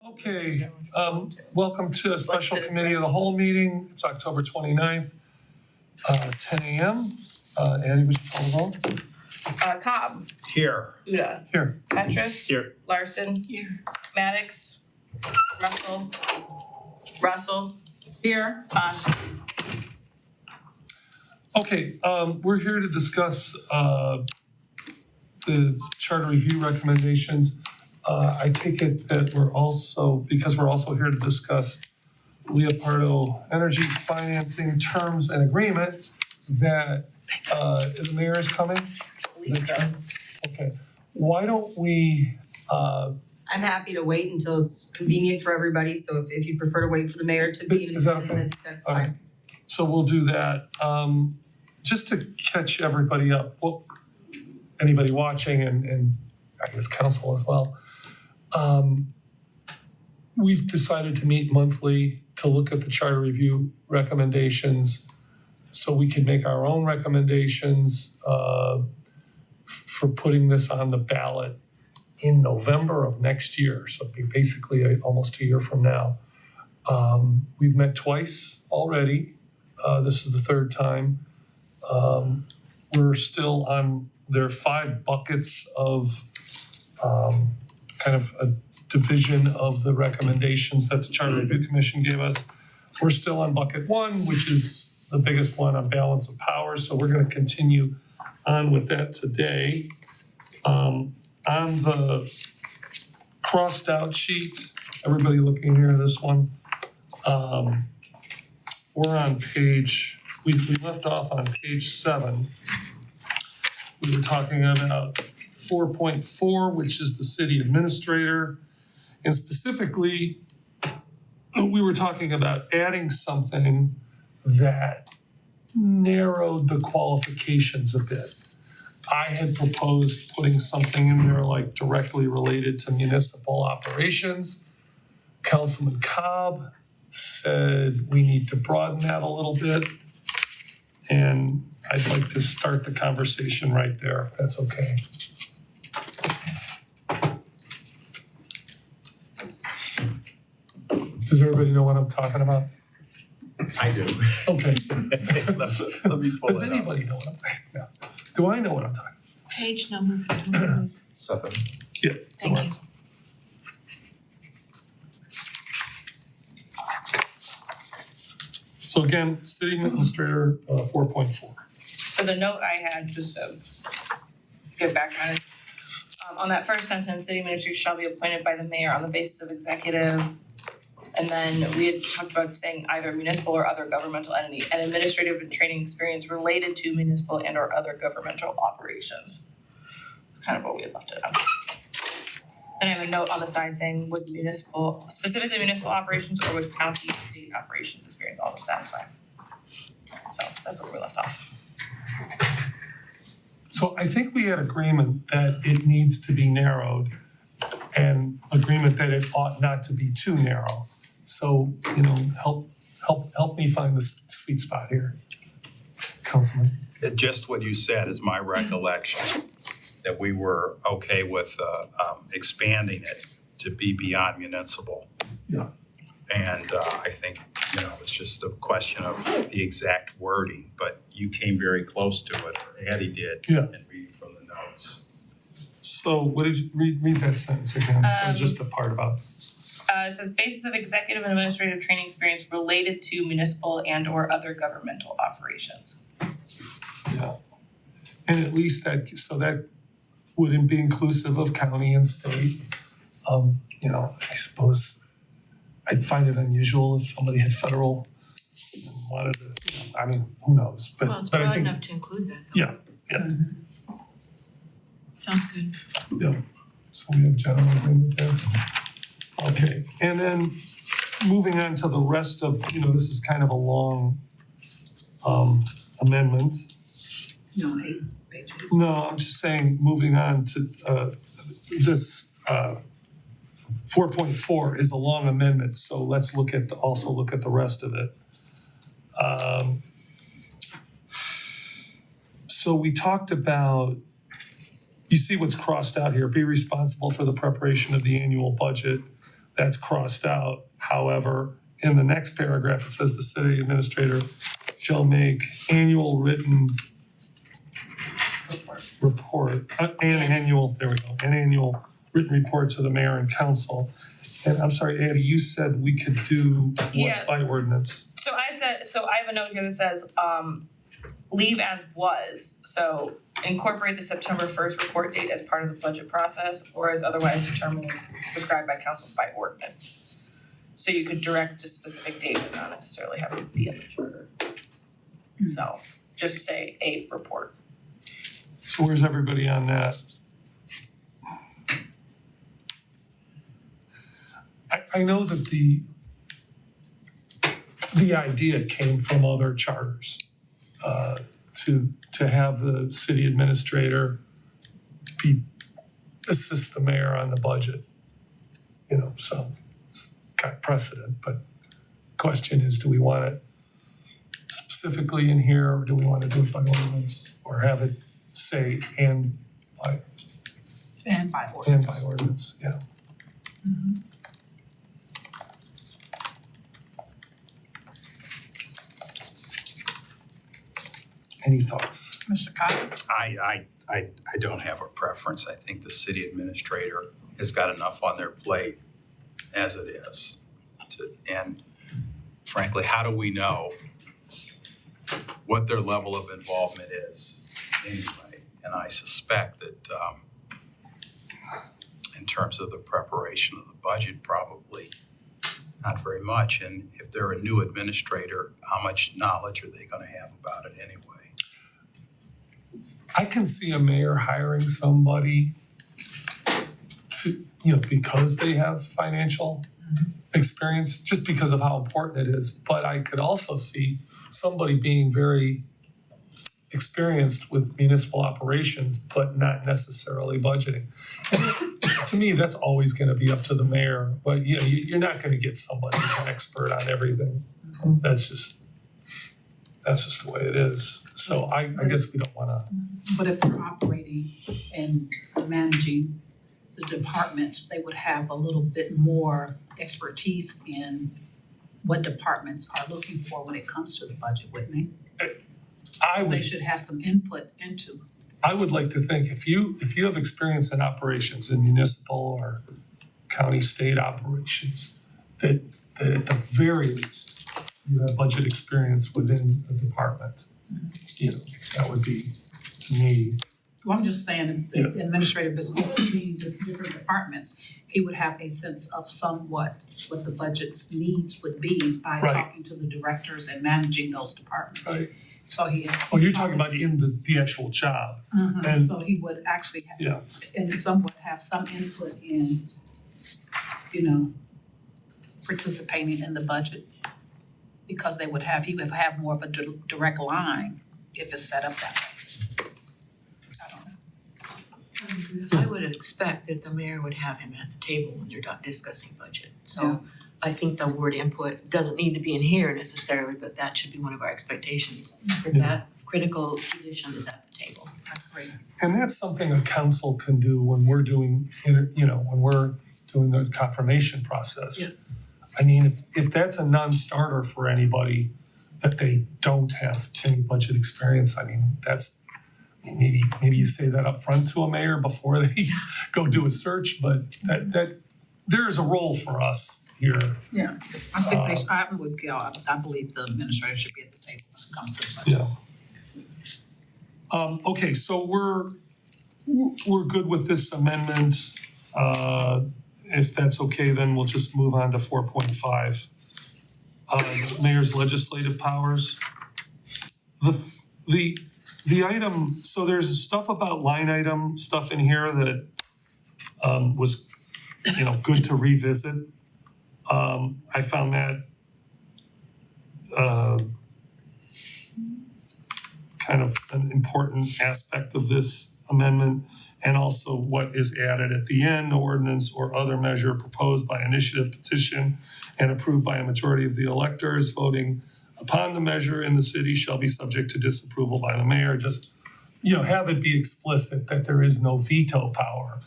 Okay, welcome to a special committee of the whole meeting. It's October 29th, 10 a.m. Andy, would you call the roll? Cobb. Here. Uda. Here. Petrus. Here. Larson. Here. Maddox. Russell. Here. Tosh. Okay, we're here to discuss the charter review recommendations. I take it that we're also here to discuss Leopardo Energy financing terms and agreement that the mayor is coming. Okay, why don't we? I'm happy to wait until it's convenient for everybody, so if you prefer to wait for the mayor to be in Is that attendance, okay? that's All right. fine. So we'll do that. Just to catch everybody up, well, anybody watching and I guess council as well. We've decided to meet monthly to look at the charter review recommendations so we can make our own recommendations for putting this on the ballot in November of next year. So basically almost a year from now. We've met twice already. This is the third time. We're still on, there are 5 buckets of kind of a division of the recommendations that the Charter Review Commission gave us. We're still on bucket 1, which is the biggest one on balance of power. So we're going to continue on with that today. On the crossed out sheet, everybody looking here at this one, we're on page, we left off on page 7. We were talking about 4.4, which is the city administrator. And specifically, we were talking about adding something that narrowed the qualifications a bit. I had proposed putting something in there like directly related to municipal operations. Councilman Cobb said we need to broaden that a little bit. And I'd like to start the conversation right there, if that's okay. Does everybody know what I'm talking about? I do. Okay. Let me pull Does it up. anybody know what I'm talking about? Do I know what I'm talking about? Page number for please. 7. Yeah. So Thank you. So again, city administrator, 4.4. So the note I had, just to get background, on that first sentence, city administrator shall be appointed by the mayor on the basis of executive. And then we had talked about saying either municipal or other governmental entity and administrative and training experience related to municipal and or other governmental operations. Kind of what we had left it on. Then I have a note on the side saying would municipal, specifically municipal operations or would county state operations experience also satisfy? So that's where we left off. So I think we had agreement that it needs to be narrowed and agreement that it ought not to be too narrow. So, help me find the sweet spot here, Councilman. Just what you said is my recollection, that we were okay with expanding it to be beyond municipal. Yeah. And I think, it's just a question of the exact wording, but you came very close to it, or Addie did, Yeah. in reading from the notes. So what did you, read that sentence again, or just the part about? It says basis of executive and administrative training experience related to municipal and or other governmental operations. Yeah. And at least that wouldn't be inclusive of county and state. I suppose I'd find it unusual if somebody had federal and wanted to, who knows, but Well, it's but I broad think, enough to include that. yeah, Sounds good. yeah. So we have general agreement there. Okay, and then moving on to the rest of, this is kind of a long amendment. No, 8 pages. No, I'm just saying, moving on to this 4.4 is a long amendment, so let's also look at the rest of it. So we talked about, you see what's crossed out here, be responsible for the preparation of the annual budget, that's crossed out. However, in the next paragraph, it says the city administrator shall make annual written report, an annual written report to the mayor and council. And I'm sorry, Addie, you said we could do Yeah. what by ordinance? So I have a note here that says, leave as was, so incorporate the September 1st report date as part of the budget process or as otherwise determined and prescribed by council by ordinance. So you could direct a specific date and not necessarily have it be in the charter. So just say a report. So where's everybody on that? I know that the idea came from other charters, to have the city administrator assist the mayor on the budget. You know, so it's got precedent, but question is, do we want it specifically in here, or do we want to do it by ordinance, or have it say and by ordinance, yeah. Any thoughts? Mr. Cotter? I don't have a preference. I think the city administrator has got enough on their plate as it is. And frankly, how do we know what their level of involvement is anyway? And I suspect that in terms of the preparation of the budget, probably not very much. And if they're a new administrator, how much knowledge are they going to have about it anyway? I can see a mayor hiring somebody to, because they have financial experience, just because of how important it is. But I could also see somebody being very experienced with municipal operations, but not necessarily budgeting. To me, that's always going to be up to the mayor. But you're not going to get somebody who's an expert on everything. That's just the way it is. So I guess we don't want to. But if they're operating and managing the departments, they would have a little bit more expertise in what departments are looking for when it comes to the budget, wouldn't they? They should have some input into. I would like to think if you have experience in operations in municipal or county state operations, that at the very least you have budget experience within the department. That would be, to me. Well, I'm just saying, if the administrative is overseeing the different departments, he would have a sense of somewhat what the budget's needs would be by Right. talking to the directors and managing those departments. Right. So he. Oh, you're talking about in the actual job. And- So he would actually have, and somewhat have some input in, participating in the budget. Because he would have more of a direct line if it's set up that way. I don't know. I would expect that the mayor would have him at the table when they're discussing budget. So I think the word input doesn't need to be in here necessarily, but that should be one of our expectations. For that critical position is at the table. I agree. And that's something a council can do when we're doing, the confirmation process. Yeah. I mean, if that's a non-starter for anybody, that they don't have any budget experience, I mean, that's, maybe you say that up front to a mayor before they go do a search, but that there's a role for us here. Yeah, I think I believe the administrator should be at the table when it comes to the budget. Yeah. Okay, so we're good with this amendment. If that's okay, then we'll just move on to 4.5. Mayor's legislative powers. The item, so there's stuff about line item stuff in here that was, good to revisit. I found that kind of an important aspect of this amendment, and also what is added at the end: ordinance or other measure proposed by initiative, petition, and approved by a majority of the electors voting upon the measure in the city shall be subject to disapproval by the mayor. Just, have it be explicit that there is no veto power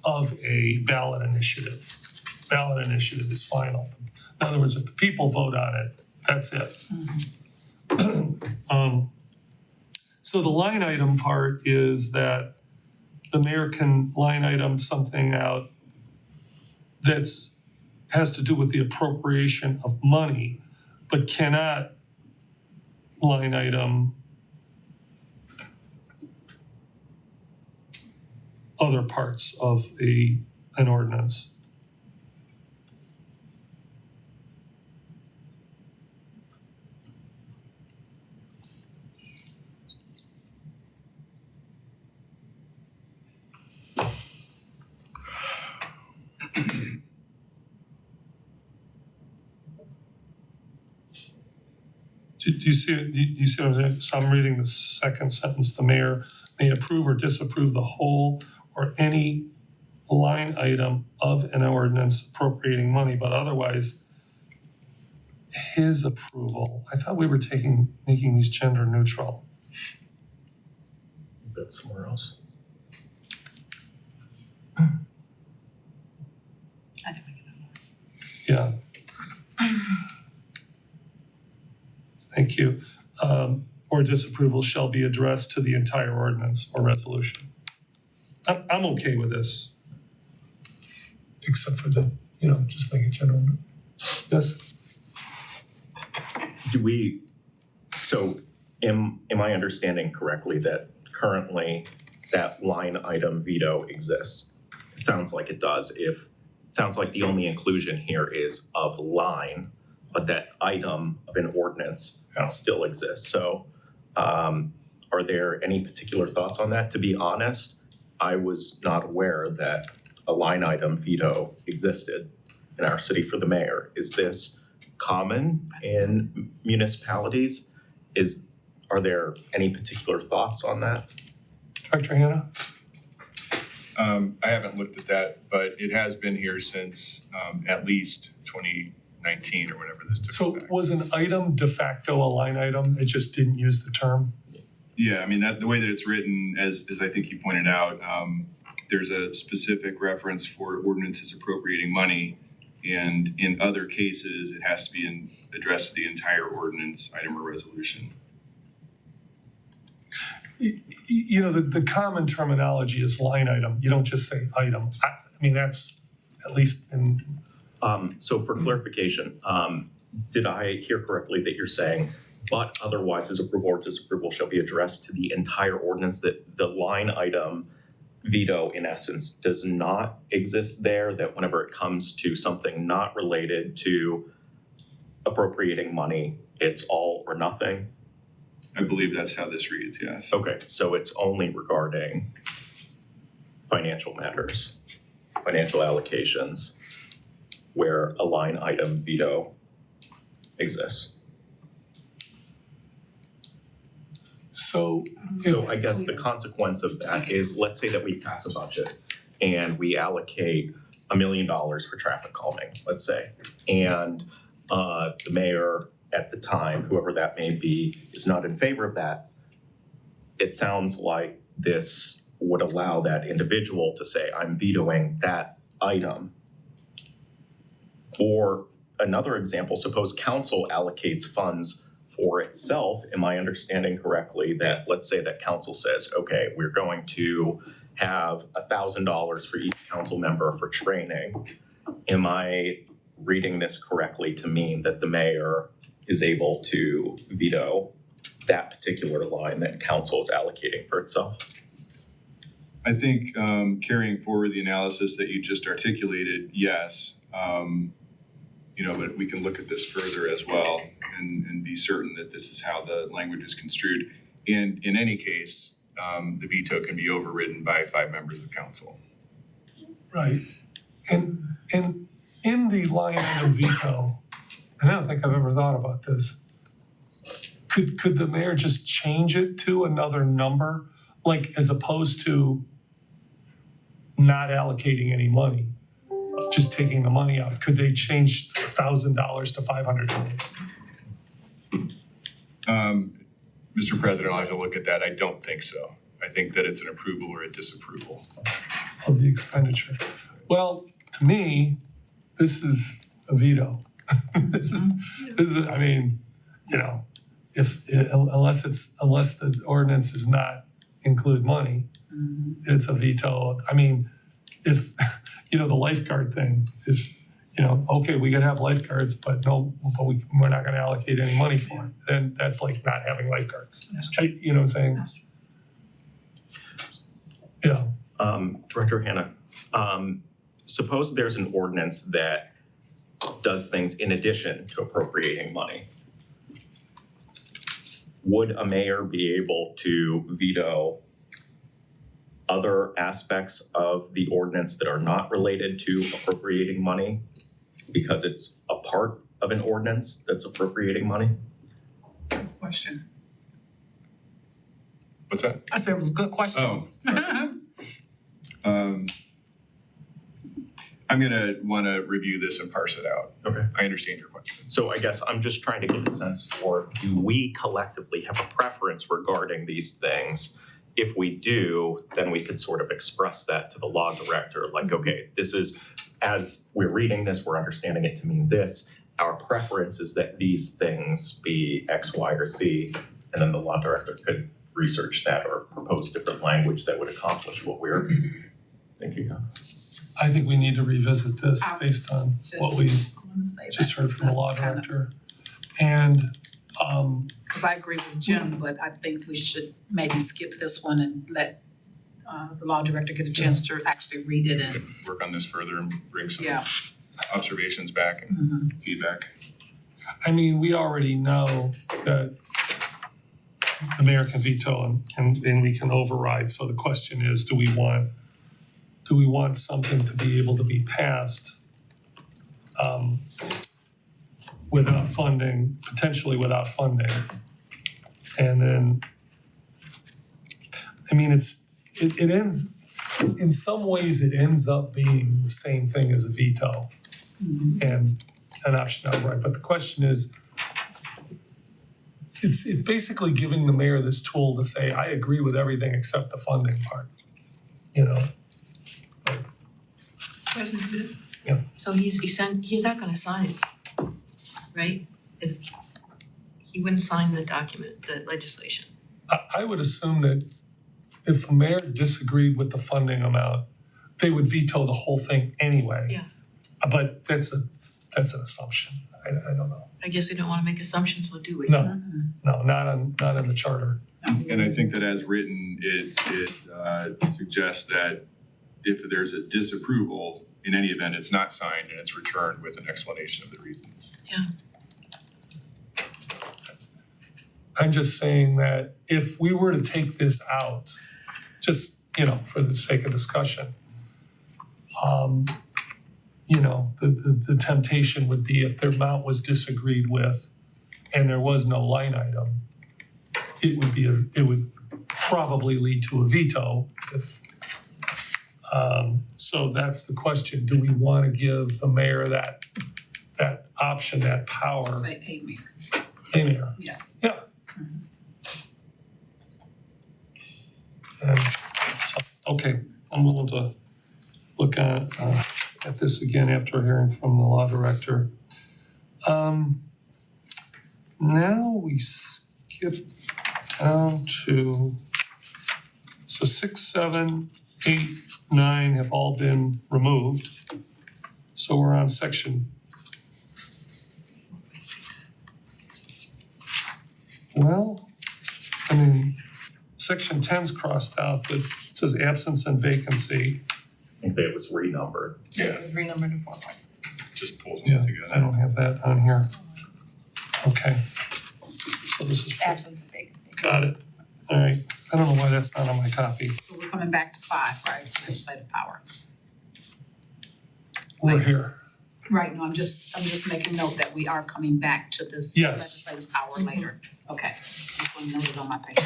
of a ballot initiative. ballot initiative is final. In other words, if the people vote on it, that's it. So the line item part is that the mayor can line item something out has to do with the appropriation of money, but cannot line item other parts of an ordinance. Do you see what I'm saying? So I'm reading the second sentence. The mayor may approve or disapprove the whole or any line item of an ordinance appropriating money, but otherwise his approval. I thought we were making these gender neutral. That's somewhere else. I don't even know. Yeah. Thank you. Or disapproval shall be addressed to the entire ordinance or resolution. I'm okay with this. Except for just make it general. Yes? Am I understanding correctly that currently that line item veto exists? It sounds like it does. It sounds like the only inclusion here is of line, but that item of an ordinance still exists. So are there any particular thoughts on that? To be honest, I was not aware that a line item veto existed in our city for the mayor. Is this common in municipalities? Are there any particular thoughts on that? Director Hannah? I haven't looked at that, but it has been here since at least 2019 or whenever this took So effect. was an item de facto a line item? It just didn't use the term? Yeah, I mean, the way that it's written, as I think you pointed out, there's a specific reference for ordinances appropriating money. And in other cases, it has to be addressed to the entire ordinance, item, or resolution. The common terminology is line item. You don't just say item. I mean, that's at least in. So for clarification, did I hear correctly that you're saying, but otherwise his approval or disapproval shall be addressed to the entire ordinance, that the line item veto in essence does not exist there, that whenever it comes to something not related to appropriating money, it's all or nothing? I believe that's how this reads, yes. Okay, so it's only regarding financial matters, financial allocations, where a line item veto exists. So So I guess the consequence of that is, let's say that we pass a budget and we allocate $1 million for traffic calming, let's say. And the mayor at the time, whoever that may be, is not in favor of that. It sounds like this would allow that individual to say, I'm vetoing that item. Or another example, suppose council allocates funds for itself. Am I understanding correctly that, let's say that council says, okay, we're going to have $1,000 for each council member for training. Am I reading this correctly to mean that the mayor is able to veto that particular line that council is allocating for itself? I think carrying forward the analysis that you just articulated, yes. But we can look at this further as well and be certain that this is how the language is construed. And in any case, the veto can be overridden by 5 members of council. right. And in the line item veto, and I don't think I've ever thought about this. Could the mayor just change it to another number, like as opposed to not allocating any money, just taking the money out? Could they change $1,000 to $500? Mr. President, I'll have to look at that. I don't think so. I think that it's an approval or a disapproval. Of the expenditure. Well, to me, this is a veto. This is, I mean, you know, unless the ordinance does not include money, it's a veto. I mean, if, you know, the lifeguard thing is, you know, okay, we gotta have lifeguards, but we're not gonna allocate any money for it. Then that's like not having lifeguards. That's true. You know what I'm saying? Yeah. Director Hannah, suppose there's an ordinance that does things in addition to appropriating money. Would a mayor be able to veto other aspects of the ordinance that are not related to appropriating money because it's a part of an ordinance that's appropriating money? Question. What's that? I said it was a good question. Oh, sorry. I'm gonna wanna review this and parse it out. Okay. I understand your question. So I guess I'm just trying to get a sense for, do we collectively have a preference regarding these things? If we do, then we could sort of express that to the law director, like, okay, this is, as we're reading this, we're understanding it to mean this. Our preference is that these things be X, Y, or Z, and then the law director could research that or propose different language that would accomplish what we're thinking of. I think we need to revisit this based on what we Gonna say just that. heard from the That's law kinda- director. And, Cause I agree with Jim, but I think we should maybe skip this one and let the law director get a chance to actually read it and, Work on this further and bring some yeah. observations back and feedback. I mean, we already know that the mayor can veto and we can override. So the question is, do we want something to be able to be passed without funding, potentially without funding? And then, I mean, it ends, in some ways, it ends up being the same thing as a veto and an option outright. But the question is, it's basically giving the mayor this tool to say, I agree with everything except the funding part, you know? President Witt? Yeah. So he's not gonna sign it, right? He wouldn't sign the document, the legislation. I would assume that if the mayor disagreed with the funding amount, they would veto the whole thing anyway. Yeah. But that's an assumption. I don't know. I guess we don't wanna make assumptions, so do we? No, not in the charter. And I think that as written, it suggests that if there's a disapproval, in any event, it's not signed and it's returned with an explanation of the reasons. I'm just saying that if we were to take this out, just, you know, for the sake of discussion, you know, the temptation would be if the amount was disagreed with and there was no line item, it would probably lead to a veto if, so that's the question. Do we want to give the mayor that option, that power? Say, hey, Mayor. Hey, Mayor. Yeah. Yeah. And so, okay, I'm willing to look at this again after hearing from the law director. Now we skip down to, so 6, 7, 8, 9 have all been removed. So we're on section. Well, I mean, section 10's crossed out, but it says absence and vacancy. I think that was renumbered. Yeah, Renumbered to 4 points. just pulls Yeah, them together. I don't have that on here. Okay. So this is, Absence of vacancy. got it. All right, I don't know why that's not on my copy. So we're coming back to 5, right, legislative power. We're here. Right, no, I'm just making note that we are coming back to this Yes. legislative power later. Okay, just want to note it on my paper.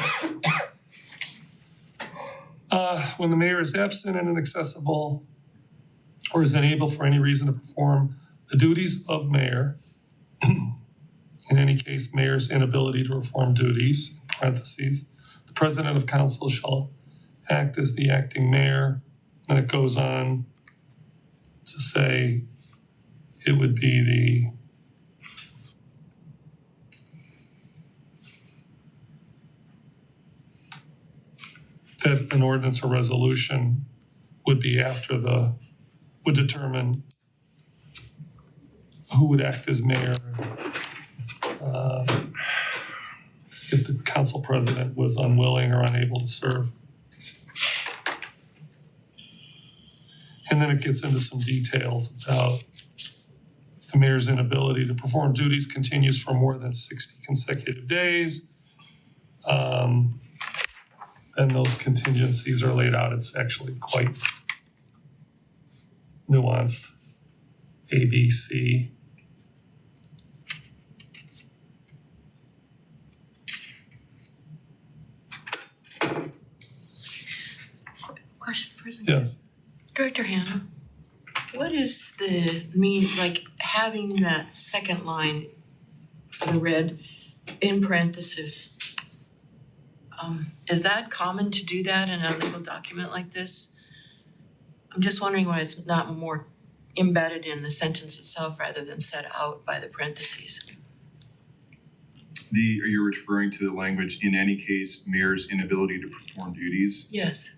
When the mayor is absent and inaccessible or is unable for any reason to perform the duties of mayor, in any case, mayor's inability to perform duties, parentheses, the president of council shall act as the acting mayor. Then it goes on to say, it would be that an ordinance or resolution would be after would determine who would act as mayor if the council president was unwilling or unable to serve. And then it gets into some details about if the mayor's inability to perform duties continues for more than 60 consecutive days. Then those contingencies are laid out. It's actually quite nuanced. A, B, C. Question for President. Yes. Director Hannah, what is like having that second line, the red, in parentheses? Is that common to do that in a legal document like this? I'm just wondering why it's not more embedded in the sentence itself rather than set out by the parentheses. Are you referring to the language, in any case, mayor's inability to perform duties? Yes.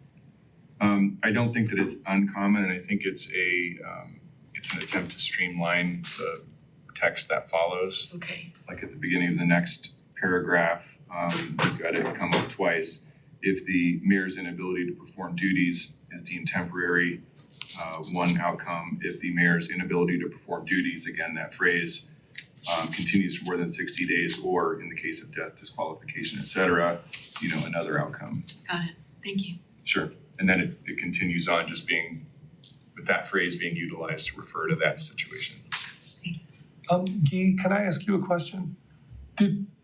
I don't think that it's uncommon, and I think it's an attempt to streamline the text that follows. Okay. Like at the beginning of the next paragraph, you've got it come up twice. If the mayor's inability to perform duties is deemed temporary, one outcome. If the mayor's inability to perform duties, again, that phrase, continues for more than 60 days, or in the case of death, disqualification, et cetera, another outcome. Got it. Thank you. Sure. And then it continues on just being, with that phrase being utilized to refer to that situation. Thanks. Guy, can I ask you a question?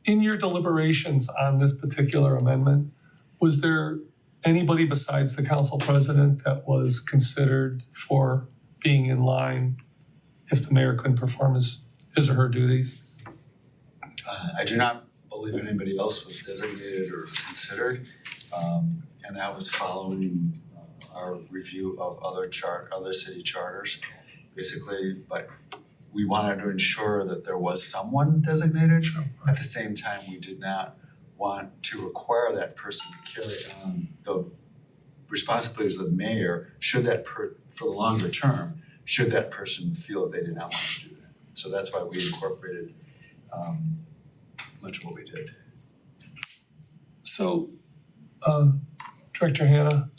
In your deliberations on this particular amendment, was there anybody besides the council president that was considered for being in line if the mayor couldn't perform his or her duties? I do not believe anybody else was designated or considered, and that was following our review of other city charters, basically. But we wanted to ensure that there was someone designated. At the same time, we did not want to require that person to carry on the responsibilities of the mayor should that for the longer term, should that person feel that they did not want to do that. So that's why we incorporated much of what we did. So, Director Hannah,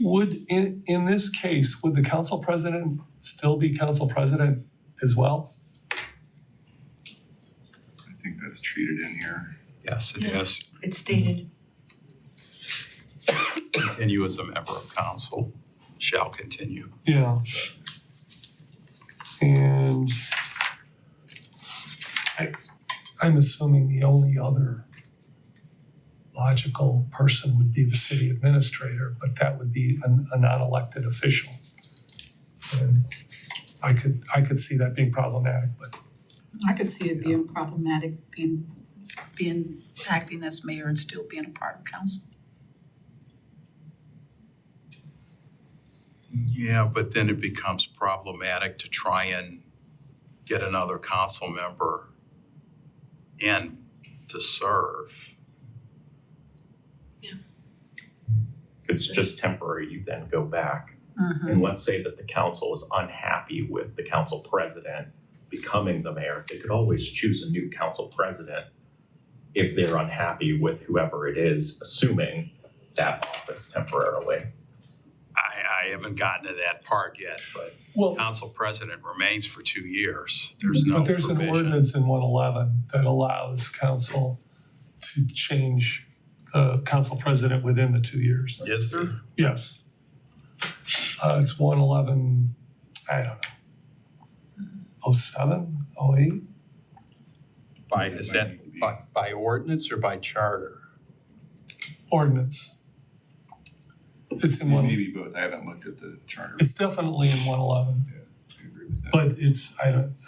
would in this case, would the council president still be council president as well? I think that's treated in here. Yes, it Yes. is. It's stated. And you as a member of council shall continue. Yeah. And I'm assuming the only other logical person would be the city administrator, but that would be a non-elected official. And I could see that being problematic, but I could see it being problematic, being acting as mayor and still being a part of council. Yeah, but then it becomes problematic to try and get another council member in to serve. It's just temporary, you then go back. Mm-hmm. And let's say that the council is unhappy with the council president becoming the mayor. They could always choose a new council president if they're unhappy with whoever it is assuming that office temporarily. I haven't gotten to that part yet, but well, council president remains for 2 years. There's no but there's an provision. ordinance in 111 that allows council to change the council president within the 2 years. Is there? Yes. It's 111, I don't know, 07, 08? Is that by ordinance or by charter? Ordinance. It's in one, Maybe both. I haven't looked at the charter. it's definitely in 111, I agree with that. but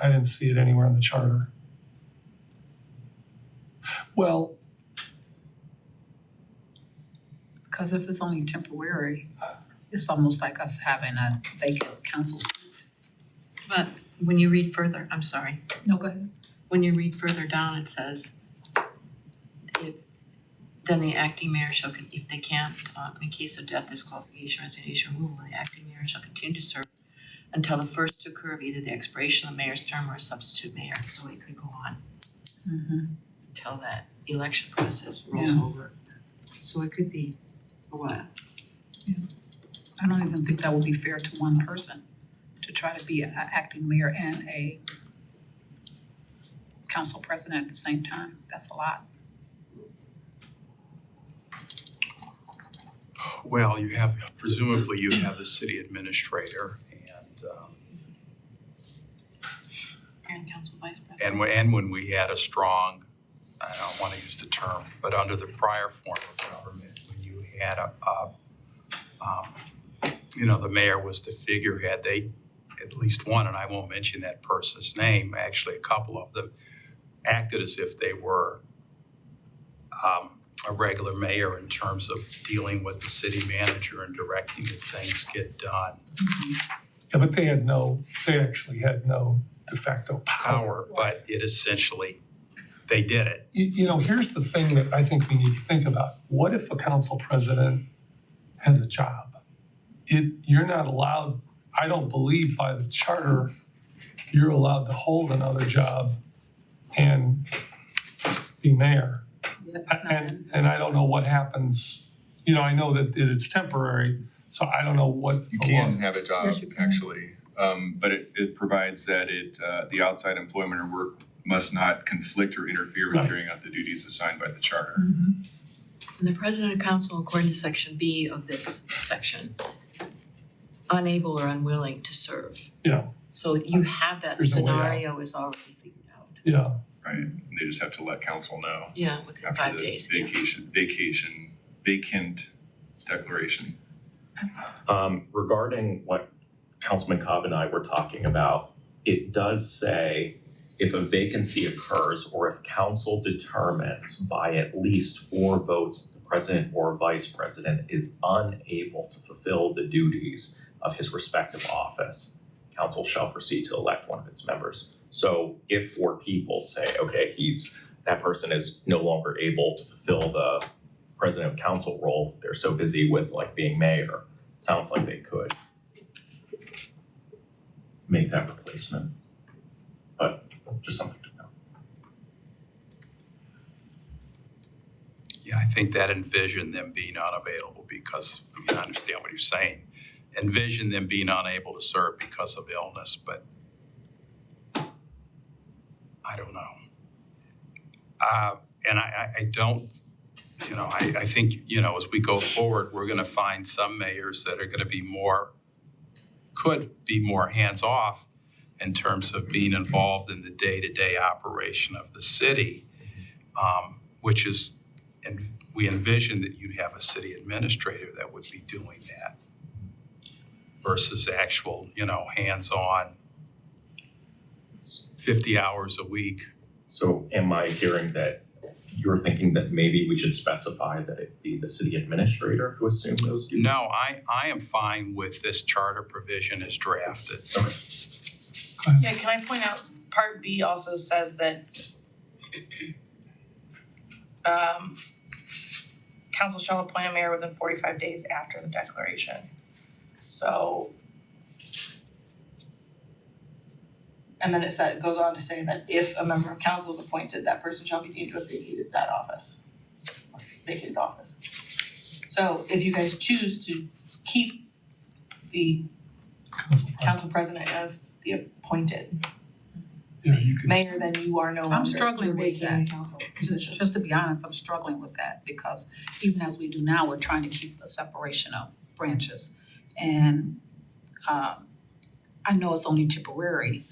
I didn't see it anywhere in the charter. Well, Because if it's only temporary, it's almost like us having a vacant council seat. But when you read further, I'm sorry, No, go ahead. when you read further down, it says then the acting mayor shall, if they can't, in case of death, disqualification, resignation, removal, the acting mayor shall continue to serve until the first to occur of either the expiration of the mayor's term or a substitute mayor, so it could go on until that election process rolls Yeah. over. So it could be a while. I don't even think that would be fair to one person to try to be an acting mayor and a council president at the same time. That's a lot. Well, you have, presumably you have the city administrator And council vice president. and when we had a strong, I don't wanna use the term, but under the prior form of government, when you had the mayor was the figurehead, they, at least one, and I won't mention that person's name, actually a couple of them, acted as if they were a regular mayor in terms of dealing with the city manager and directing that things get done. Yeah, but they actually had no de facto power. But it essentially, they did it. You know, here's the thing that I think we need to think about. What if a council president has a job? You're not allowed, I don't believe by the charter, you're allowed to hold another job and be mayor. Yeah, it's not in- And I don't know what happens, you know, I know that it's temporary, so I don't know what You the can law. have a job, Yes, you can. actually, but it provides that the outside employment or work must not conflict or interfere with Right. carrying out the duties assigned by the charter. And the president of council, according to section B of this section, unable or unwilling to serve. Yeah. So you have that There's a way out. scenario is already figured out. Yeah, Right, they just have to let council know Yeah, within 5 days, after yeah. the vacant declaration. Regarding what Councilman Cobb and I were talking about, it does say if a vacancy occurs or if council determines by at least 4 votes the president or vice president is unable to fulfill the duties of his respective office, council shall proceed to elect one of its members. So if 4 people say, okay, that person is no longer able to fulfill the president of council role, they're so busy with like being mayor, it sounds like they could make that replacement. But just something to know. Yeah, I think that envisioned them being unavailable because, I understand what you're saying. Envision them being unable to serve because of illness, but I don't know. And I don't, I think, as we go forward, we're gonna find some mayors that are gonna be could be more hands-off in terms of being involved in the day-to-day operation of the city, which is, and we envision that you'd have a city administrator that would be doing that versus actual, hands-on, 50 hours a week. So am I hearing that you're thinking that maybe we should specify that it be the city administrator who assume those duties? No, I am fine with this charter provision as drafted. Yeah, can I point out, part B also says that council shall appoint a mayor within 45 days after the declaration. So and then it goes on to say that if a member of council is appointed, that person shall be deemed to have vacated that office, vacated office. So if you guys choose to keep the council president as the appointed yeah, you could. mayor, then you are no longer, I'm struggling you're with vacating that. council position. Just to be honest, I'm struggling with that because even as we do now, we're trying to keep a separation of branches. And I know it's only temporary.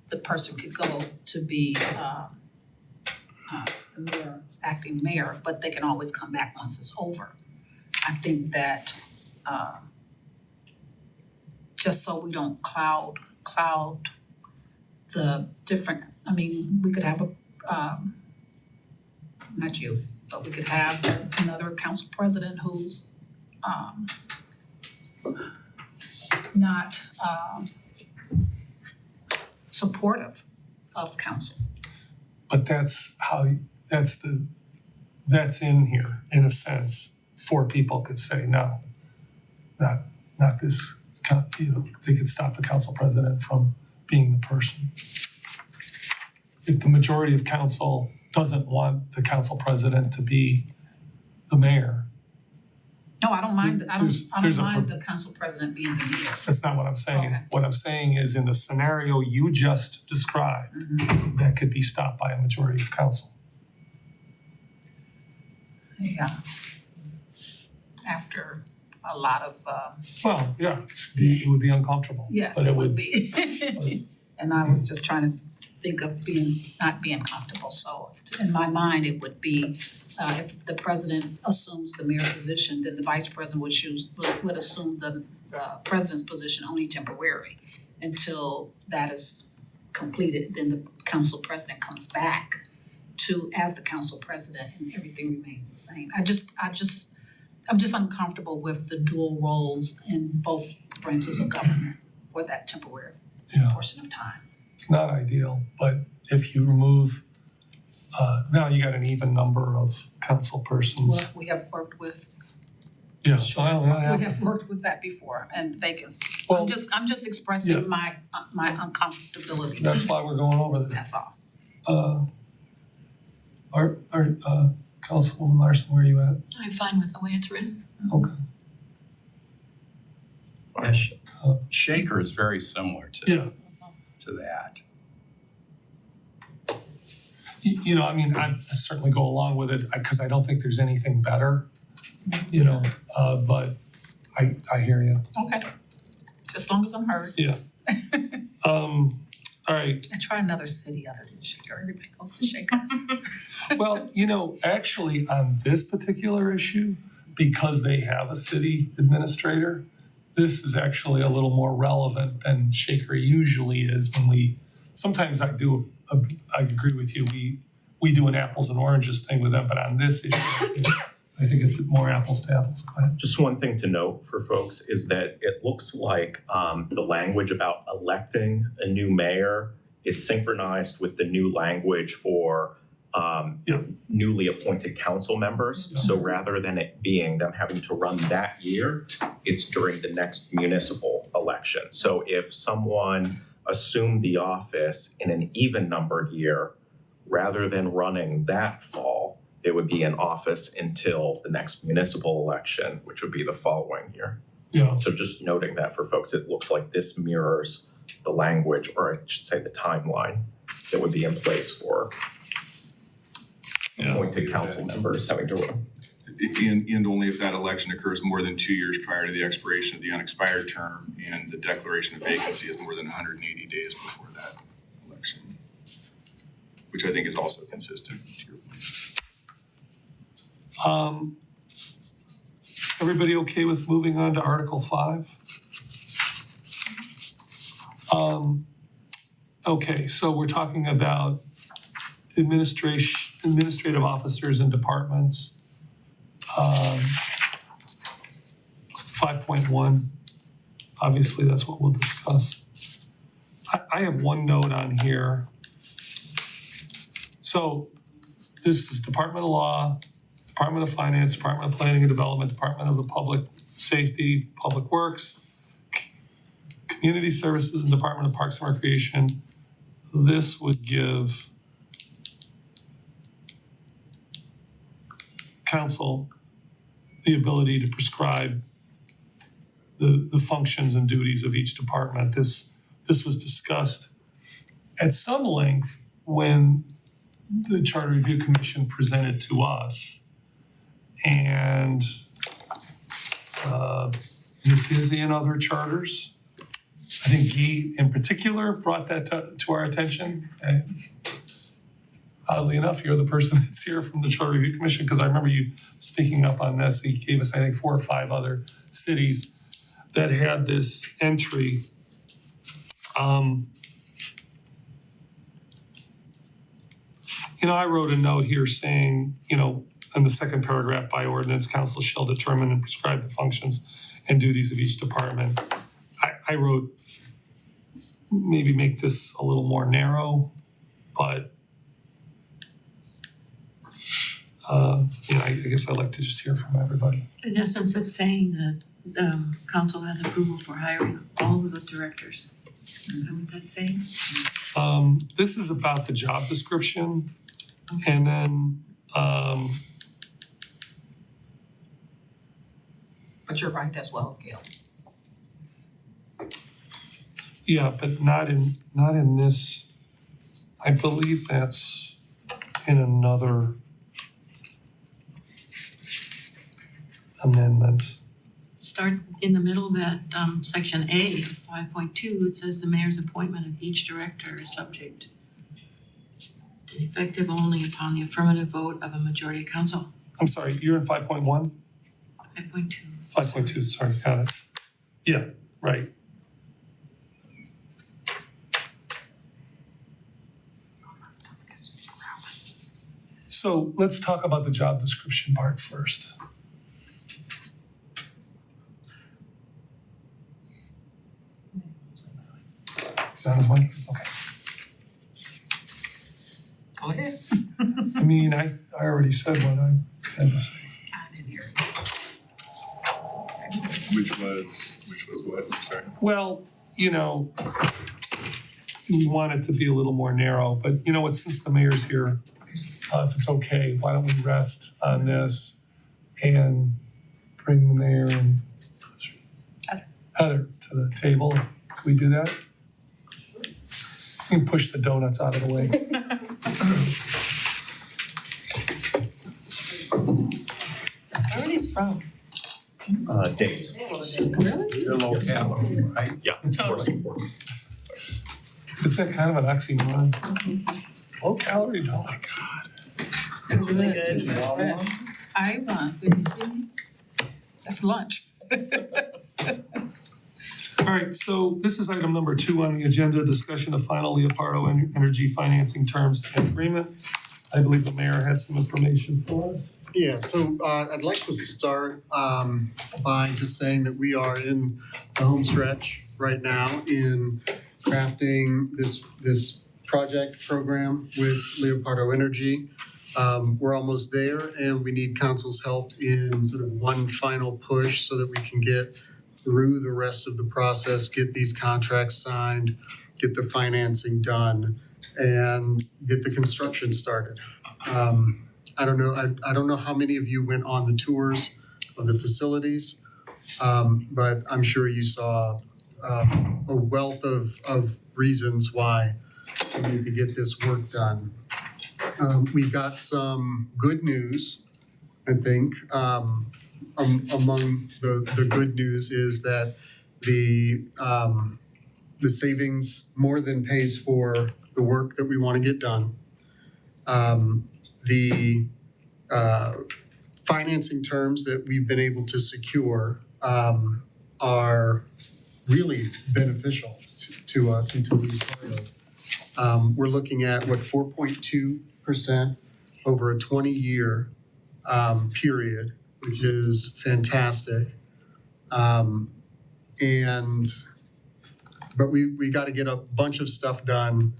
The person could go to be the mayor, acting mayor, but they can always come back once it's over. I think that just so we don't cloud the different, we could have not you, but we could have another council president who's not supportive of council. But that's that's in here, in a sense. 4 people could say no, not this, they could stop the council president from being the person. If the majority of council doesn't want the council president to be the mayor, No, I don't mind, There's a the council president being the mayor. that's not what I'm saying. Okay. What I'm saying is in the scenario you just described, that could be stopped by a majority of council. Yeah. After a lot of, Well, yeah, it would be uncomfortable. yes, but it would be. And I was just trying to think of not being comfortable, so in my mind, it would be, if the president assumes the mayor position, then the vice president would assume the president's position only temporary until that is completed, then the council president comes back as the council president and everything remains the same. I'm just uncomfortable with the dual roles in both branches of government for that temporary Yeah. portion of time. It's not ideal, but if you remove, now you got an even number of council persons. Well, we have worked with, Yeah, well, that we have happens. worked with that before and vacancies. Well, I'm just expressing yeah. my uncomfortability. That's why we're going over this. That's all. Councilwoman Larson, where are you at? I'm fine with the way it's written. Okay. Yeah, Shaker is very similar Yeah, to that. I mean, I certainly go along with it, because I don't think there's anything better, but I hear you. Okay. Just as long as I'm heard. Yeah. All right, And try another city other than Shaker. Everybody goes to Shaker. well, actually on this particular issue, because they have a city administrator, this is actually a little more relevant than Shaker usually is when sometimes I agree with you, we do an apples and oranges thing with them, but on this issue, I think it's more apples to apples. Go ahead. Just one thing to note for folks is that it looks like the language about electing a new mayor is synchronized with the new language for newly appointed council members. Yeah. So rather than it being them having to run that year, it's during the next municipal election. So if someone assumed the office in an even numbered year, rather than running that fall, they would be in office until the next municipal election, which would be the following year. Yeah, So just noting that for folks, it looks like this mirrors the language, or I should say the timeline that would be in place for yeah, appointed council members having to run. And only if that election occurs more than 2 years prior to the expiration of the unexpired term and the declaration of vacancy is more than 180 days before that election. Which I think is also consistent to your point. Everybody okay with moving on to Article 5? Okay, so we're talking about administrative officers and departments. 5.1, obviously that's what we'll discuss. I have one note on here. So this is Department of Law, Department of Finance, Department of Planning and Development, Department of the Public Safety, Public Works, Community Services, and Department of Parks and Recreation. This would give council the ability to prescribe the functions and duties of each department. This was discussed at some length when the Charter Review Commission presented to us. And this is in other charters. I think Guy in particular brought that to our attention. And oddly enough, you're the person that's here from the Charter Review Commission, because I remember you speaking up on this. He gave us, I think, 4 or 5 other cities that had this entry. I wrote a note here saying, in the second paragraph, by ordinance, council shall determine and prescribe the functions and duties of each department. I wrote maybe make this a little more narrow, but I guess I'd like to just hear from everybody. In essence, it's saying that council has approval for hiring all of the directors. Is that what that's saying? This is about the job description, and then But you're right as well, Gail. yeah, but not in this. I believe that's in another amendment. Start in the middle of that section A, 5.2, it says the mayor's appointment of each director is subject and effective only upon the affirmative vote of a majority of council. I'm sorry, you're in 5.1? 5.2. 5.2, sorry, got it. Yeah, right. So let's talk about the job description part first. Is that his mic? Okay. Go ahead. I mean, I already said what I had to say. I didn't hear it. Which was what, I'm sorry. Well, we want it to be a little more narrow, but you know what, since the mayor's here, if it's okay, why don't we rest on this and bring the mayor and Heather to the table? Can we do that? We can push the donuts out of the way. Where are these from? Days. They're low calorie, right? Yeah, of course, of course. Is that kind of an oxymoron? Low calorie donuts. Really good. I run, did you see me? That's lunch. All right, so this is item number 2 on the agenda, discussion of final Leopardo Energy financing terms and agreement. I believe the mayor had some information for us. Yeah, so I'd like to start by just saying that we are in the home stretch right now in crafting this project program with Leopardo Energy. We're almost there, and we need council's help in sort of one final push so that we can get through the rest of the process, get these contracts signed, get the financing done, and get the construction started. I don't know how many of you went on the tours of the facilities, but I'm sure you saw a wealth of reasons why we need to get this work done. We've got some good news, I think. Among the good news is that the savings more than pays for the work that we want to get done. The financing terms that we've been able to secure are really beneficial to us and to Leopardo. We're looking at 4.2% over a 20-year period, which is fantastic. But we got to get a bunch of stuff done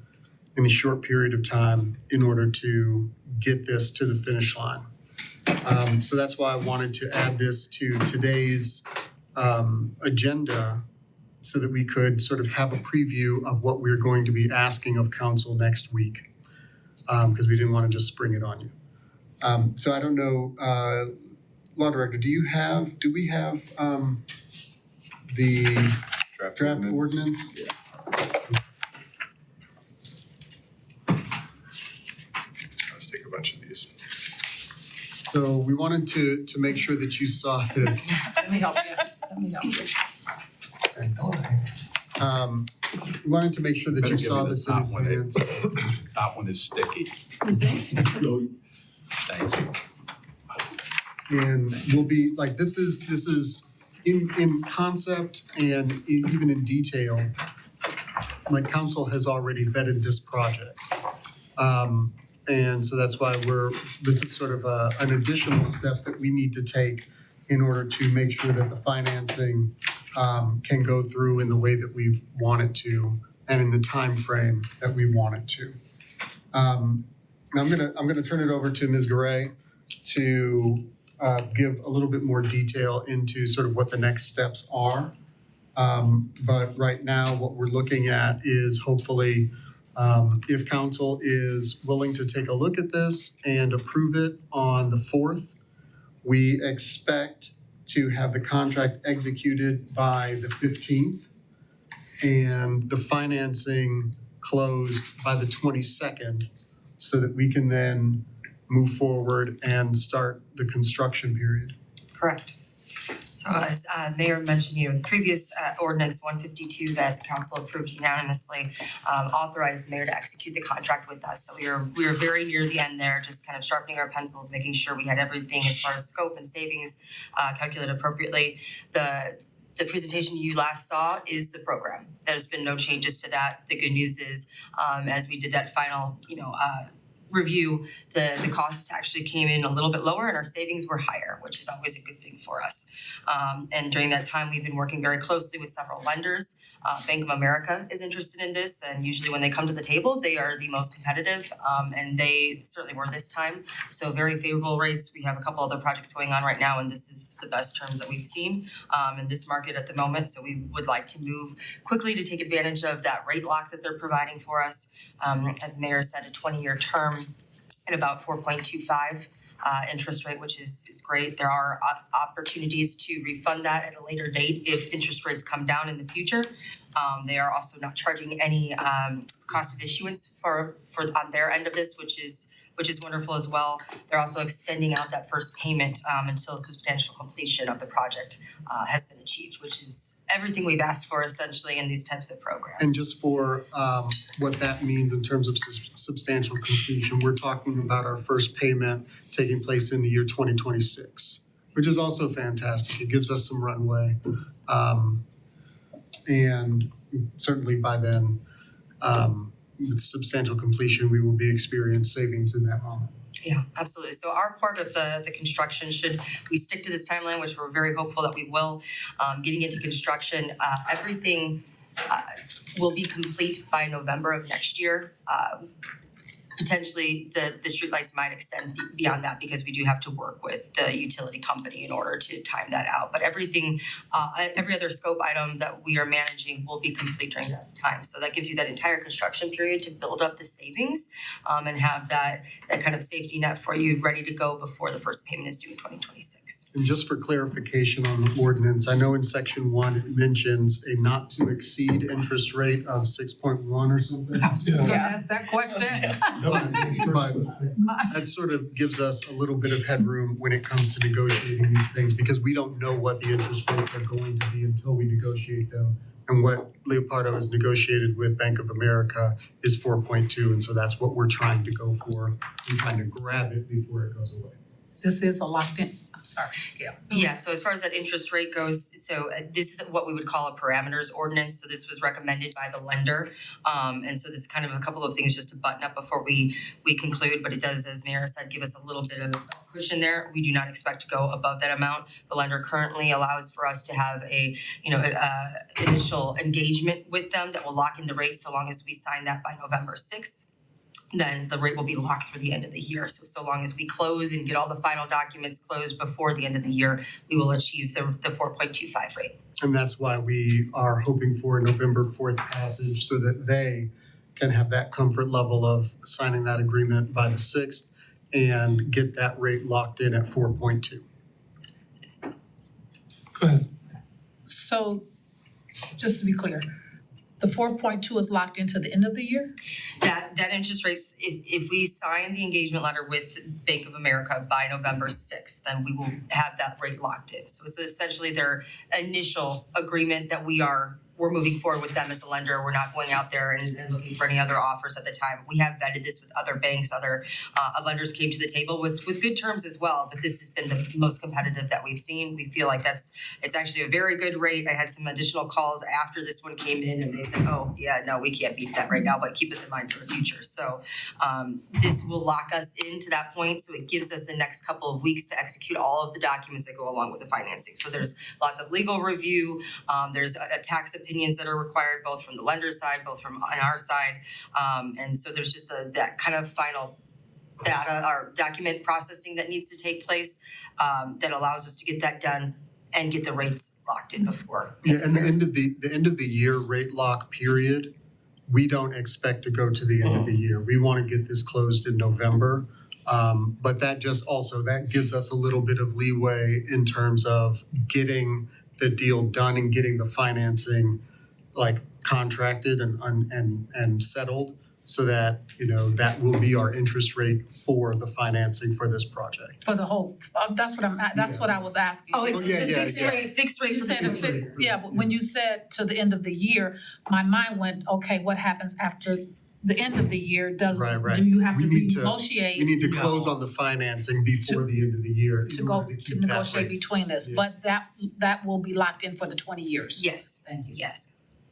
in a short period of time in order to get this to the finish line. So that's why I wanted to add this to today's agenda so that we could sort of have a preview of what we're going to be asking of council next week, because we didn't want to just spring it on you. So I don't know, Law Director, do we have the draft ordinance? Yeah. Let's take a bunch of these. So we wanted to make sure that you saw this. Let me help you. We wanted to make sure that you saw this in advance. That one is sticky. Thank you. And we'll be, like, this is in concept and even in detail, like, council has already vetted this project. And so that's why this is sort of an additional step that we need to take in order to make sure that the financing can go through in the way that we want it to and in the time frame that we want it to. Now I'm gonna turn it over to Ms. Garay to give a little bit more detail into sort of what the next steps are. But right now, what we're looking at is hopefully, if council is willing to take a look at this and approve it on the 4th, we expect to have the contract executed by the 15th and the financing closed by the 22nd so that we can then move forward and start the construction period. Correct. So as Mayor mentioned, the previous ordinance 152 that council approved unanimously authorized the mayor to execute the contract with us. So we were very near the end there, just kind of sharpening our pencils, making sure we had everything as far as scope and savings calculated appropriately. The presentation you last saw is the program. There's been no changes to that. The good news is, as we did that final, review, the costs actually came in a little bit lower and our savings were higher, which is always a good thing for us. And during that time, we've been working very closely with several lenders. Bank of America is interested in this, and usually when they come to the table, they are the most competitive, and they certainly were this time. So very favorable rates. We have a couple other projects going on right now, and this is the best terms that we've seen in this market at the moment. So we would like to move quickly to take advantage of that rate lock that they're providing for us. As the mayor said, a 20-year term at about 4.25 interest rate, which is great. There are opportunities to refund that at a later date if interest rates come down in the future. They are also not charging any cost of issuance for on their end of this, which is wonderful as well. They're also extending out that first payment until substantial completion of the project has been achieved, which is everything we've asked for essentially in these types of programs. And just for what that means in terms of substantial completion, we're talking about our first payment taking place in the year 2026, which is also fantastic. It gives us some runway. And certainly by then, with substantial completion, we will be experiencing savings in that moment. Yeah, absolutely. So our part of the construction, should we stick to this timeline, which we're very hopeful that we will, getting into construction, everything will be complete by November of next year. Potentially, the streetlights might extend beyond that because we do have to work with the utility company in order to time that out. But everything, every other scope item that we are managing will be complete during that time. So that gives you that entire construction period to build up the savings and have that kind of safety net for you ready to go before the first payment is due in 2026. And just for clarification on the ordinance, I know in section 1 it mentions a not to exceed interest rate of 6.1 or something. I was just gonna Yeah. ask that question. But that sort of gives us a little bit of headroom when it comes to negotiating these things, because we don't know what the interest rates are going to be until we negotiate them. And what Leopardo has negotiated with Bank of America is 4.2, and so that's what we're trying to go for. We're trying to grab it before it goes away. This is a locked in, I'm sorry, yeah. Yeah, so as far as that interest rate goes, so this is what we would call a parameters ordinance. So this was recommended by the lender. And so there's kind of a couple of things just to button up before we conclude, but it does, as Mayor said, give us a little bit of cushion there. We do not expect to go above that amount. The lender currently allows for us to have a, initial engagement with them that will lock in the rate so long as we sign that by November 6th. Then the rate will be locked through the end of the year. So long as we close and get all the final documents closed before the end of the year, we will achieve the 4.25 rate. And that's why we are hoping for a November 4th passage so that they can have that comfort level of signing that agreement by the 6th and get that rate locked in at 4.2. Go ahead. So, just to be clear, the 4.2 is locked into the end of the year? That interest rates, if we sign the engagement letter with Bank of America by November 6th, then we will have that rate locked in. So it's essentially their initial agreement that we're moving forward with them as a lender. We're not going out there and looking for any other offers at the time. We have vetted this with other banks, other lenders came to the table with good terms as well, but this has been the most competitive that we've seen. We feel like it's actually a very good rate. I had some additional calls after this one came in and they said, oh yeah, no, we can't beat that right now, but keep us in mind for the future. So this will lock us into that point. So it gives us the next couple of weeks to execute all of the documents that go along with the financing. So there's lots of legal review, there's a tax appeal opinions that are required, both from the lender's side, both from on our side. And so there's just that kind of final data or document processing that needs to take place that allows us to get that done and get the rates locked in before. Yeah, and the end of the year rate lock period, we don't expect to go to the end of the year. We want to get this closed in November. But that gives us a little bit of leeway in terms of getting the deal done and getting the financing like contracted and settled, so that, that will be our interest rate for the financing for this project. For the whole, that's what I was asking. Oh, it's Oh, yeah, a yeah, fixed yeah. rate, fixed rate You for the said a 2 years. fixed, yeah, but when you said to the end of the year, my mind went, okay, what happens after the end of the year? Right. Do you have We to need to- renegotiate We need to close on the financing before the end of the year in to go order to keep that negotiate rate. between this? Yeah. But that will be locked in for the 20 years? Yes, Thank you. yes.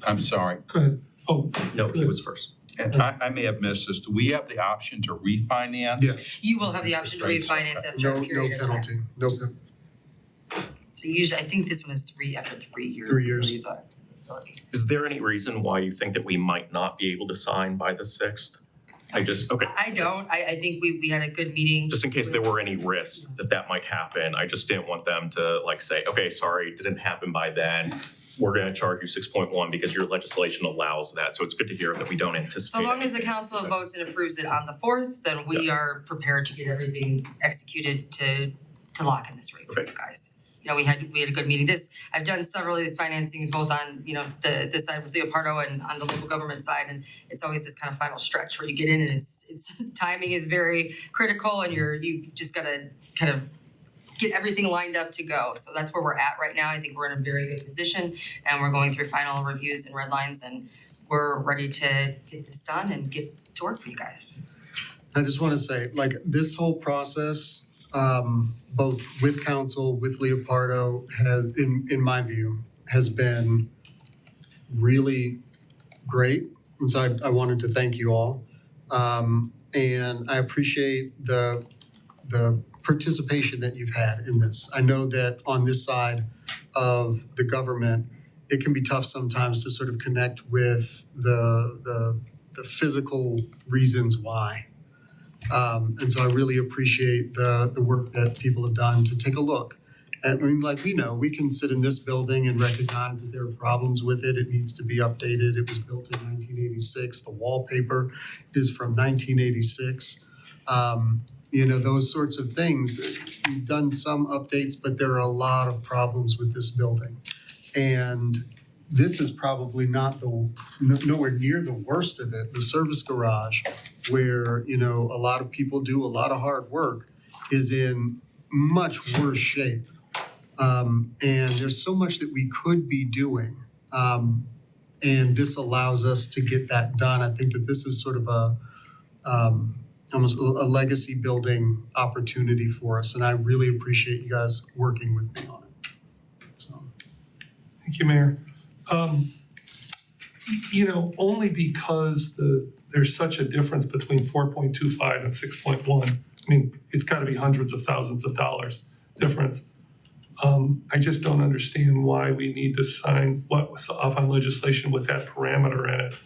I'm sorry, Go ahead. Oh, No, he was first. and I may have missed this. Do we have the option to refinance? Yes, You will have the option to refinance after a no period of time. penalty, no penalty. So usually, I think this one is after 3 years. 3 years. I believe, ability. Is there any reason why you think that we might not be able to sign by the 6th? Okay, I don't, I think we had a good meeting. just in case there were any risks that might happen, I just didn't want them to like say, okay, sorry, it didn't happen by then. We're gonna charge you 6.1 because your legislation allows that, so it's good to hear that we don't anticipate. So long as the council votes and approves it on the 4th, then we are prepared to get everything executed to lock in this rate for you guys. We had a good meeting. I've done several of these financings both on, the side with Leopardo and on the local government side, and it's always this kind of final stretch where you get in and it's timing is very critical and you've just gotta kind of get everything lined up to go. So that's where we're at right now. I think we're in a very good position and we're going through final reviews and red lines and we're ready to get this done and get to work for you guys. I just wanna say, like, this whole process, both with council, with Leopardo, has, in my view, has been really great. And so I wanted to thank you all. And I appreciate the participation that you've had in this. I know that on this side of the government, it can be tough sometimes to sort of connect with the physical reasons why. And so I really appreciate the work that people have done to take a look. And I mean, like, we can sit in this building and recognize that there are problems with it. It needs to be updated. It was built in 1986. The wallpaper is from 1986. Those sorts of things. We've done some updates, but there are a lot of problems with this building. And this is probably nowhere near the worst of it. The service garage, where, a lot of people do a lot of hard work, is in much worse shape. And there's so much that we could be doing. And this allows us to get that done. I think that this is sort of almost a legacy building opportunity for us. And I really appreciate you guys working with me on it. So. thank you, Mayor. Only because there's such a difference between 4.25 and 6.1. I mean, it's gotta be hundreds of thousands of dollars difference. I just don't understand why we need to sign what's off on legislation with that parameter in it.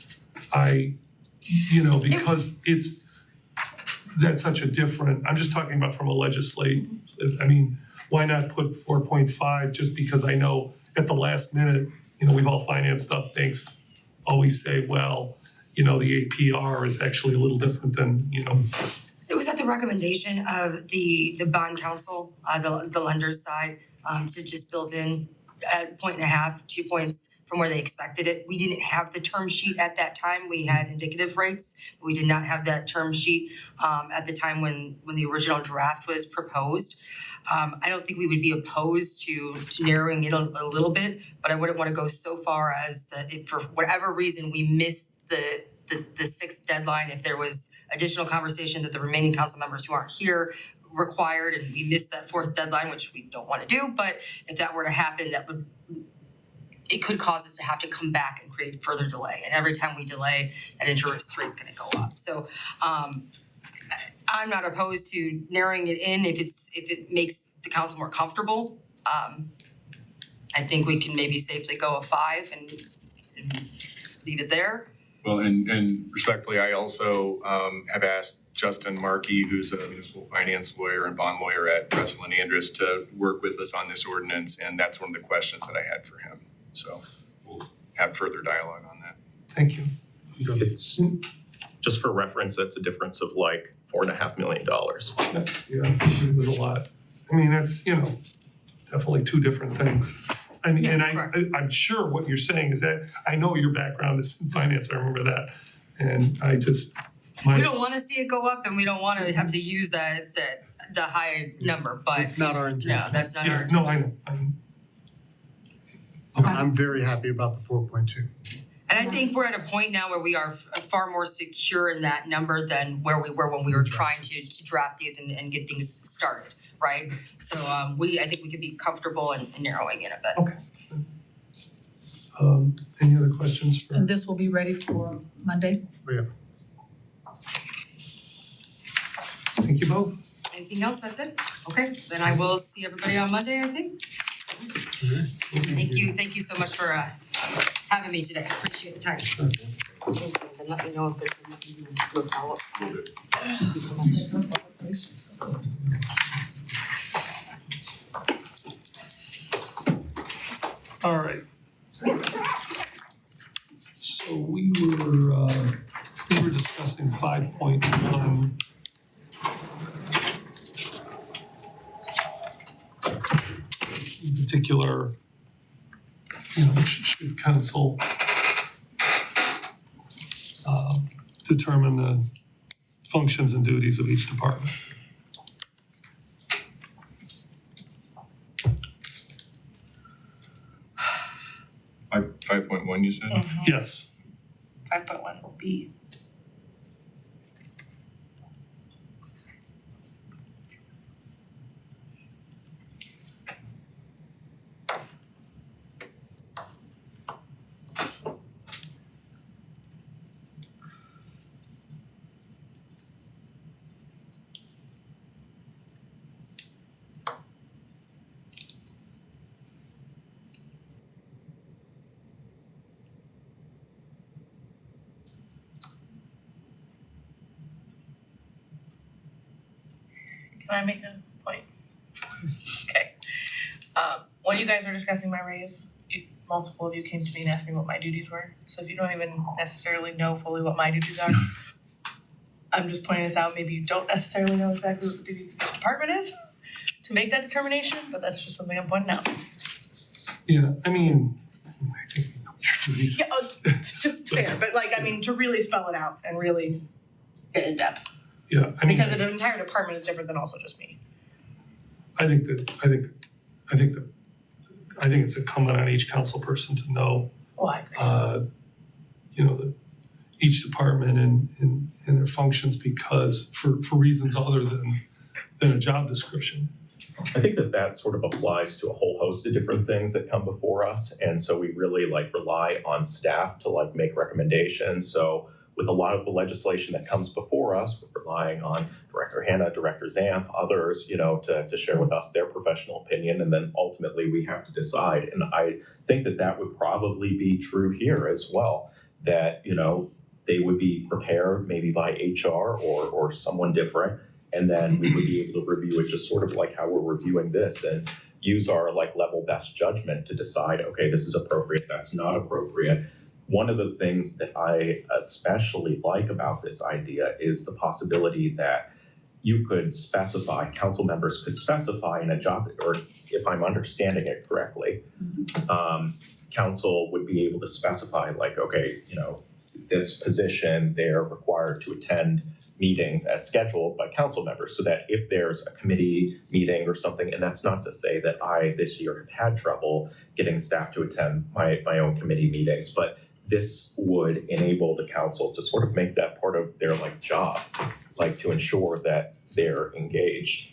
Because that's such a different, I'm just talking about from a legislative, why not put 4.5 just because I know at the last minute, we've all financed stuff, banks always say, well, the APR is actually a little different than, It was at the recommendation of the bond council, the lender's side, to just build in a 1.5, 2 points from where they expected it. We didn't have the term sheet at that time. We had indicative rates. We did not have that term sheet at the time when the original draft was proposed. I don't think we would be opposed to narrowing it a little bit, but I wouldn't want to go so far as that if for whatever reason we missed the 6th deadline, if there was additional conversation that the remaining council members who aren't here required and we missed that 4th deadline, which we don't want to do, but if that were to happen, it could cause us to have to come back and create further delay. And every time we delay, that interest rate's gonna go up. So I'm not opposed to narrowing it in if it makes the council more comfortable. I think we can maybe safely go a 5 and leave it there. Well, and respectfully, I also have asked Justin Markey, who's a municipal finance lawyer and bond lawyer at Russell and Andrus, to work with us on this ordinance, and that's one of the questions that I had for him. So we'll have further dialogue on that. Thank you. It's, just for reference, that's a difference of like $4.5 million. Yeah, it was a lot. I mean, that's, definitely two different things. I mean, Yeah, and correct. I'm sure what you're saying is that, I know your background is in finance, I remember that. And I just, We don't wanna see it go up and we don't wanna have to use the high number, but It's not our intention. no, that's not our yeah, intention. no, I know. I'm very happy about the 4.2. And I think we're at a point now where we are far more secure in that number than where we were when we were trying to draft these and get things started, right? So I think we could be comfortable in narrowing it a bit. Any other questions for? And this will be ready for Monday? Thank you both. Anything else? That's it? Okay, then I will see everybody on Monday, I think. Thank you so much for having me today. Appreciate the time. Thank you. Then let me know if there's anything to follow up. Thank you so much. All right. So we were discussing 5.1. In particular, should council determine the functions and duties of each department. Five 5.1, you said? Yes. 5.1B. Can I make a point? Okay. When you guys were discussing my raise, multiple of you came to me and asked me what my duties were. So if you don't even necessarily know fully what my duties are, I'm just pointing this out, maybe you don't necessarily know exactly what the duties of your department is to make that determination, but that's just something I'm pointing out. Yeah, I mean, I think we know your duties. Yeah, fair, but to really spell it out and really get in depth. Yeah, I mean, Because the entire department is different than also just me. I think it's incumbent on each council person to know, Why? that each department and their functions because for reasons other than a job description. I think that sort of applies to a whole host of different things that come before us. And so we really rely on staff to make recommendations. So with a lot of the legislation that comes before us, we're relying on Director Hanna, Director Zamp, others, to share with us their professional opinion. And then ultimately we have to decide. And I think that would probably be true here as well, that, they would be prepared maybe by HR or someone different. And then we would be able to review it just sort of like how we're reviewing this and use our level best judgment to decide, okay, this is appropriate, that's not appropriate. One of the things that I especially like about this idea is the possibility that you could specify, council members could specify in a job, or if I'm understanding it correctly, council would be able to specify okay, this position, they're required to attend meetings as scheduled by council members, so that if there's a committee meeting or something, and that's not to say that I this year have had trouble getting staff to attend my own committee meetings, but this would enable the council to sort of make that part of their job, to ensure that they're engaged.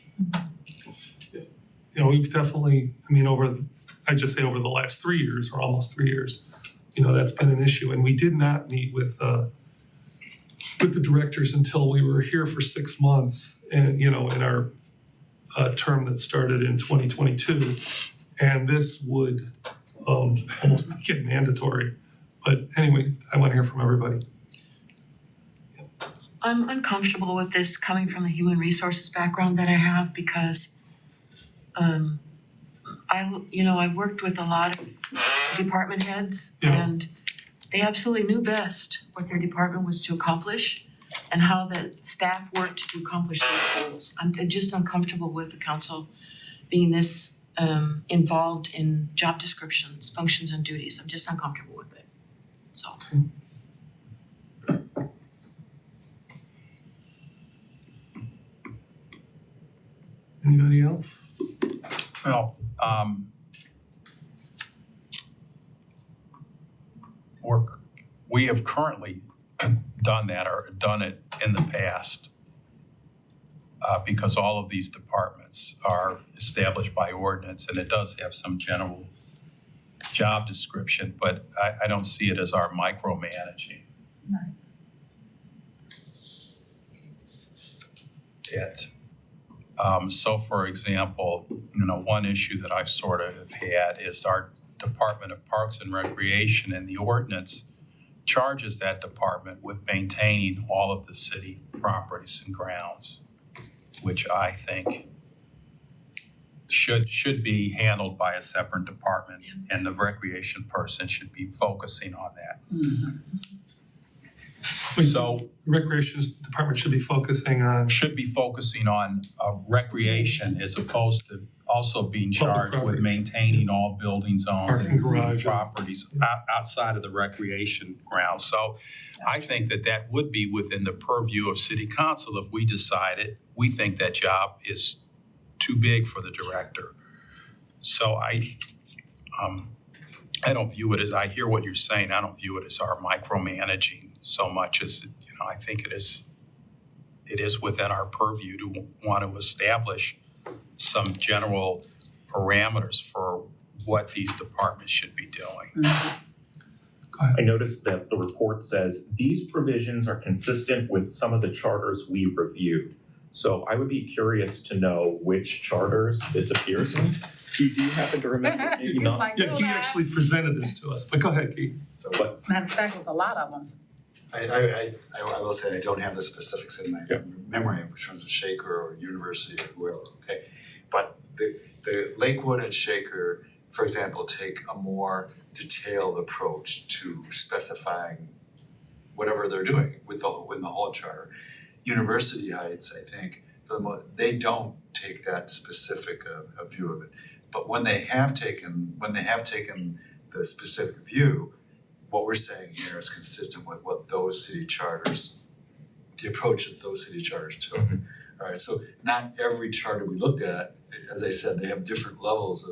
We've definitely, over the last 3 years or almost 3 years, that's been an issue. And we did not meet with the directors until we were here for 6 months and, in our term that started in 2022. And this would almost make it mandatory. But anyway, I want to hear from everybody. I'm uncomfortable with this coming from the human resources background that I have because I've worked with a lot of department heads Yeah. and they absolutely knew best what their department was to accomplish and how the staff worked to accomplish those goals. I'm just uncomfortable with the council being this involved in job descriptions, functions and duties. I'm just uncomfortable with it. So Anybody else? Well, we have currently done that or done it in the past because all of these departments are established by ordinance and it does have some general job description, but I don't see it as our micromanaging. Right. It. So for example, one issue that I sort of have had is our Department of Parks and Recreation, and the ordinance charges that department with maintaining all of the city properties and grounds, which I think should be handled by a separate department, and the recreation person should be focusing on that. So Recreation Department should be focusing on recreation as opposed to also being Public charged with properties. maintaining all buildings, Parking owned, garages. properties outside of the recreation grounds. So I think that would be within the purview of city council if we decided we think that job is too big for the director. So I don't view it as, I hear what you're saying, I don't view it as our micromanaging so much as, I think it is within our purview to want to establish some general parameters for what these departments should be doing. I noticed that the report says these provisions are consistent with some of the charters we reviewed. So I would be curious to know which charters this appears in. Do you happen to remember? Maybe not. Yeah, Keith actually presented this to us, but go ahead, Keith. So But Matter of fact, there's a lot of them. I will say I don't have the specifics in my Yeah. memory in terms of Shaker or University or whoever, okay? But the Lakewood and Shaker, for example, take a more detailed approach to specifying whatever they're doing with the whole charter. University Heights, I think, for the most, they don't take that specific a view of it. But when they have taken the specific view, what we're saying here is consistent with what those city charters, the approach that those city charters took. Mhm. All right, so not every charter we looked at, as I said, they have different levels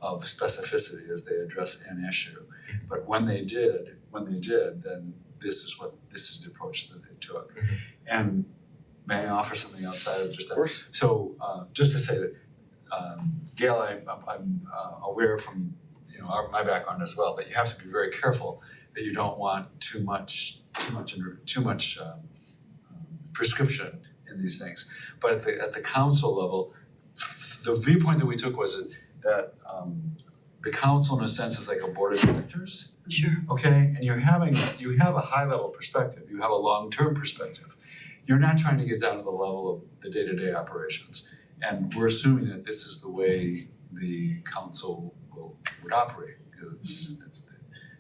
of specificity as they address an issue. But when they did, then this is the approach that they took. Mhm. And may I offer something outside of just that? Of course. So just to say that, Gail, I'm aware from my background as well that you have to be very careful that you don't want too much prescription in these things. But at the council level, the viewpoint that we took was that the council in a sense is like a board of directors. sure. Okay, and you have a high level perspective, you have a long-term perspective. You're not trying to get down to the level of the day-to-day operations. And we're assuming that this is the way the council would operate. Because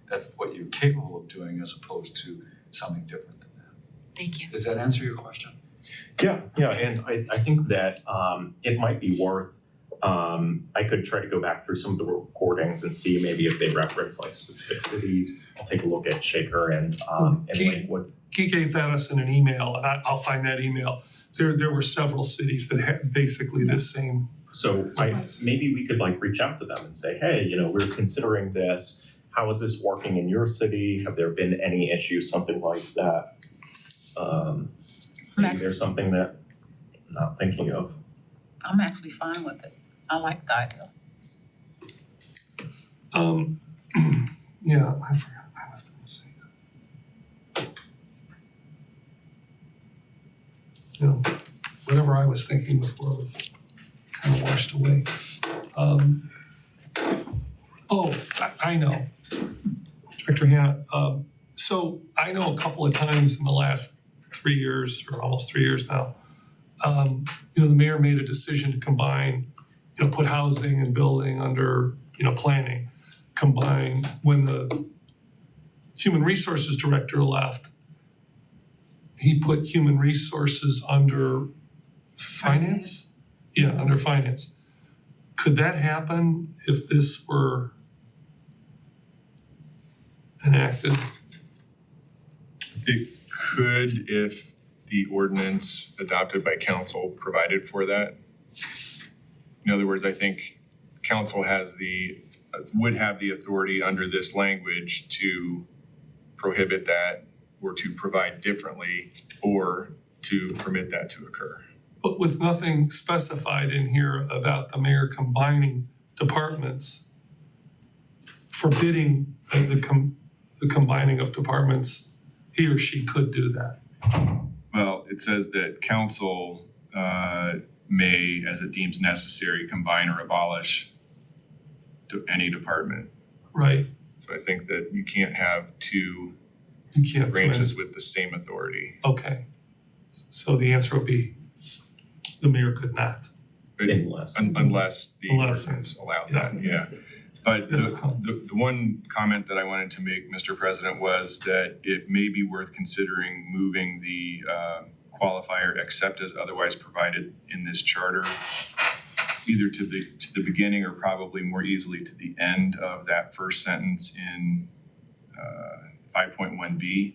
that's what you're capable of doing as opposed to something different than that. Thank you. Does that answer your question? Yeah, and I think that it might be worth, I could try to go back through some of the recordings and see maybe if they reference like specific cities. I'll take a look at Shaker and Lakewood. Keith gave that us in an email, and I'll find that email. There were several cities that had basically this same. So maybe we could like reach out to them and say, hey, we're considering this. How is this working in your city? Have there been any issues, something like that? Maybe there's something that I'm not thinking of. I'm actually fine with it. I like the idea. Yeah, I forgot I was gonna say that. Whatever I was thinking before was kind of washed away. Oh, I know. Director Hannah, so I know a couple of times in the last 3 years, or almost 3 years now, the mayor made a decision to combine, put housing and building under, planning. Combine, when the human resources director left, he put human resources under finance? Yeah, under finance. Could that happen if this were enacted? It could if the ordinance adopted by council provided for that. In other words, I think council would have the authority under this language to prohibit that or to provide differently or to permit that to occur. But with nothing specified in here about the mayor combining departments, forbidding the combining of departments, he or she could do that. Well, it says that council may, as it deems necessary, combine or abolish any department. Right, So I think that you can't have two you can't. branches with the same authority. Okay, so the answer would be the mayor could not. Unless. Unless the Unless- ordinance allowed that, yeah. But the one comment that I wanted to make, Mr. President, was that it may be worth considering moving the qualifier except as otherwise provided in this charter either to the beginning or probably more easily to the end of that first sentence in 5.1B.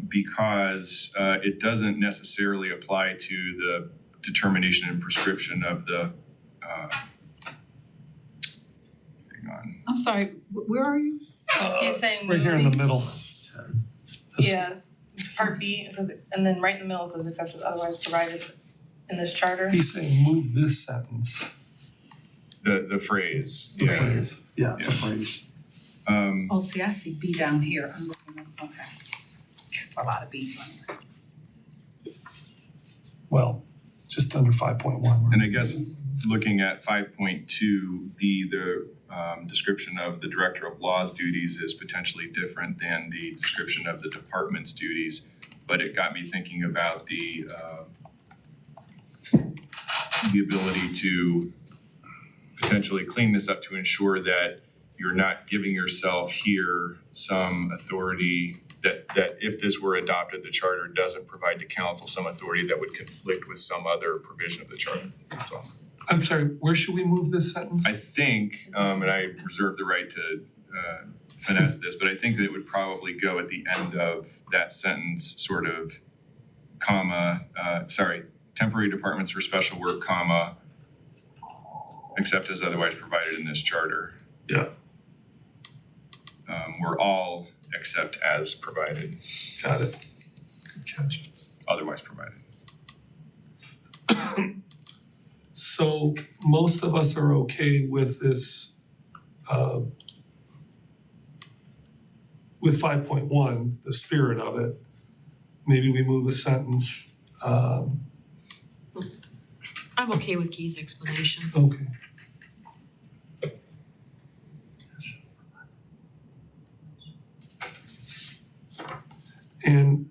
Because it doesn't necessarily apply to the determination and prescription of the hang on. I'm sorry, where are you? He's saying Right here in the moving- middle. Yeah, part B, it says, and then right in the middle it says except as otherwise provided in this charter. He's saying move this sentence. The phrase, The yeah. phrase. Yeah, it's a phrase. Oh, see, I see B down here, I'm looking at, okay. There's a lot of Bs on there. Well, just under 5.1. And I guess looking at 5.2B, the description of the director of law's duties is potentially different than the description of the department's duties. But it got me thinking about the ability to potentially clean this up to ensure that you're not giving yourself here some authority that if this were adopted, the charter doesn't provide to council some authority that would conflict with some other provision of the charter. That's all. I'm sorry, where should we move this sentence? I think, and I reserve the right to finesse this, but I think that it would probably go at the end of that sentence, sort of, comma, temporary departments for special work, comma, except as otherwise provided in this charter. Yeah. We're all except as provided, Got it. Good catch. otherwise provided. So most of us are okay with this, with 5.1, the spirit of it. Maybe we move a sentence, I'm okay with Key's explanation. okay. And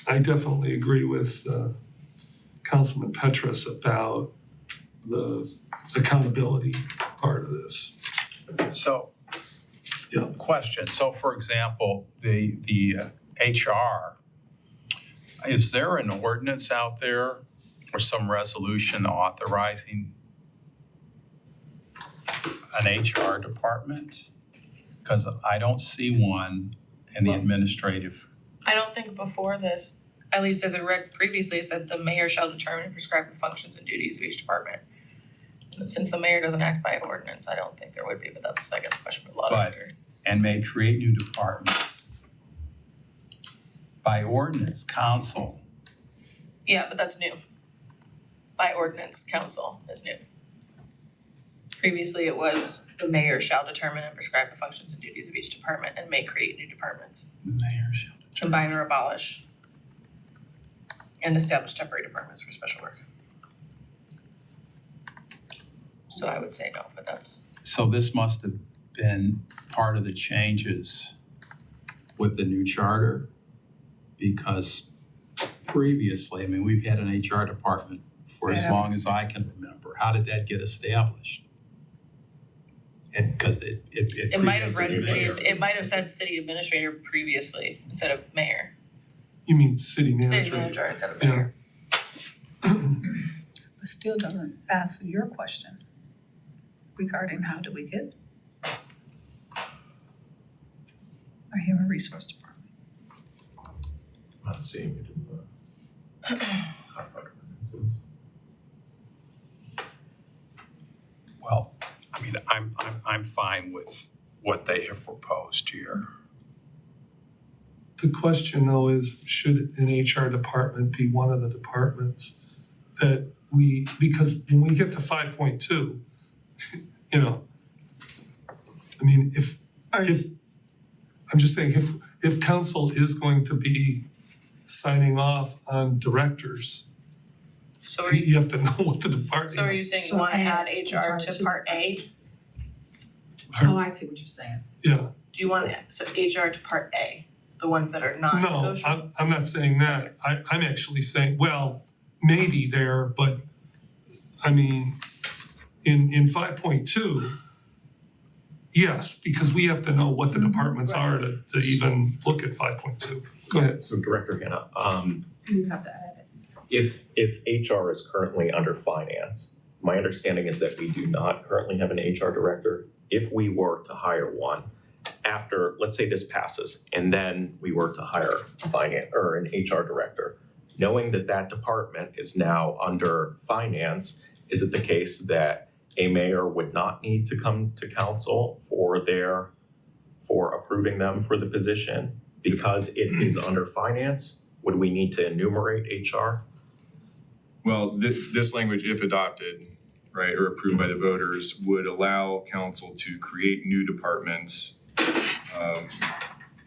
I definitely agree with Councilman Petrus about the accountability part of this. So, Yeah. question, so for example, the HR, is there an ordinance out there or some resolution authorizing an HR department? Because I don't see one in the administrative. I don't think before this, at least as I read previously, it said the mayor shall determine and prescribe the functions and duties of each department. Since the mayor doesn't act by ordinance, I don't think there would be, but that's, I guess, a question for the law But- director. And may create new departments. By ordinance, council. Yeah, but that's new. By ordinance, council is new. Previously, it was the mayor shall determine and prescribe the functions and duties of each department and may create new departments, The mayor shall combine or abolish, and establish temporary departments for special work. so I would say no, but that's. So this must have been part of the changes with the new charter, because previously, I mean, we've had an HR department for as Yeah. long as I can remember. How did that get established? And because it It might have read predates the mayor. it might have said city administrator previously instead of mayor. You mean city manager? City manager instead of Yeah. mayor. But still doesn't answer your question regarding how do we get our human resource department. Not seeing it in the codified ordinances. Well, I mean, I'm fine with what they have proposed here. The question though is, should an HR department be one of the departments that because when we get to 5.2, you know, I mean, if, I'm just saying, if council is going to be signing off on directors, So are you, you have to know what the department. so are you saying you So wanna add add HR to to- part A? Oh, I see what you're saying. Yeah, Do you want so HR to part A, the ones that are not no, negotiable? I'm not saying that. I'm actually saying, well, maybe there, but I mean, in 5.2, yes, because we have to know what the departments are to even look at 5.2. Go ahead. So Director Hannah, You have to add it. if HR is currently under finance, my understanding is that we do not currently have an HR director. If we were to hire one after, let's say this passes, and then we were to hire an HR director, knowing that that department is now under finance, is it the case that a mayor would not need to come to council for approving them for the position because it is under finance? Would we need to enumerate HR? Well, this language, if adopted, right, or approved by the voters, would allow council to create new departments.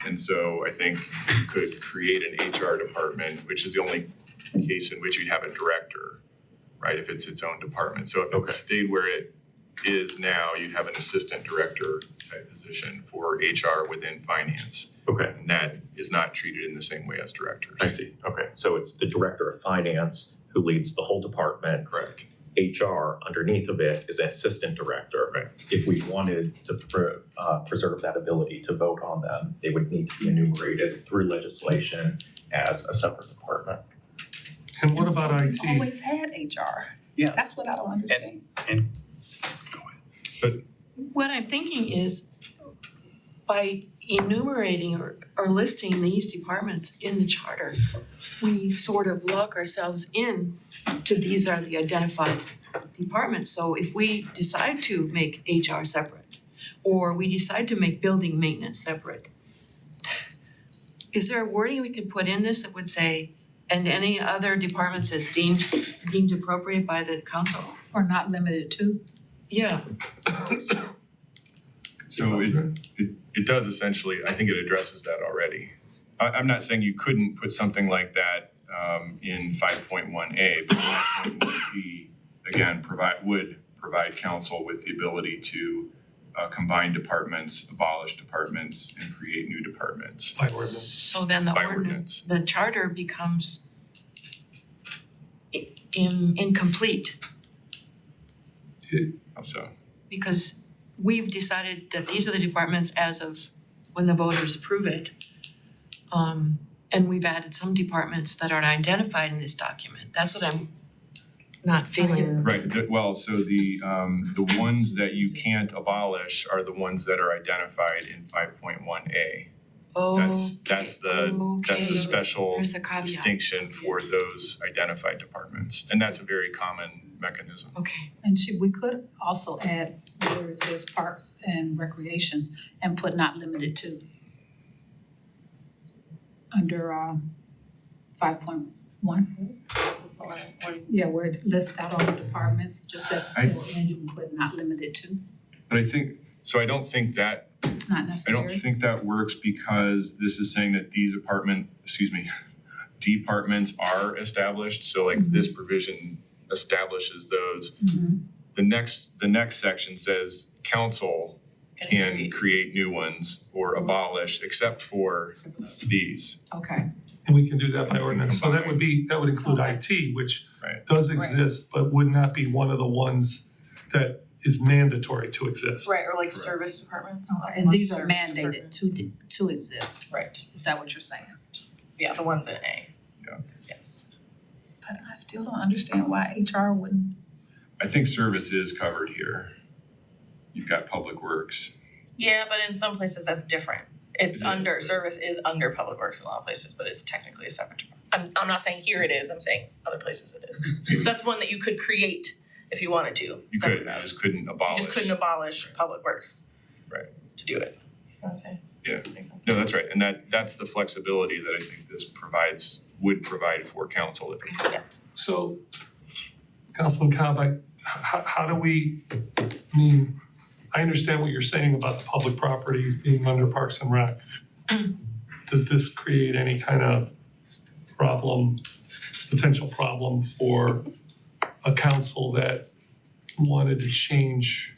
And so I think you could create an HR department, which is the only case in which you'd have a director, right, if it's its own department. So if it Okay. stayed where it is now, you'd have an assistant director type position for HR within finance. Okay, And that is not treated in the same way as directors. I see. Okay, so it's the director of finance who leads the whole department. Correct. HR underneath of it is assistant director. Right. If we wanted to preserve that ability to vote on them, they would need to be enumerated through legislation as a separate department. And what about IT? We've always had HR. Yeah. That's what I don't understand. Go ahead. What I'm thinking is by enumerating or listing these departments in the charter, we sort of lock ourselves in to these are the identified departments. So if we decide to make HR separate, or we decide to make building maintenance separate, is there a wording we could put in this that would say, and any other departments as deemed appropriate by the council? Or not limited to. Yeah, So it does essentially, I think it addresses that already. I'm not saying you couldn't put something like that in 5.1A, but 5.1B, again, would provide council with the ability to combine departments, abolish departments, and create new departments. By ordinance. so then the By ordinance, the charter becomes incomplete. How so? Because we've decided that these are the departments as of when the voters approve it. And we've added some departments that aren't identified in this document. That's what I'm not feeling. Right, well, so the ones that you can't abolish are the ones that are identified in 5.1A. That's the special There's the caveat. distinction for those identified departments, and that's a very common mechanism. Okay, And we could also add where it says parks and recreations and put not limited to. Under 5.1, yeah, where it lists out all the departments, just at the tail end, you can put not limited to. But I don't think that It's not I necessary. don't think that works because this is saying that these departments are established, so like this provision establishes those. Mhm. the next section says council can create new ones or abolish except for these. Okay, And we can do that by ordinance. So that would include Okay. IT, which Right. does exist, but would not be one of the ones that is mandatory to exist. Right, or like service departments. and these are Service mandated departments. to exist, Right, is that what you're saying? yeah, the ones in A. Yeah. Yes. But I still don't understand why HR wouldn't. I think service is covered here. You've got public works. Yeah, but in some places that's different. It's Yeah. under, service is under public works in a lot of places, but it's technically a separate department. I'm not saying here it is, I'm saying other places it is. So that's one that you could create if you wanted to. You separate could, you out. just couldn't You abolish. just couldn't abolish public works. Right. To do it. You know what I'm saying? Yeah. Makes sense. No, that's right, and that's the flexibility that I think this would provide for council if it. So, Councilman Cobb, how do we, I mean, I understand what you're saying about the public properties being under Parks and Rec. Does this create any kind of problem, potential problem for a council that wanted to change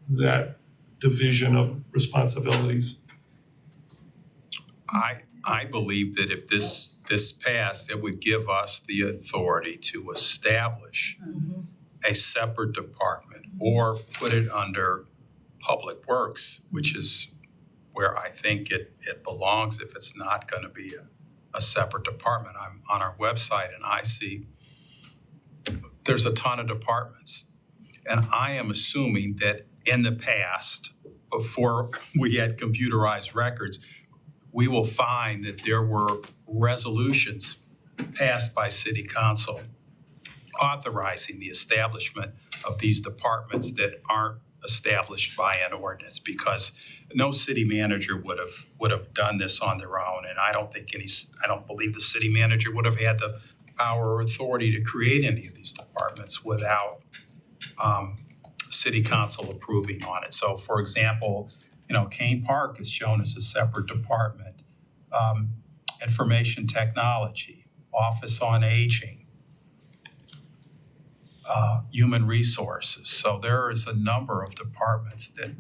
that division of responsibilities? I believe that if this passed, it would give us the authority to establish a separate department or put it under Public Works, which is where I think it belongs if it's not gonna be a separate department. I'm on our website and I see there's a ton of departments. And I am assuming that in the past, before we had computerized records, we will find that there were resolutions passed by city council authorizing the establishment of these departments that aren't established by an ordinance, because no city manager would have done this on their own, and I don't believe the city manager would have had the power or authority to create any of these departments without city council approving on it. So for example, Kane Park is shown as a separate department. Information technology, Office on Aging, Human Resources. So there is a number of departments that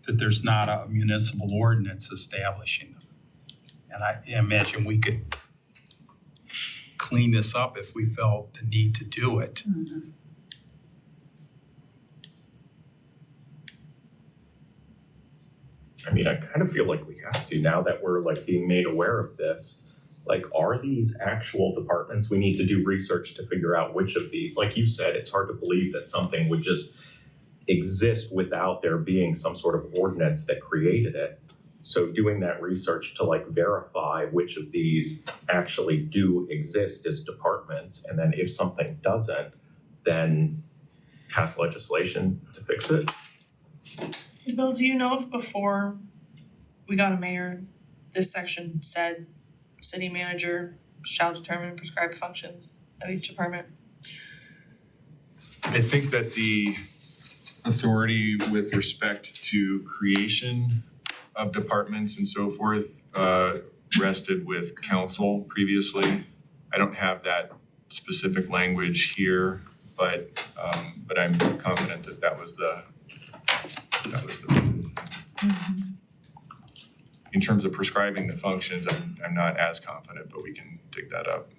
there's not a municipal ordinance establishing them. And I imagine we could clean this up if we felt the need to do it. I mean, I kind of feel like we have to now that we're like being made aware of this. Like, are these actual departments? We need to do research to figure out which of these, like you said, it's hard to believe that something would just exist without there being some sort of ordinance that created it. So doing that research to like verify which of these actually do exist as departments, and then if something doesn't, then pass legislation to fix it. Bill, do you know if before we got a mayor, this section said city manager shall determine and prescribe functions of each department? I think that the authority with respect to creation of departments and so forth rested with council previously. I don't have that specific language here, but I'm confident that that was the In terms of prescribing the functions, I'm not as confident, but we can dig that up.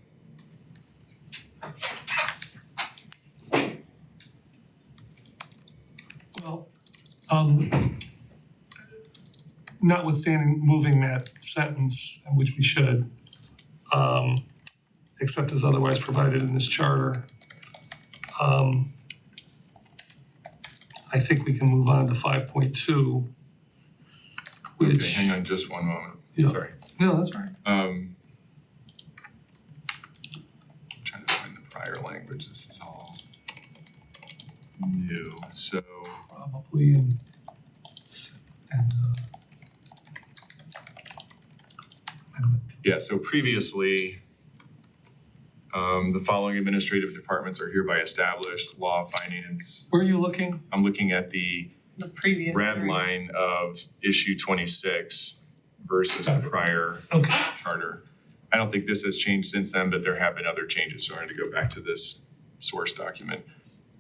Well, notwithstanding moving that sentence, which we should, except as otherwise provided in this charter, I think we can move on to 5.2, Okay, which. hang on just one moment, Yeah. sorry. No, that's right. Trying to find the prior language, this is all new, so. Probably and Yeah, so previously, the following administrative departments are hereby established, law, finance. where are you looking? I'm looking at the The previous. red area. line of issue 26 versus the prior Okay. charter. I don't think this has changed since then, but there have been other changes, so I had to go back to this source document.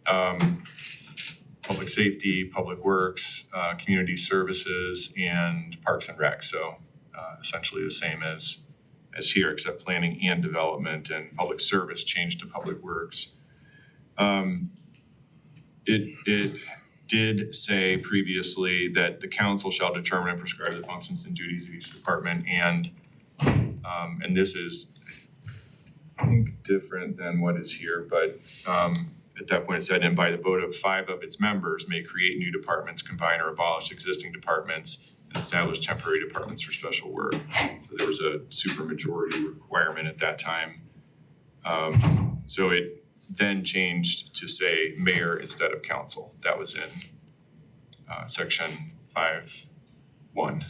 public safety, public works, community services, and parks and rec. So essentially the same as here, except planning and development, and public service changed to public works. It did say previously that the council shall determine and prescribe the functions and duties of each department, and this is, I think, different than what is here, but at that point it said, and by the vote of 5 of its members may create new departments, combine or abolish existing departments, and establish temporary departments for special work. So there was a supermajority requirement at that time. So it then changed to say mayor instead of council. That was in section 5.1.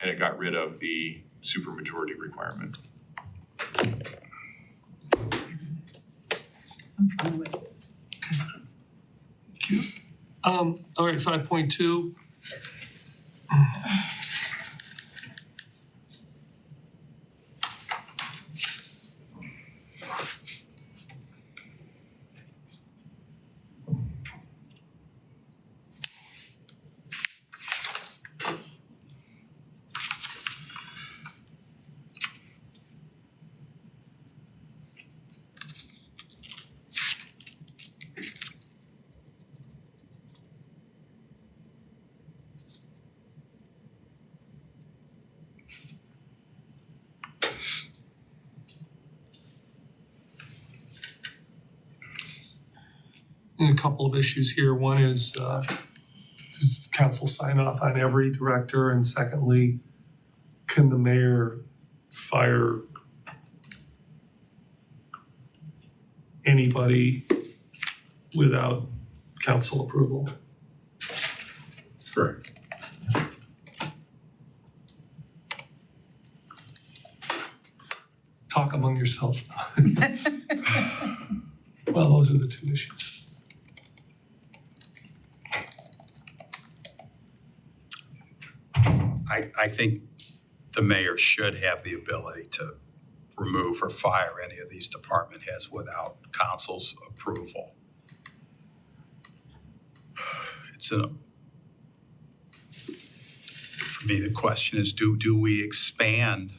And it got rid of the supermajority requirement. I'm fine with it. All right, 5.2. A couple of issues here. One is, does council sign off on every director? And secondly, can the mayor fire anybody without council approval? Correct. Talk among yourselves now. Well, those are the two issues. I think the mayor should have the ability to remove or fire any of these department heads without council's approval. For me, the question is, do we expand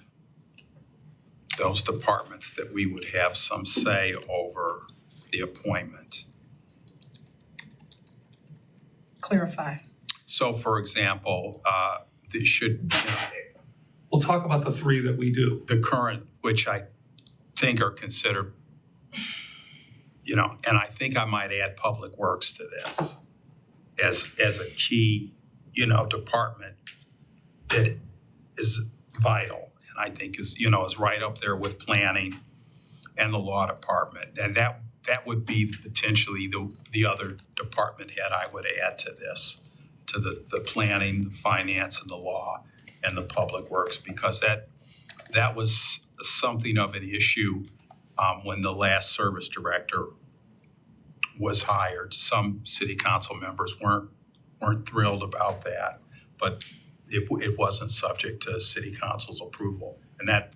those departments that we would have some say over the appointment? Clarify. So for example, this should, We'll talk about the 3 that we do. the current, which I think are considered, and I think I might add Public Works to this as a key, department that is vital, and I think is right up there with planning and the law department. And that would be potentially the other department head I would add to this, to the planning, the finance, and the law, and the public works, because that was something of an issue when the last service director was hired. Some city council members weren't thrilled about that, but it wasn't subject to city council's approval. And the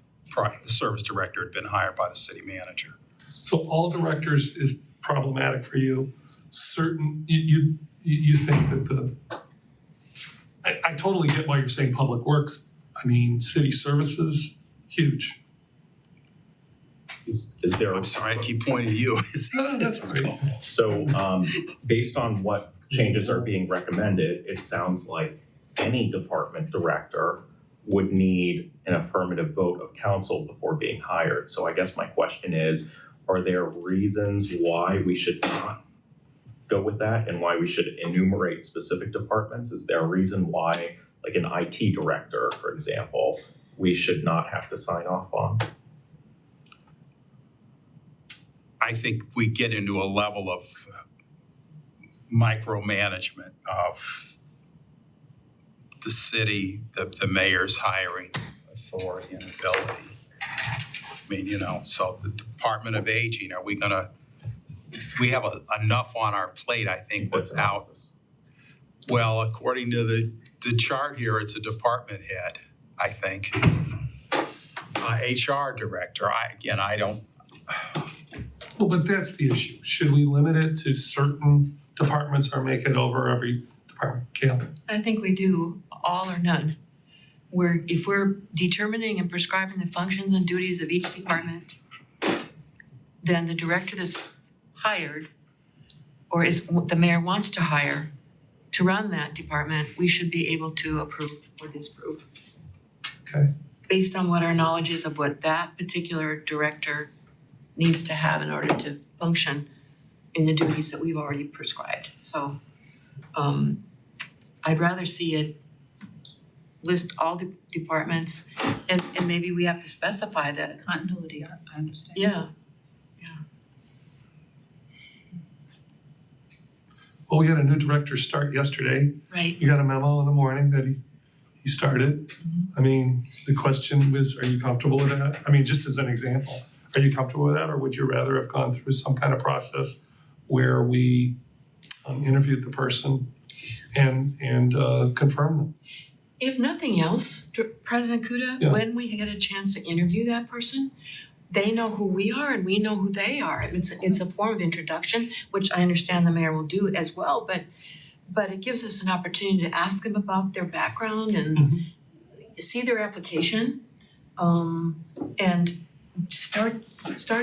service director had been hired by the city manager. So all directors is problematic for you. You think that I totally get why you're saying public works. I mean, city services, huge. Is there? I'm sorry, I keep pointing to you. No, that's great. So based on what changes are being recommended, it sounds like any department director would need an affirmative vote of council before being hired. So I guess my question is, are there reasons why we should not go with that and why we should enumerate specific departments? Is there a reason why, like an IT director, for example, we should not have to sign off on? I think we get into a level of micromanagement of the city, the mayor's hiring authority and ability. I mean, so the Department of Aging, we have enough on our plate, I think, What's without, well, according to the chart here, it's a department head, I think. HR director, Well, but that's the issue. Should we limit it to certain departments or make it over every department? Gail? I think we do all or none. If we're determining and prescribing the functions and duties of each department, then the director that's hired or the mayor wants to hire to run that department, we should be able to approve or disapprove. Okay. Based on what our knowledge is of what that particular director needs to have in order to function in the duties that we've already prescribed. So I'd rather see it list all departments and maybe we have to specify that, Continuity, I understand. yeah. Well, we had a new director start yesterday. Right. You got a memo in the morning that he started. I mean, the question was, are you comfortable with that? I mean, just as an example, are you comfortable with that, or would you rather have gone through some kind of process where we interviewed the person and confirmed them? If nothing else, President Kuda, Yeah. when we get a chance to interview that person, they know who we are and we know who they are. It's a form of introduction, which I understand the mayor will do as well, but it gives us an opportunity to ask them about their background and see their application, and start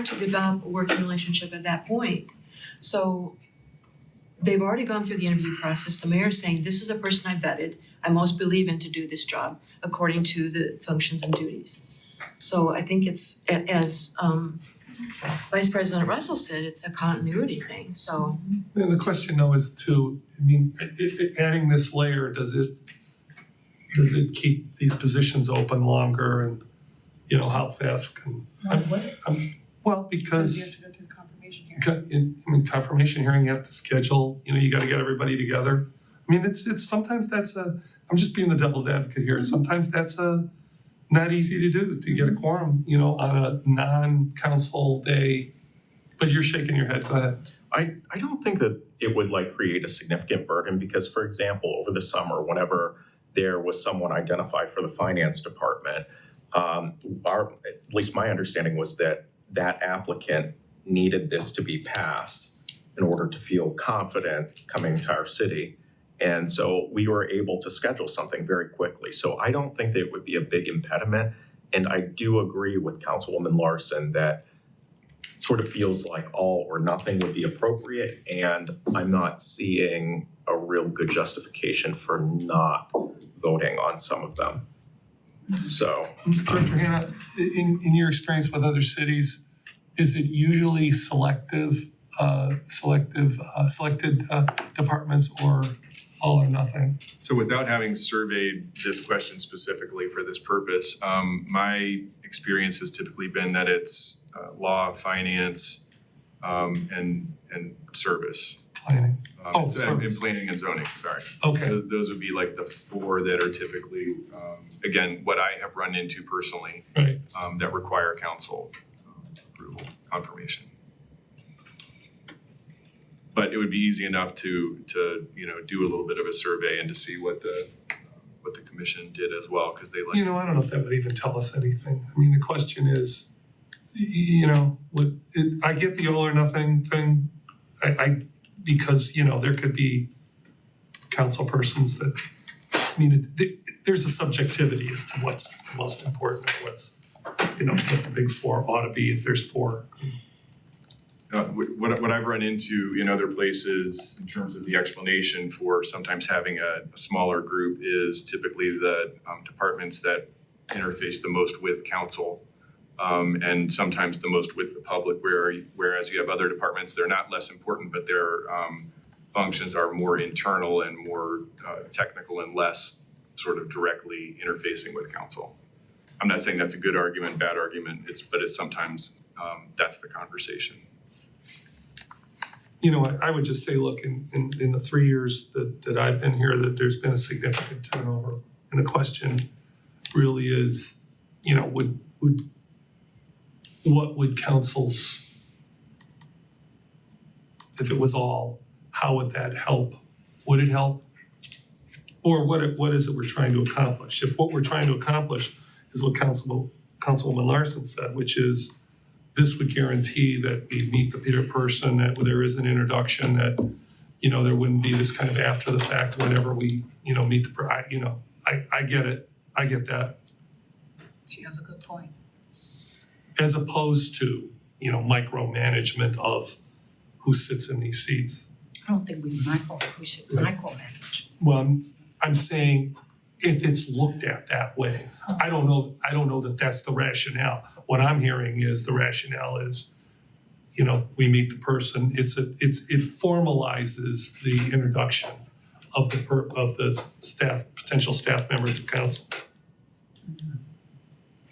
to develop a working relationship at that point. So they've already gone through the interview process. The mayor's saying, this is a person I vetted. I most believe in to do this job according to the functions and duties. So I think it's, as Vice President Russell said, it's a continuity thing, so. And the question though is adding this layer, does it keep these positions open longer, and how fast can? Well, because You have to go through confirmation hearing. confirmation hearing, you have to schedule, you gotta get everybody together. I mean, it's sometimes I'm just being the devil's advocate here, sometimes that's not easy to do, to get a quorum, on a non-council day. But you're shaking your head, go ahead. I don't think that it would create a significant burden because, for example, over the summer, whenever there was someone identified for the finance department, at least my understanding was that applicant needed this to be passed in order to feel confident coming to our city. And so we were able to schedule something very quickly. So I don't think that it would be a big impediment. And I do agree with Councilwoman Larson that it sort of feels like all or nothing would be appropriate. And I'm not seeing a real good justification for not voting on some of them. So. Director Hanna, in your experience with other cities, is it usually selected departments or all or nothing? So without having surveyed this question specifically for this purpose, my experience has typically been that it's law, finance, and service. Planning. And planning and zoning, sorry. Okay. Those would be the four that are typically, again, what I have run into personally, Right. that require council approval, confirmation. But it would be easy enough to do a little bit of a survey and to see what the commission did as well, because they I don't know if that would even tell us anything. I mean, the question is, I get the all or nothing thing. Because there could be council persons that, there's a subjectivity as to what's the most important, or what's, what the big four ought to be if there's four. What I've run into in other places in terms of the explanation for sometimes having a smaller group is typically the departments that interface the most with council, and sometimes the most with the public, whereas you have other departments, they're not less important, but their functions are more internal and more technical and less sort of directly interfacing with council. I'm not saying that's a good argument, bad argument, but it's sometimes that's the conversation. I would just say, look, in the 3 years that I've been here, that there's been a significant turnover. And the question really is, what would councils, if it was all, how would that help? Would it help? Or what is it we're trying to accomplish? If what we're trying to accomplish is what Councilwoman Larson said, which is this would guarantee that we meet the Peter person, that there is an introduction, that, you know, there wouldn't be this kind of after the fact whenever we, you know, meet the, I get it, I get that. She has a good point. As opposed to, you know, micromanagement of who sits in these seats. I don't think we should micromanage. Well, I'm saying if it's looked at that way, I don't know that that's the rationale. What I'm hearing is the rationale is, you know, we meet the person, it formalizes the introduction of the staff, potential staff member to council.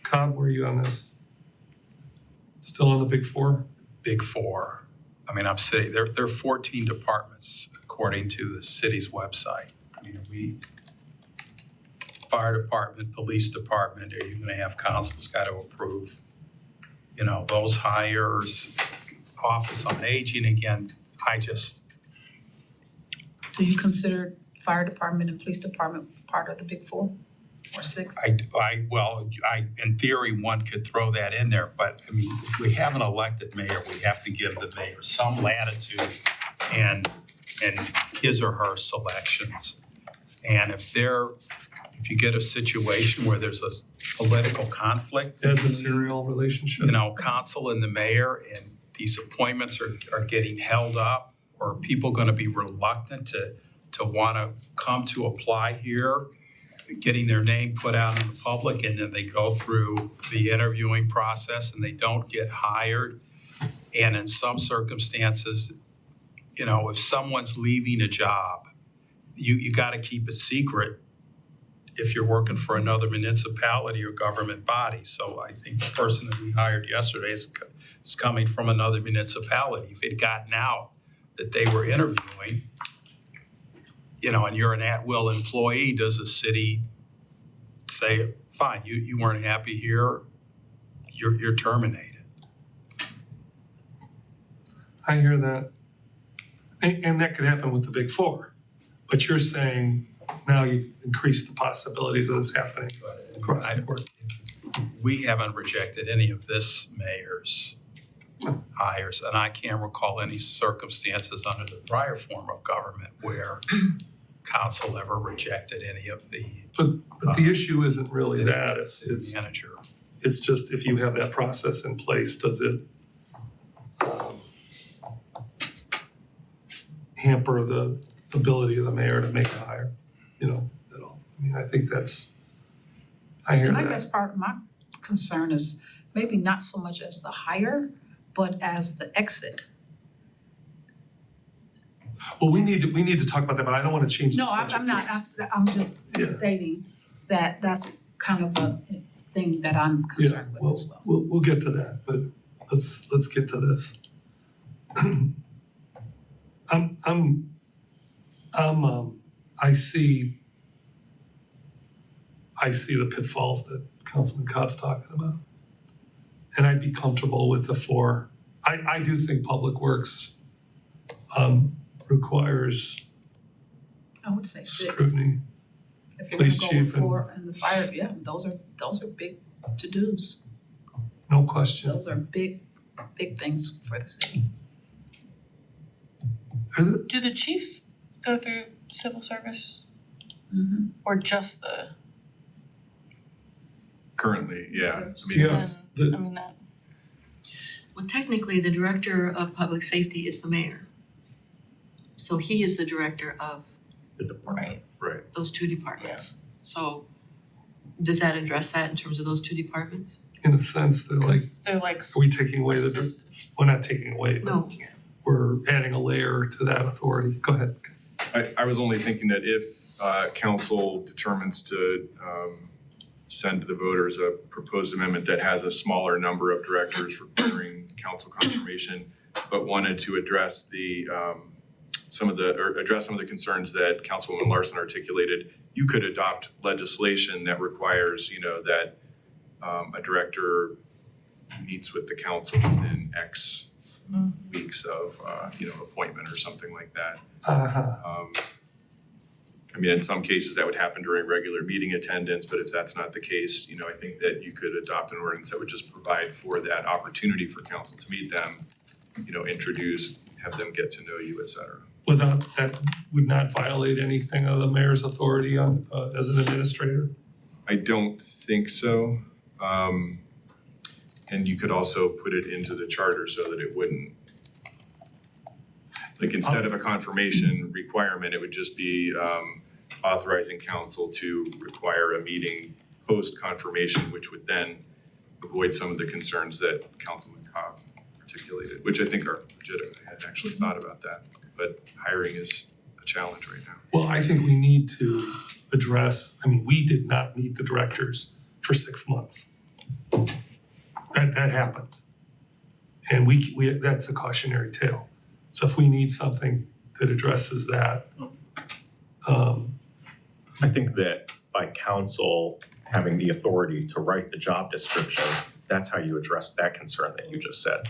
Cobb, where are you on this? Still on the big four? Big four. I mean, I'm sitting, there are 14 departments according to the city's website. I mean, fire department, police department, are you gonna have council's gotta approve, you know, those hires, office on aging again, Do you consider fire department and police department part of the big four or six? in theory, one could throw that in there, but I mean, if we have an elected mayor, we have to give the mayor some latitude and his or her selections. And if you get a situation where there's a political conflict, Adversarial relationship? you know, council and the mayor, and these appointments are getting held up, or are people gonna be reluctant to wanna come to apply here, getting their name put out in the public, and then they go through the interviewing process and they don't get hired. And in some circumstances, you know, if someone's leaving a job, you gotta keep it secret if you're working for another municipality or government body. So I think the person that we hired yesterday is coming from another municipality. If it gotten out that they were interviewing, you know, and you're an at-will employee, does the city say, fine, you weren't happy here, you're terminated? I hear that. And that could happen with the big four. But you're saying now you've increased the possibilities of this happening across the board. We haven't rejected any of this mayor's hires, and I can't recall any circumstances under the prior form of government where council ever rejected any of the But the issue isn't really that, it's manager. It's just if you have that process in place, does it hamper the ability of the mayor to make a hire, you know, at all? I mean, I think I hear And I that. guess part of my concern is maybe not so much as the hire, but as the exit. Well, we need to talk about that, but I don't want to change the No, subject. I'm not, I'm just Yeah. stating that that's kind of a thing that I'm concerned with as well. We'll get to that, but let's get to this. I see the pitfalls that Councilman Cobb's talking about. And I'd be comfortable with the four. I do think Public Works requires I would say six. scrutiny. If you're Police gonna go with chief and- four and the fire, yeah, those are big to-dos. No question. Those are big things for the city. Do the chiefs go through civil service Mm-hmm. or just the? Currently, yeah. I mean, Yeah. I mean that. Well, technically, the director of public safety is the mayor. So he is the director of The department. right, those two departments. So does that address that in terms of those two departments? In a sense, they're like, Cause they're like. are we taking away we're not taking away, but No, we're adding a layer to that authority. Go ahead. I was only thinking that if council determines to send to the voters a proposed amendment that has a smaller number of directors requiring council confirmation, but wanted to address some of the concerns that Councilwoman Larson articulated, you could adopt legislation that requires, you know, that a director meets with the council within X weeks of, you know, appointment or something like that. Uh-huh. I mean, in some cases that would happen during regular meeting attendance, but if that's not the case, I think that you could adopt an ordinance that would just provide for that opportunity for council to meet them, introduce, have them get to know you, et cetera. Without, that would not violate anything of the mayor's authority on, as an administrator? I don't think so. And you could also put it into the charter so that it wouldn't. Like instead of a confirmation requirement, it would just be authorizing council to require a meeting post confirmation, which would then avoid some of the concerns that Councilman Cobb articulated, which I think are legitimate. I hadn't actually thought about that, but hiring is a challenge right now. Well, I think we need to address, we did not meet the directors for 6 months. That happened. And we that's a cautionary tale. So if we need something that addresses that, I think that by council having the authority to write the job descriptions, that's how you address that concern that you just said.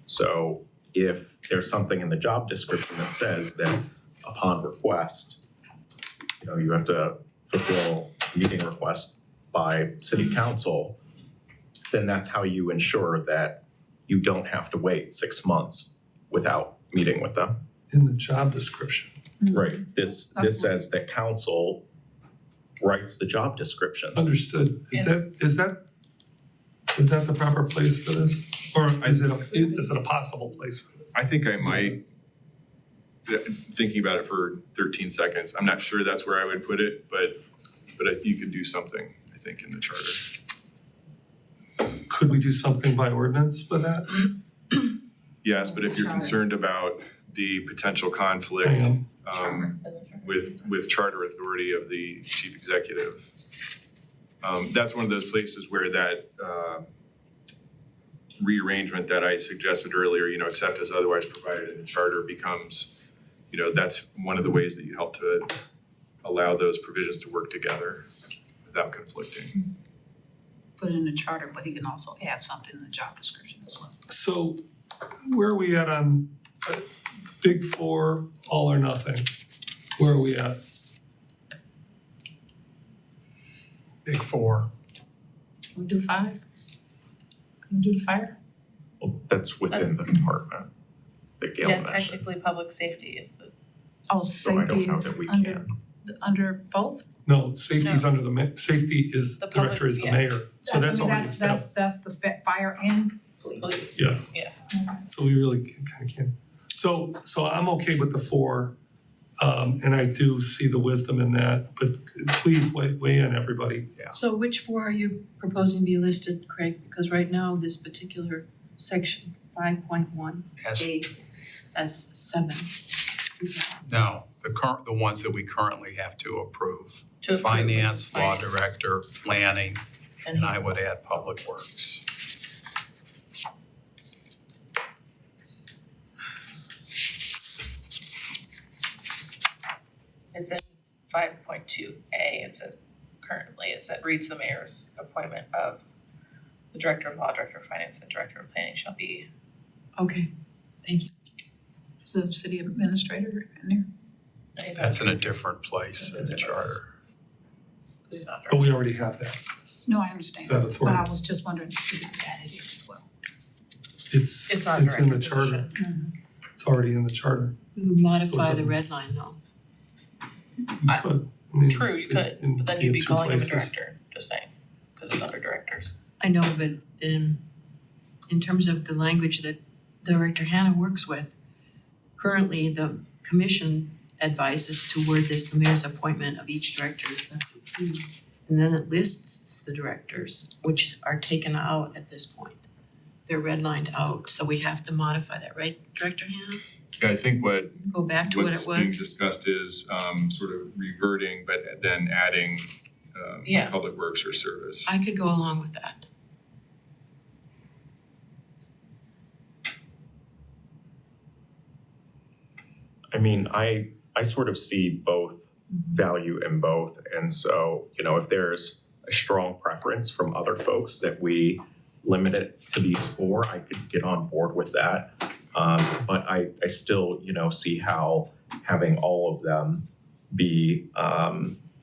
So if there's something in the job description that says that upon request, you have to fulfill a meeting request by city council, then that's how you ensure that you don't have to wait 6 months without meeting with them. in the job description. Right, this says that council writes the job descriptions. Understood. Is that the proper place for this? Or is it a possible place for this? I think I might, thinking about it for 13 seconds, I'm not sure that's where I would put it, but you could do something, I think, in the charter. Could we do something by ordinance with that? Yes, but if you're concerned about the potential conflict with charter authority of the chief executive, that's one of those places where that rearrangement that I suggested earlier, except as otherwise provided in the charter becomes, that's one of the ways that you help to allow those provisions to work together without conflicting. Put it in the charter, but he can also add something in the job description as well. So where are we at on Big Four, all or nothing? Where are we at? Big Four. Can we do 5? Can we do the fire? Well, that's within the department that Gail Yeah, mentioned. technically, public safety is the, Oh, So I don't safety know is that we under both? No, safety's under safety is, The public- director is the yeah. mayor, so that's already established. That's the fire and police. police. Yes, Yes. so we really kinda can't. So I'm okay with the 4, and I do see the wisdom in that, but please weigh in, everybody. So which 4 are you proposing to be listed, Craig? Because right now, this particular section, 5.1, As, as 7. no, the ones that we currently have to approve. To approve. Finance, law Finance. director, planning, And and I would add public works. it's in 5.2A, it says currently, reads the mayor's appointment of the director of law, director of finance, and director of planning shall be. Okay, thank you. Is the city administrator in there? That's in a different place That's a in the different charter. He's not But we already have that. No, I understand, That but authority. I was just wondering if you could add it here as well. It's not a in the director charter. position. It's already in the charter. We would modify the doesn't- red line though. You could, I mean. True, you could, in- but then in you'd be 2 calling him a places. director, just saying, cause it's under directors. I know, but in terms of the language that Director Hannah works with, currently the commission advice is to word this, the mayor's appointment of each director is subject to. And then it lists the directors, which are taken out at this point. They're redlined out, so we have to modify that, right, Director Hannah? Yeah, I think what Go back to what it what's being was. discussed is sort of reverting, but then adding Yeah. public works or service. I could go along with that. I mean, I sort of see both value in both. And so, if there's a strong preference from other folks that we limit it to these 4, I could get on board with that. But I still, see how having all of them be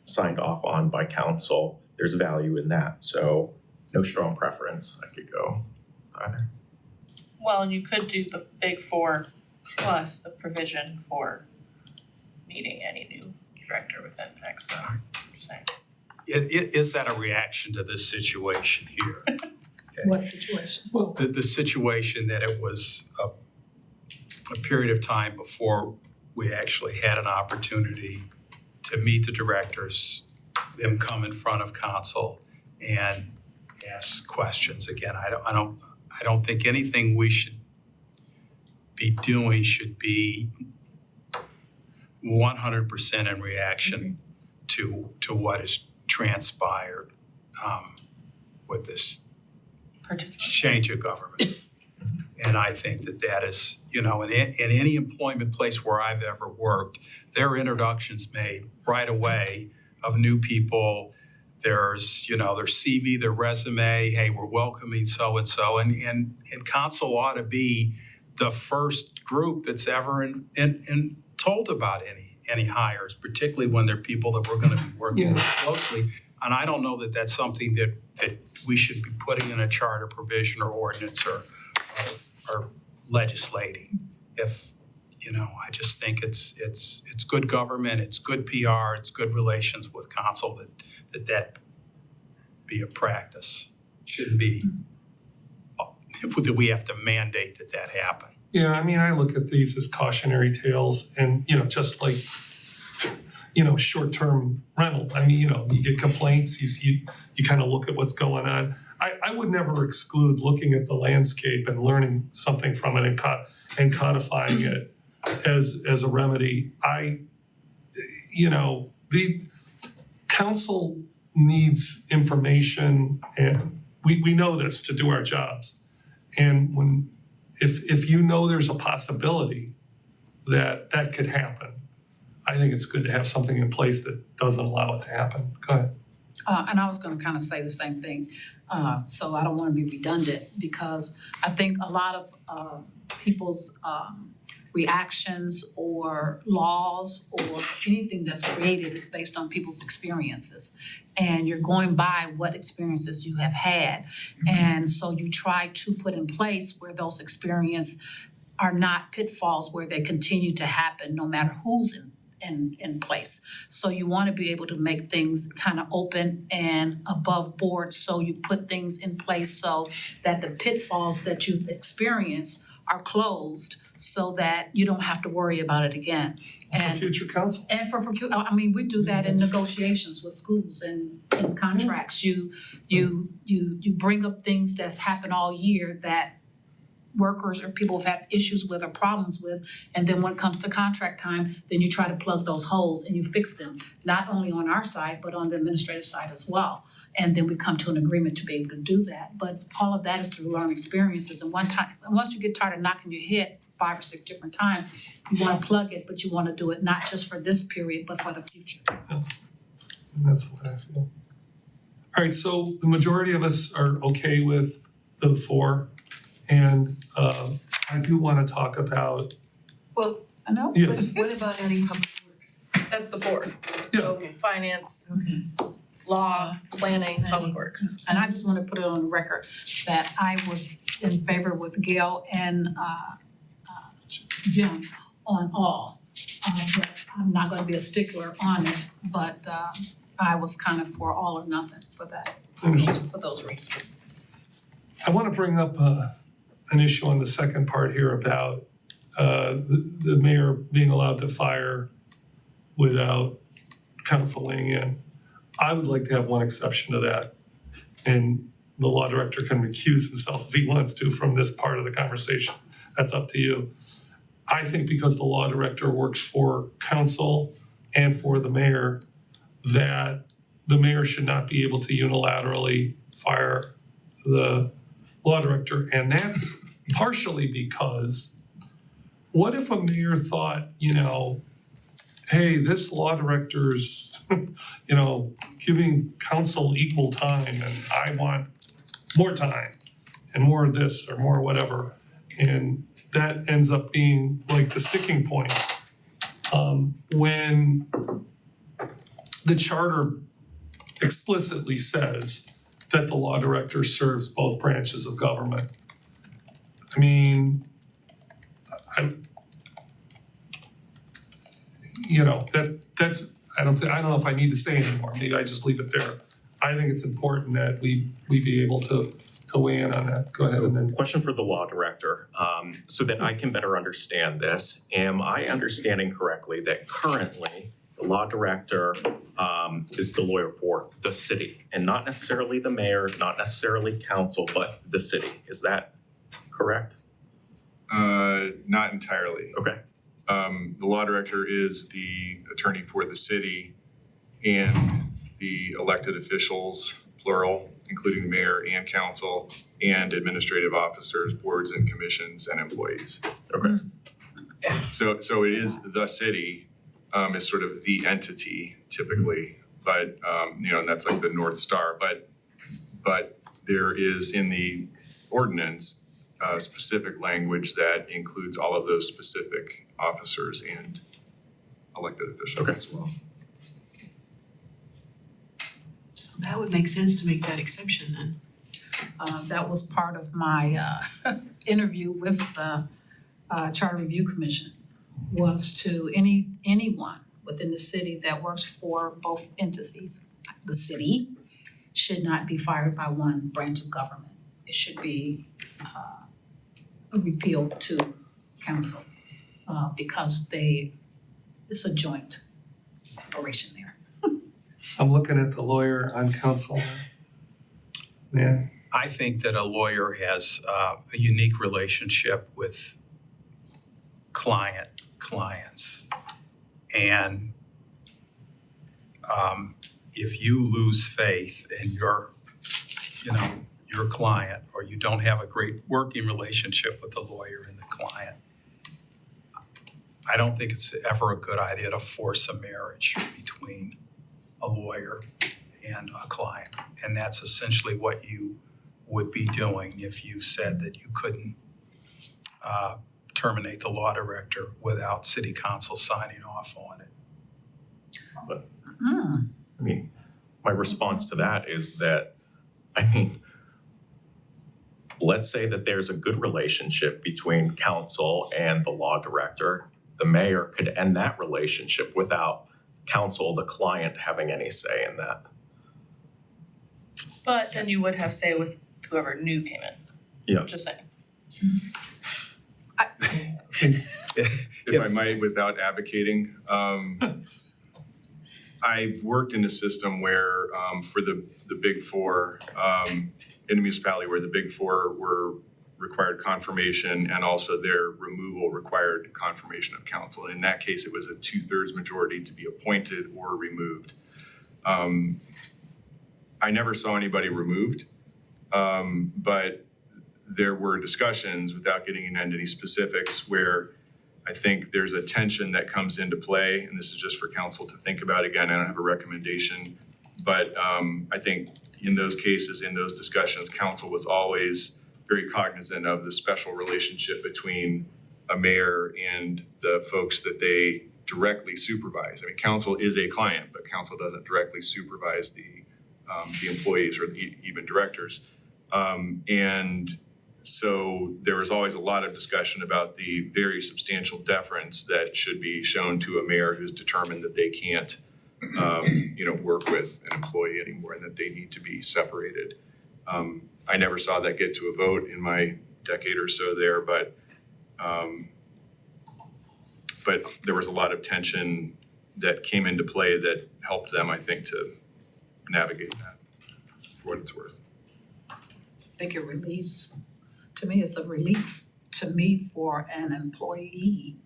signed off on by council, there's value in that. So no strong preference. I could go either. Well, and you could do the big four plus the provision for meeting any new director within Expo. I'm just saying. Is that a reaction to this situation here? What situation? Well, The situation that it was a period of time before we actually had an opportunity to meet the directors, them come in front of council and ask questions. Again, I don't think anything we should be doing should be 100% in reaction to what has transpired with this Particular. change of government. And I think that is, in any employment place where I've ever worked, there are introductions made right away of new people. There's, their CV, their resume, hey, we're welcoming so-and-so. And council ought to be the first group that's ever in told about any hires, particularly when they're people that we're gonna be working with closely. And I don't know that that's something that we should be putting in a charter provision or ordinance or legislating. If, I just think it's good government, it's good PR, it's good relations with council that be a practice. Shouldn't be, that we have to mandate that happen. yeah, I mean, I look at these as cautionary tales and, just like, short-term rentals. I mean, you get complaints, you kind of look at what's going on. I would never exclude looking at the landscape and learning something from it and codifying it as a remedy. The council needs information, and we know this to do our jobs. And if there's a possibility that could happen, I think it's good to have something in place that doesn't allow it to happen. Go ahead. And I was gonna kind of say the same thing, so I don't wanna be redundant, because I think a lot of people's reactions or laws or anything that's created is based on people's experiences. And you're going by what experiences you have had. And so you try to put in place where those experiences are not pitfalls where they continue to happen no matter who's in place. So you want to be able to make things kind of open and above board, so you put things in place so that the pitfalls that you've experienced are closed, so that you don't have to worry about it again. For future council. And I mean, we do that in negotiations with schools and contracts. You bring up things that's happened all year that workers or people have had issues with or problems with, and then when it comes to contract time, then you try to plug those holes and you fix them, not only on our side, but on the administrative side as well. And then we come to an agreement to be able to do that. But all of that is through learning experiences. And once you get tired of knocking your head 5 or 6 different times, you wanna plug it, but you wanna do it not just for this period, but for the future. That's what I feel. All right, so the majority of us are okay with the 4. And I do want to talk about, Well, I know. yes, what about adding public works? That's the 4. So finance, law, planning, public works. And I just want to put it on the record that I was in favor with Gail and Jim on all. But I'm not gonna be a stickler on it, but I was kind of for all or nothing for that, for those reasons. I want to bring up an issue on the second part here about the mayor being allowed to fire without council weighing in. I would like to have one exception to that. And the law director can recuse himself if he wants to from this part of the conversation. That's up to you. I think because the law director works for council and for the mayor, that the mayor should not be able to unilaterally fire the law director. And that's partially because what if a mayor thought, hey, this law director's, giving council equal time and I want more time and more of this or more whatever. And that ends up being like the sticking point. When the charter explicitly says that the law director serves both branches of government. I mean, that's, I don't know if I need to say anymore, maybe I just leave it there. I think it's important that we be able to weigh in on that. Go ahead and then. Question for the law director, so that I can better understand this. Am I understanding correctly that currently the law director is the lawyer for the city and not necessarily the mayor, not necessarily council, but the city? Is that correct? Not entirely. Okay. The law director is the attorney for the city and the elected officials, plural, including the mayor and council, and administrative officers, boards and commissions and employees. Okay. So it is the city, is sort of the entity typically, but, and that's like the North Star, but there is in the ordinance, specific language that includes all of those specific officers and elected officials Okay. as well. So that would make sense to make that exception then. That was part of my interview with the Charter Review Commission, was to anyone within the city that works for both entities. The city should not be fired by one branch of government. It should be a repeal to council because it's a joint operation there. I'm looking at the lawyer on council. Man, I think that a lawyer has a unique relationship with clients. And if you lose faith in your client, or you don't have a great working relationship with the lawyer and the client, I don't think it's ever a good idea to force a marriage between a lawyer and a client. And that's essentially what you would be doing if you said that you couldn't terminate the law director without city council signing off on it. I mean, my response to that is that, let's say that there's a good relationship between council and the law director. The mayor could end that relationship without council, the client, having any say in that. But then you would have say with whoever new came in. Yeah. Just saying. If I might, without advocating, I've worked in a system where for the big four, in a municipality where the big four were required confirmation and also their removal required confirmation of council. And in that case, it was a 2/3 majority to be appointed or removed. I never saw anybody removed, but there were discussions, without getting into any specifics, where I think there's a tension that comes into play, and this is just for council to think about. Again, I don't have a recommendation, but I think in those cases, in those discussions, council was always very cognizant of the special relationship between a mayor and the folks that they directly supervise. I mean, council is a client, but council doesn't directly supervise the employees or even directors. And so there was always a lot of discussion about the very substantial deference that should be shown to a mayor who's determined that they can't, work with an employee anymore and that they need to be separated. I never saw that get to a vote in my decade or so there, but there was a lot of tension that came into play that helped them, I think, to navigate that, for what it's worth. I think it relieves, to me, it's a relief to me for an employee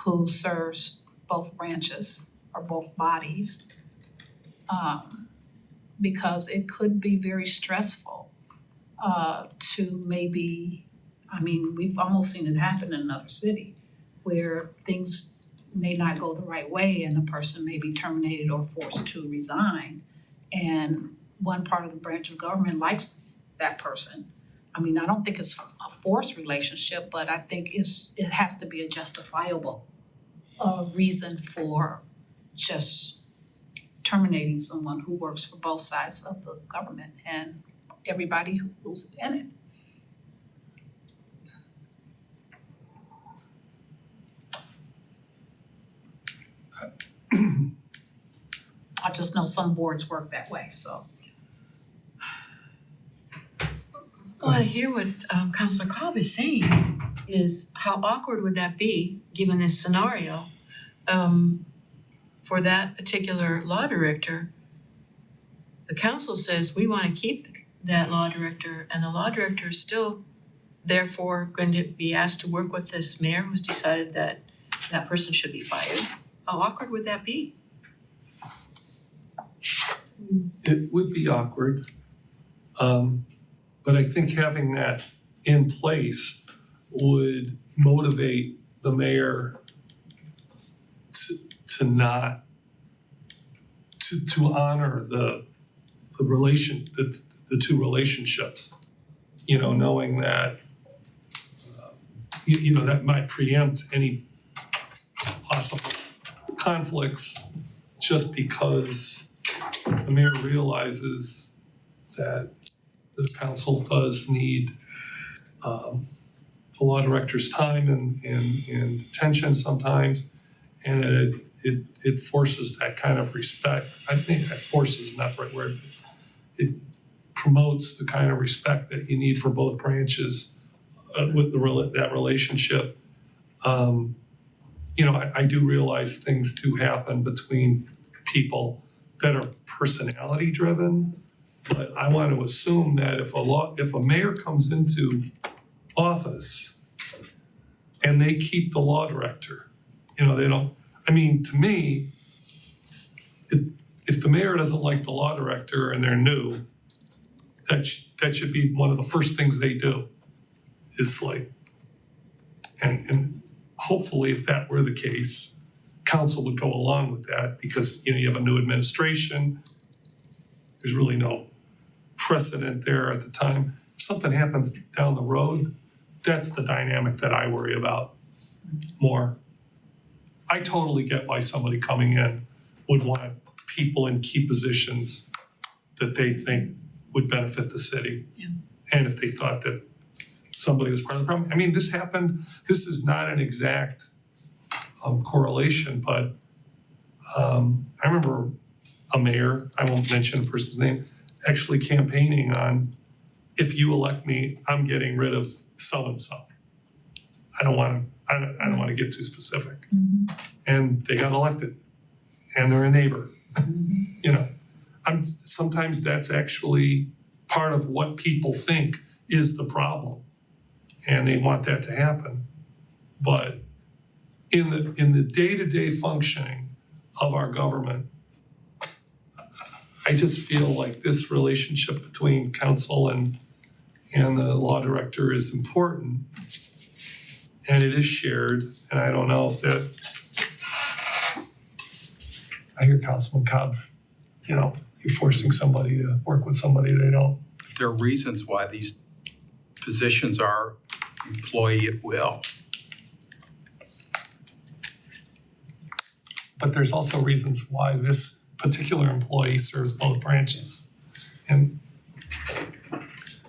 who serves both branches or both bodies, because it could be very stressful to maybe, we've almost seen it happen in another city where things may not go the right way and the person may be terminated or forced to resign. And one part of the branch of government likes that person. I don't think it's a forced relationship, but I think it has to be a justifiable reason for just terminating someone who works for both sides of the government and everybody who's in it. I just know some boards work that way, so. Well, I hear what Councilor Cobb is saying is how awkward would that be, given this scenario, for that particular law director? The council says we wanna keep that law director, and the law director is still therefore going to be asked to work with this mayor who's decided that that person should be fired. How awkward would that be? It would be awkward. But I think having that in place would motivate the mayor to not, to honor the two relationships. You know, knowing that, you know, that might preempt any possible conflicts just because the mayor realizes that the council does need the law director's time and attention sometimes, and it forces that kind of respect. I think that forces is not the right word. It promotes the kind of respect that you need for both branches with that relationship. You know, I do realize things do happen between people that are personality driven, but I want to assume that if a mayor comes into office and they keep the law director, you know, they don't, I mean, to me, if the mayor doesn't like the law director and they're new, that should be one of the first things they do, is like, and hopefully if that were the case, council would go along with that because, you know, you have a new administration. There's really no precedent there at the time. If something happens down the road, that's the dynamic that I worry about more. I totally get why somebody coming in would want people in key positions that they think would benefit the city. Yeah. And if they thought that somebody was part of the problem. I mean, this happened, this is not an exact correlation, but I remember a mayor, I won't mention a person's name, actually campaigning on, if you elect me, I'm getting rid of so-and-so. I don't want to get too specific. And they got elected and they're a neighbor. You know, sometimes that's actually part of what people think is the problem. And they want that to happen. But in the day-to-day functioning of our government, I just feel like this relationship between council and the law director is important. And it is shared, and I don't know if that, I hear Councilman Cobb's, you know, you're forcing somebody to work with somebody they don't. There are reasons why these positions are employee at will. But there's also reasons why this particular employee serves both branches. And,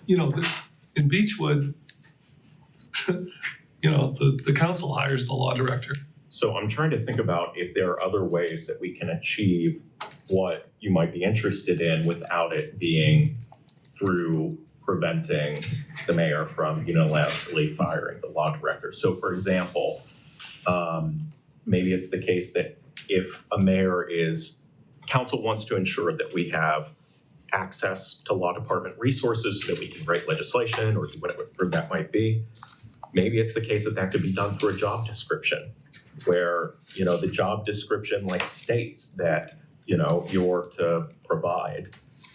you know, in Beechwood, you know, the council hires the law director. So I'm trying to think about if there are other ways that we can achieve what you might be interested in without it being through preventing the mayor from unilaterally firing the law director. So for example, maybe it's the case that if a mayor council wants to ensure that we have access to law department resources so that we can write legislation or do whatever that might be. Maybe it's the case that could be done through a job description where, you know, the job description like states that, you know, you're to provide,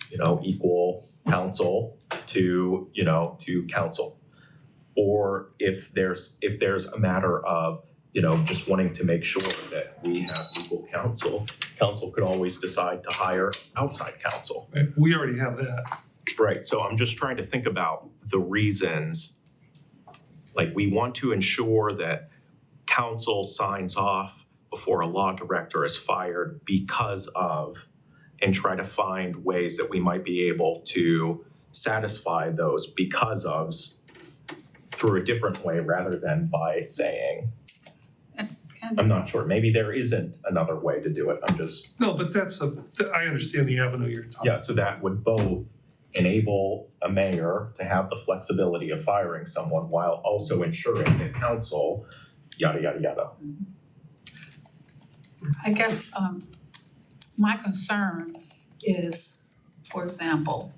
you know, equal counsel to, you know, to council. Or if there's a matter of, you know, just wanting to make sure that we have legal counsel, council could always decide to hire outside counsel. Right? We already have that. Right, so I'm just trying to think about the reasons. Like, we want to ensure that council signs off before a law director is fired because of and try to find ways that we might be able to satisfy those because ofs through a different way rather than by saying, I'm not sure, maybe there isn't another way to do it, I'm just, No, but I understand the avenue you're talking. yeah, so that would both enable a mayor to have the flexibility of firing someone while also ensuring that council, yada, yada, yada. I guess my concern is, for example,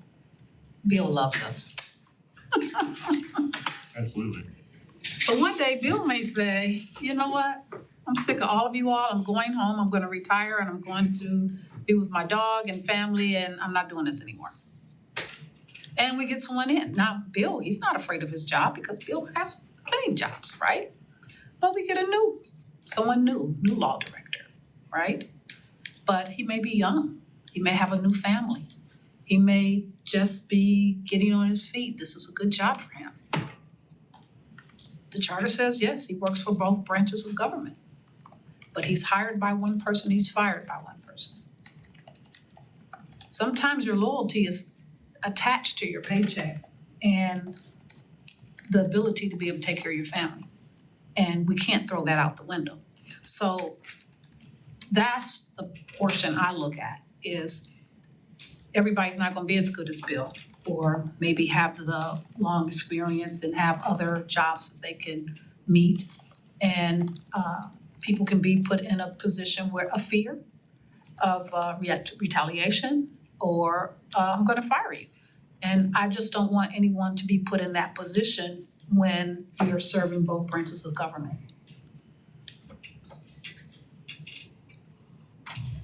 Bill loves us. Absolutely. But one day Bill may say, you know what? I'm sick of all of you all. I'm going home. I'm gonna retire and I'm going to be with my dog and family and I'm not doing this anymore. And we get someone in. Now, Bill, he's not afraid of his job because Bill has plenty of jobs, right? But we get someone new law director, right? But he may be young. He may have a new family. He may just be getting on his feet. This is a good job for him. The charter says, yes, he works for both branches of government. But he's hired by one person, he's fired by one person. Sometimes your loyalty is attached to your paycheck and the ability to be able to take care of your family. And we can't throw that out the window. So that's the portion I look at is everybody's not gonna be as good as Bill or maybe have the long experience and have other jobs that they can meet. And people can be put in a position where a fear of retaliation or I'm gonna fire you. And I just don't want anyone to be put in that position when you're serving both branches of government.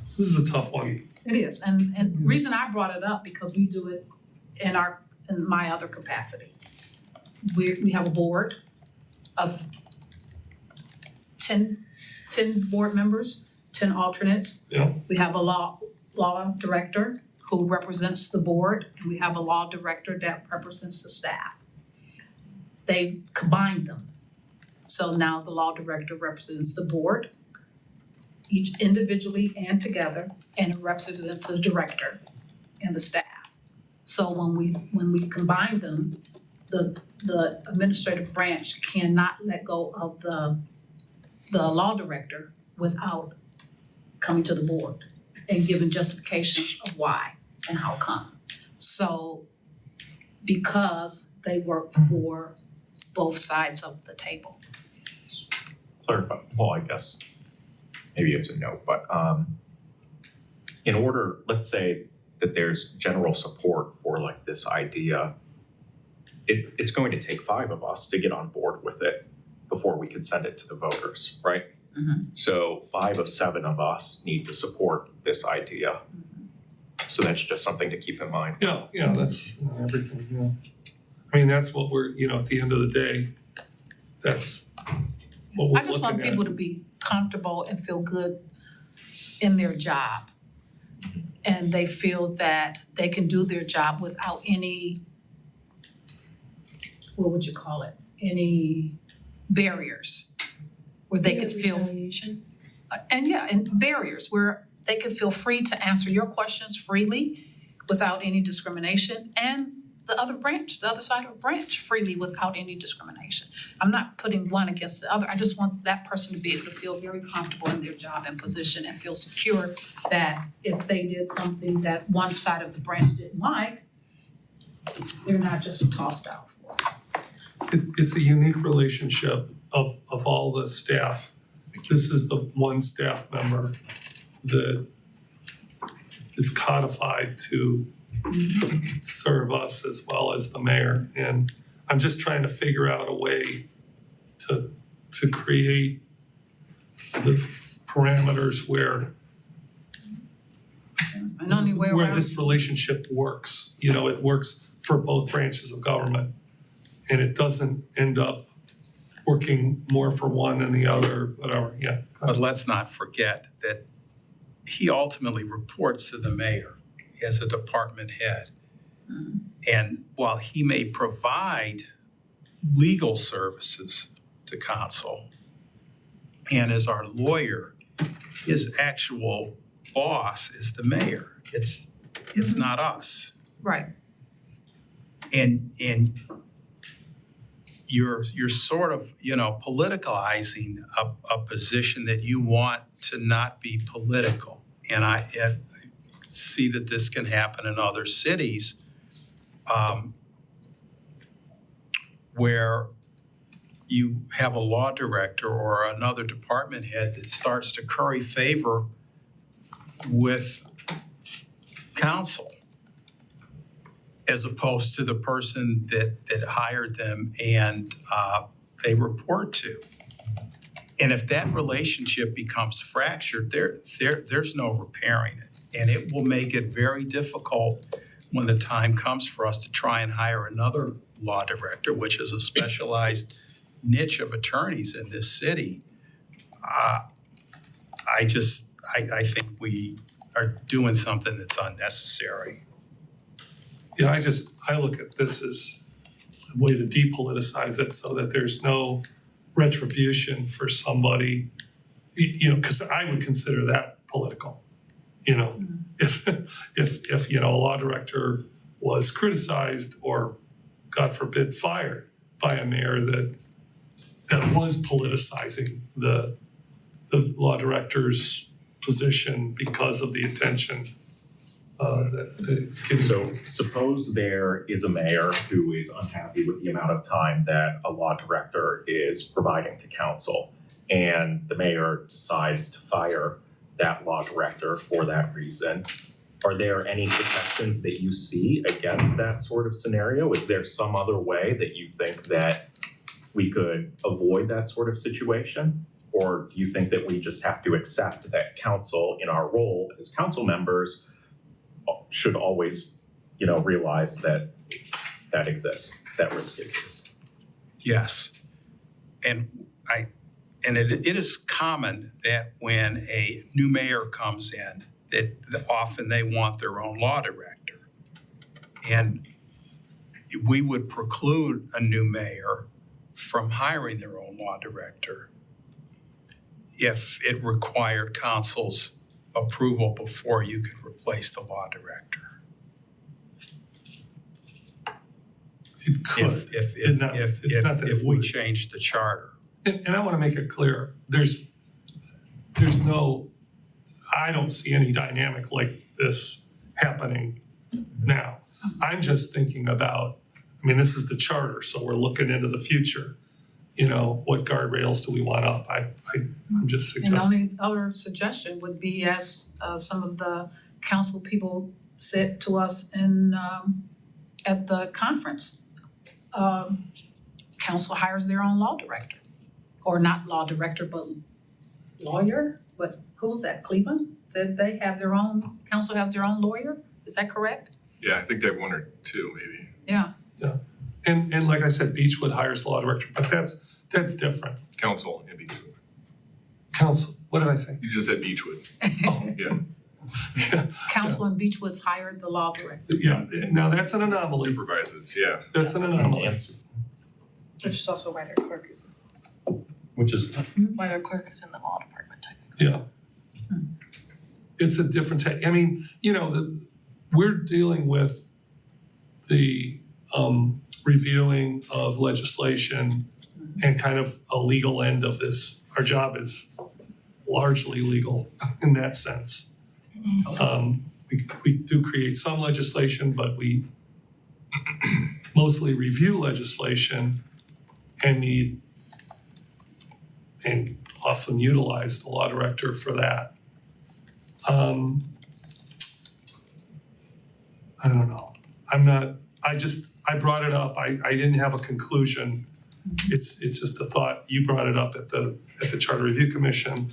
This is a tough one. It is, and reason I brought it up because we do it in my other capacity. We have a board of 10 board members, 10 alternates. Yeah. We have a law director who represents the board, and we have a law director that represents the staff. They combined them. So now the law director represents the board, each individually and together, and it represents the director and the staff. So when we combine them, the administrative branch cannot let go of the law director without coming to the board and giving justification of why and how come. So because they work for both sides of the table. Clarify, well, I guess maybe it's a no, but in order, let's say that there's general support for like this idea, it's going to take 5 of us to get on board with it before we can send it to the voters, right? Mhm. So 5 of 7 of us need to support this idea. So that's just something to keep in mind. Yeah, that's everything, yeah. I mean, that's what we're, at the end of the day, that's what we're I just looking want at. people to be comfortable and feel good in their job. And they feel that they can do their job without any, what would you call it? Any barriers where they could feel. Retaliation? And barriers where they can feel free to answer your questions freely without any discrimination, and the other side of the branch freely without any discrimination. I'm not putting one against the other, I just want that person to be able to feel very comfortable in their job and position and feel secure that if they did something that one side of the branch didn't like, they're not just tossed out for it. It's a unique relationship of all the staff. This is the one staff member that is codified to serve us as well as the mayor. And I'm just trying to figure out a way to create the parameters where And only way where around. this relationship works. It works for both branches of government. And it doesn't end up working more for one than the other, whatever, yeah. But let's not forget that he ultimately reports to the mayor as a department head. And while he may provide legal services to council and as our lawyer, his actual boss is the mayor. it's not us. Right. And you're sort of, politicizing a position that you want to not be political. And I see that this can happen in other cities, where you have a law director or another department head that starts to curry favor with council, as opposed to the person that hired them and they report to. And if that relationship becomes fractured, there's no repairing it. And it will make it very difficult when the time comes for us to try and hire another law director, which is a specialized niche of attorneys in this city. I think we are doing something that's unnecessary. Yeah, I look at this as a way to depoliticize it so that there's no retribution for somebody, because I would consider that political. If a law director was criticized or, God forbid, fired by a mayor that was politicizing the law director's position because of the attention that it's getting. So suppose there is a mayor who is unhappy with the amount of time that a law director is providing to council, and the mayor decides to fire that law director for that reason. Are there any protections that you see against that sort of scenario? Is there some other way that you think that we could avoid that sort of situation? Or do you think that we just have to accept that council, in our role as council members, should always, realize that exists, that risk exists? Yes. And it is common that when a new mayor comes in, that often they want their own law director. And we would preclude a new mayor from hiring their own law director if it required council's approval before you could replace the law director. It could. If we change the charter. And I want to make it clear, there's no, I don't see any dynamic like this happening now. I'm just thinking about, this is the charter, so we're looking into the future. What guardrails do we want up? I'm just And suggesting. the only other suggestion would be, as some of the council people said to us at the conference, council hires their own law director. Or not law director, but lawyer? But who was that, Cleveland? Said they have their own, council has their own lawyer? Is that correct? Yeah, I think they have one or two maybe. Yeah. And like I said, Beechwood hires the law director, but that's different. Council in Beechwood. Council, what did I say? You just said Beechwood. Oh, Yeah. Council in Beechwood's hired the law director. yeah, now that's an anomaly. Supervises, yeah. That's an anomaly. Which is also why their clerk is, Which is why their clerk is in the law department technically. Yeah. It's a different, we're dealing with the reviewing of legislation and kind of a legal end of this. Our job is largely legal in that sense. We do create some legislation, but we mostly review legislation and need and often utilize the law director for that. I don't know. I brought it up. I didn't have a conclusion. It's just a thought. You brought it up at the Charter Review Commission.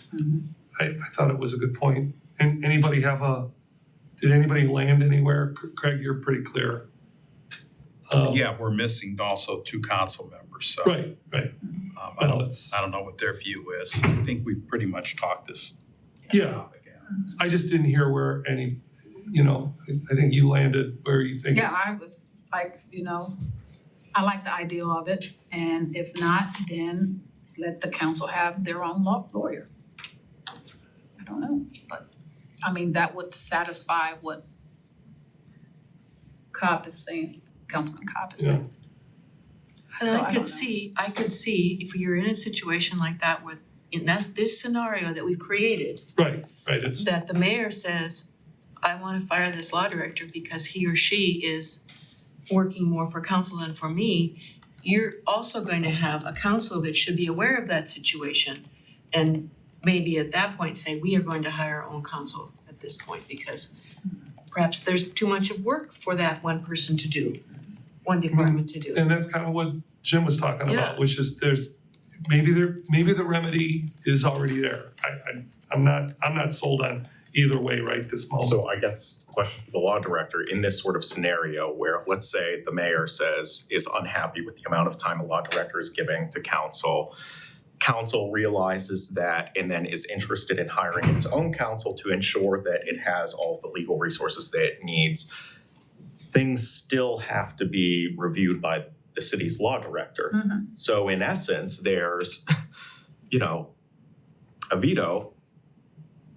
I thought it was a good point. And did anybody land anywhere? Craig, you're pretty clear. Yeah, we're missing also two council members, so. Right. I don't know what their view is. I think we've pretty much talked this Yeah. topic out. I just didn't hear where any, I think you landed where you think Yeah, it's. I was like, I like the idea of it, and if not, then let the council have their own lawyer. I don't know, but I mean, that would satisfy what Cobb is saying, Councilman Cobb is saying. And So I I don't could know. see if you're in a situation like that with, in this scenario that we've created, Right, it's, that the mayor says, I wanna fire this law director because he or she is working more for council than for me, you're also going to have a council that should be aware of that situation. And maybe at that point say, we are going to hire our own counsel at this point because perhaps there's too much of work for that one person to do, one department to do. and that's kind of what Jim was talking Yeah. about, which is maybe the remedy is already there. I'm not sold on either way right this moment. So I guess question for the law director, in this sort of scenario where, let's say the mayor is unhappy with the amount of time a law director is giving to council, council realizes that and then is interested in hiring its own counsel to ensure that it has all of the legal resources that it needs, things still have to be reviewed by the city's law director. So in essence, there's, a veto.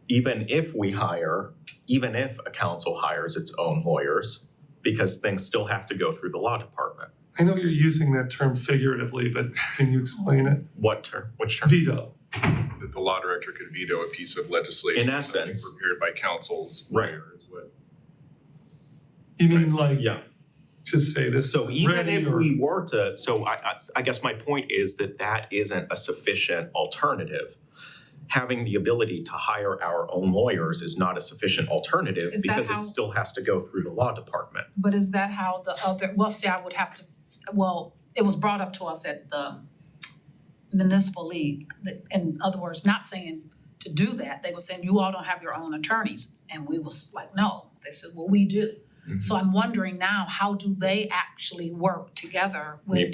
Even if a council hires its own lawyers, because things still have to go through the law department. I know you're using that term figuratively, but can you explain it? What term? Which term? Veto. That the law director could veto a piece of legislation. In or something essence. prepared by council's Right. lawyer is what. You mean like, Yeah. just say this So is even ready if or- we were to, so I guess my point is that isn't a sufficient alternative. Having the ability to hire our own lawyers is not a sufficient alternative Is that because how- it still has to go through the law department. But is that how the other, well, see, I would have to, well, it was brought up to us at the municipal league, that, in other words, not saying to do that, they were saying, you all don't have your own attorneys, and we was like, no, they said, well, we do. So I'm wondering now, how do they actually work together with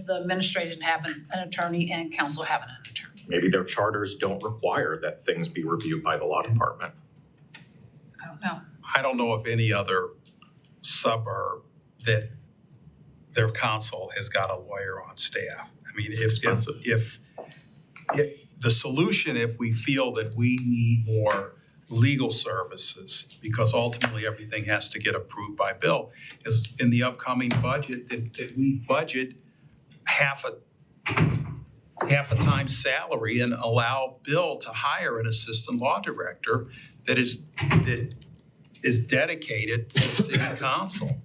the administration having an attorney and council having an attorney? Maybe their charters don't require that things be reviewed by the law department. I don't know. I don't know of any other suburb that their council has got a lawyer on staff. I mean, It's expensive. if the solution, if we feel that we need more legal services, because ultimately everything has to get approved by Bill, is in the upcoming budget that we budget half a time's salary and allow Bill to hire an assistant law director that is dedicated to city council.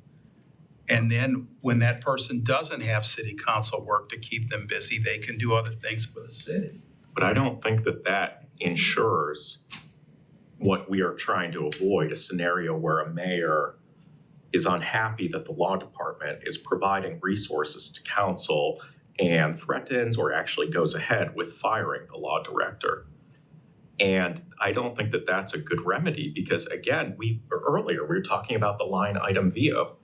And then when that person doesn't have city council work to keep them busy, they can do other things for the city. But I don't think that ensures what we are trying to avoid, a scenario where a mayor is unhappy that the law department is providing resources to council and threatens or actually goes ahead with firing the law director. And I don't think that that's a good remedy because again, earlier we were talking about the line item veto.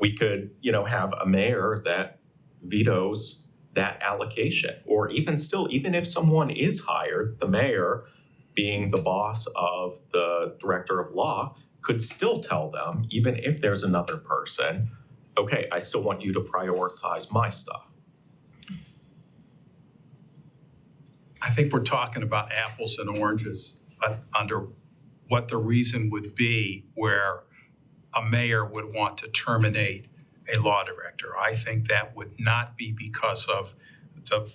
We could, have a mayor that vetoes that allocation, or even if someone is hired, the mayor, being the boss of the director of law, could still tell them, even if there's another person, okay, I still want you to prioritize my stuff. I think we're talking about apples and oranges under what the reason would be where a mayor would want to terminate a law director. I think that would not be because of some Well,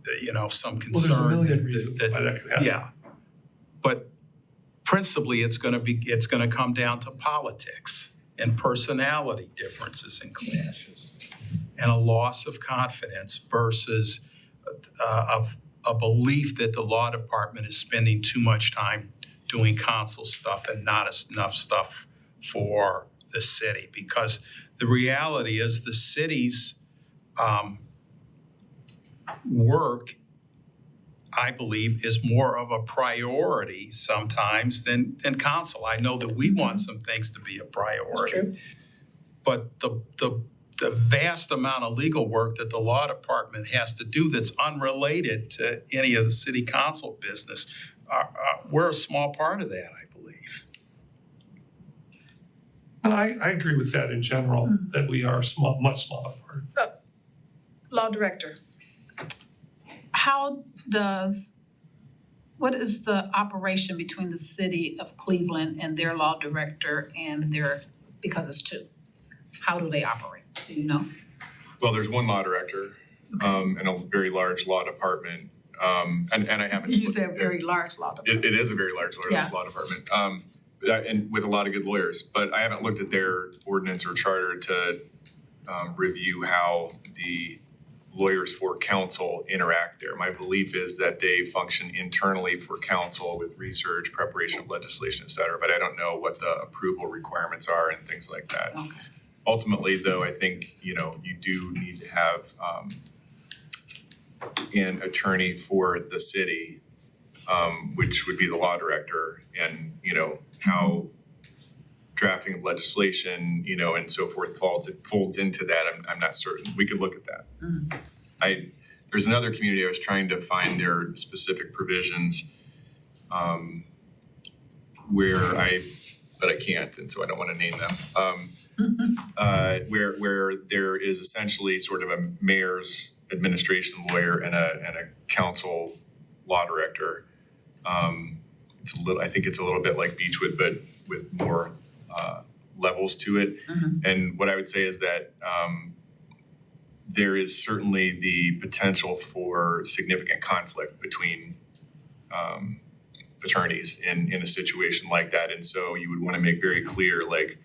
there's a concern million reasons why that could happen. yeah. But principally, it's gonna come down to politics and personality differences and clashes and a loss of confidence versus a belief that the law department is spending too much time doing council stuff and not enough stuff for the city. Because the reality is the city's work, I believe, is more of a priority sometimes than council. I know that we want some things to be a priority. That's true. But the vast amount of legal work that the law department has to do that's unrelated to any of the city council business, we're a small part of that, I believe. And I agree with that in general, that we are a much smaller part. Law director, how does What is the operation between the city of Cleveland and their law director and their, because it's two? How do they operate? Do you know? Well, there's one law director, and a very large law department, and I haven't. You said very large law department. It is a very large Yeah. law department, and with a lot of good lawyers, but I haven't looked at their ordinance or charter to review how the lawyers for council interact there. My belief is that they function internally for council with research, preparation of legislation, et cetera, but I don't know what the approval requirements are and things like that. Okay. Ultimately, though, I think, you do need to have an attorney for the city, which would be the law director, and, how drafting of legislation, and so forth folds into that. I'm not certain. We could look at that. There's another community I was trying to find their specific provisions, but I can't, and so I don't want to name them. Where there is essentially sort of a mayor's administration lawyer and a council law director. I think it's a little bit like Beechwood, but with more levels to it. And what I would say is that there is certainly the potential for significant conflict between attorneys in a situation like that. And so you would want to make very clear, like,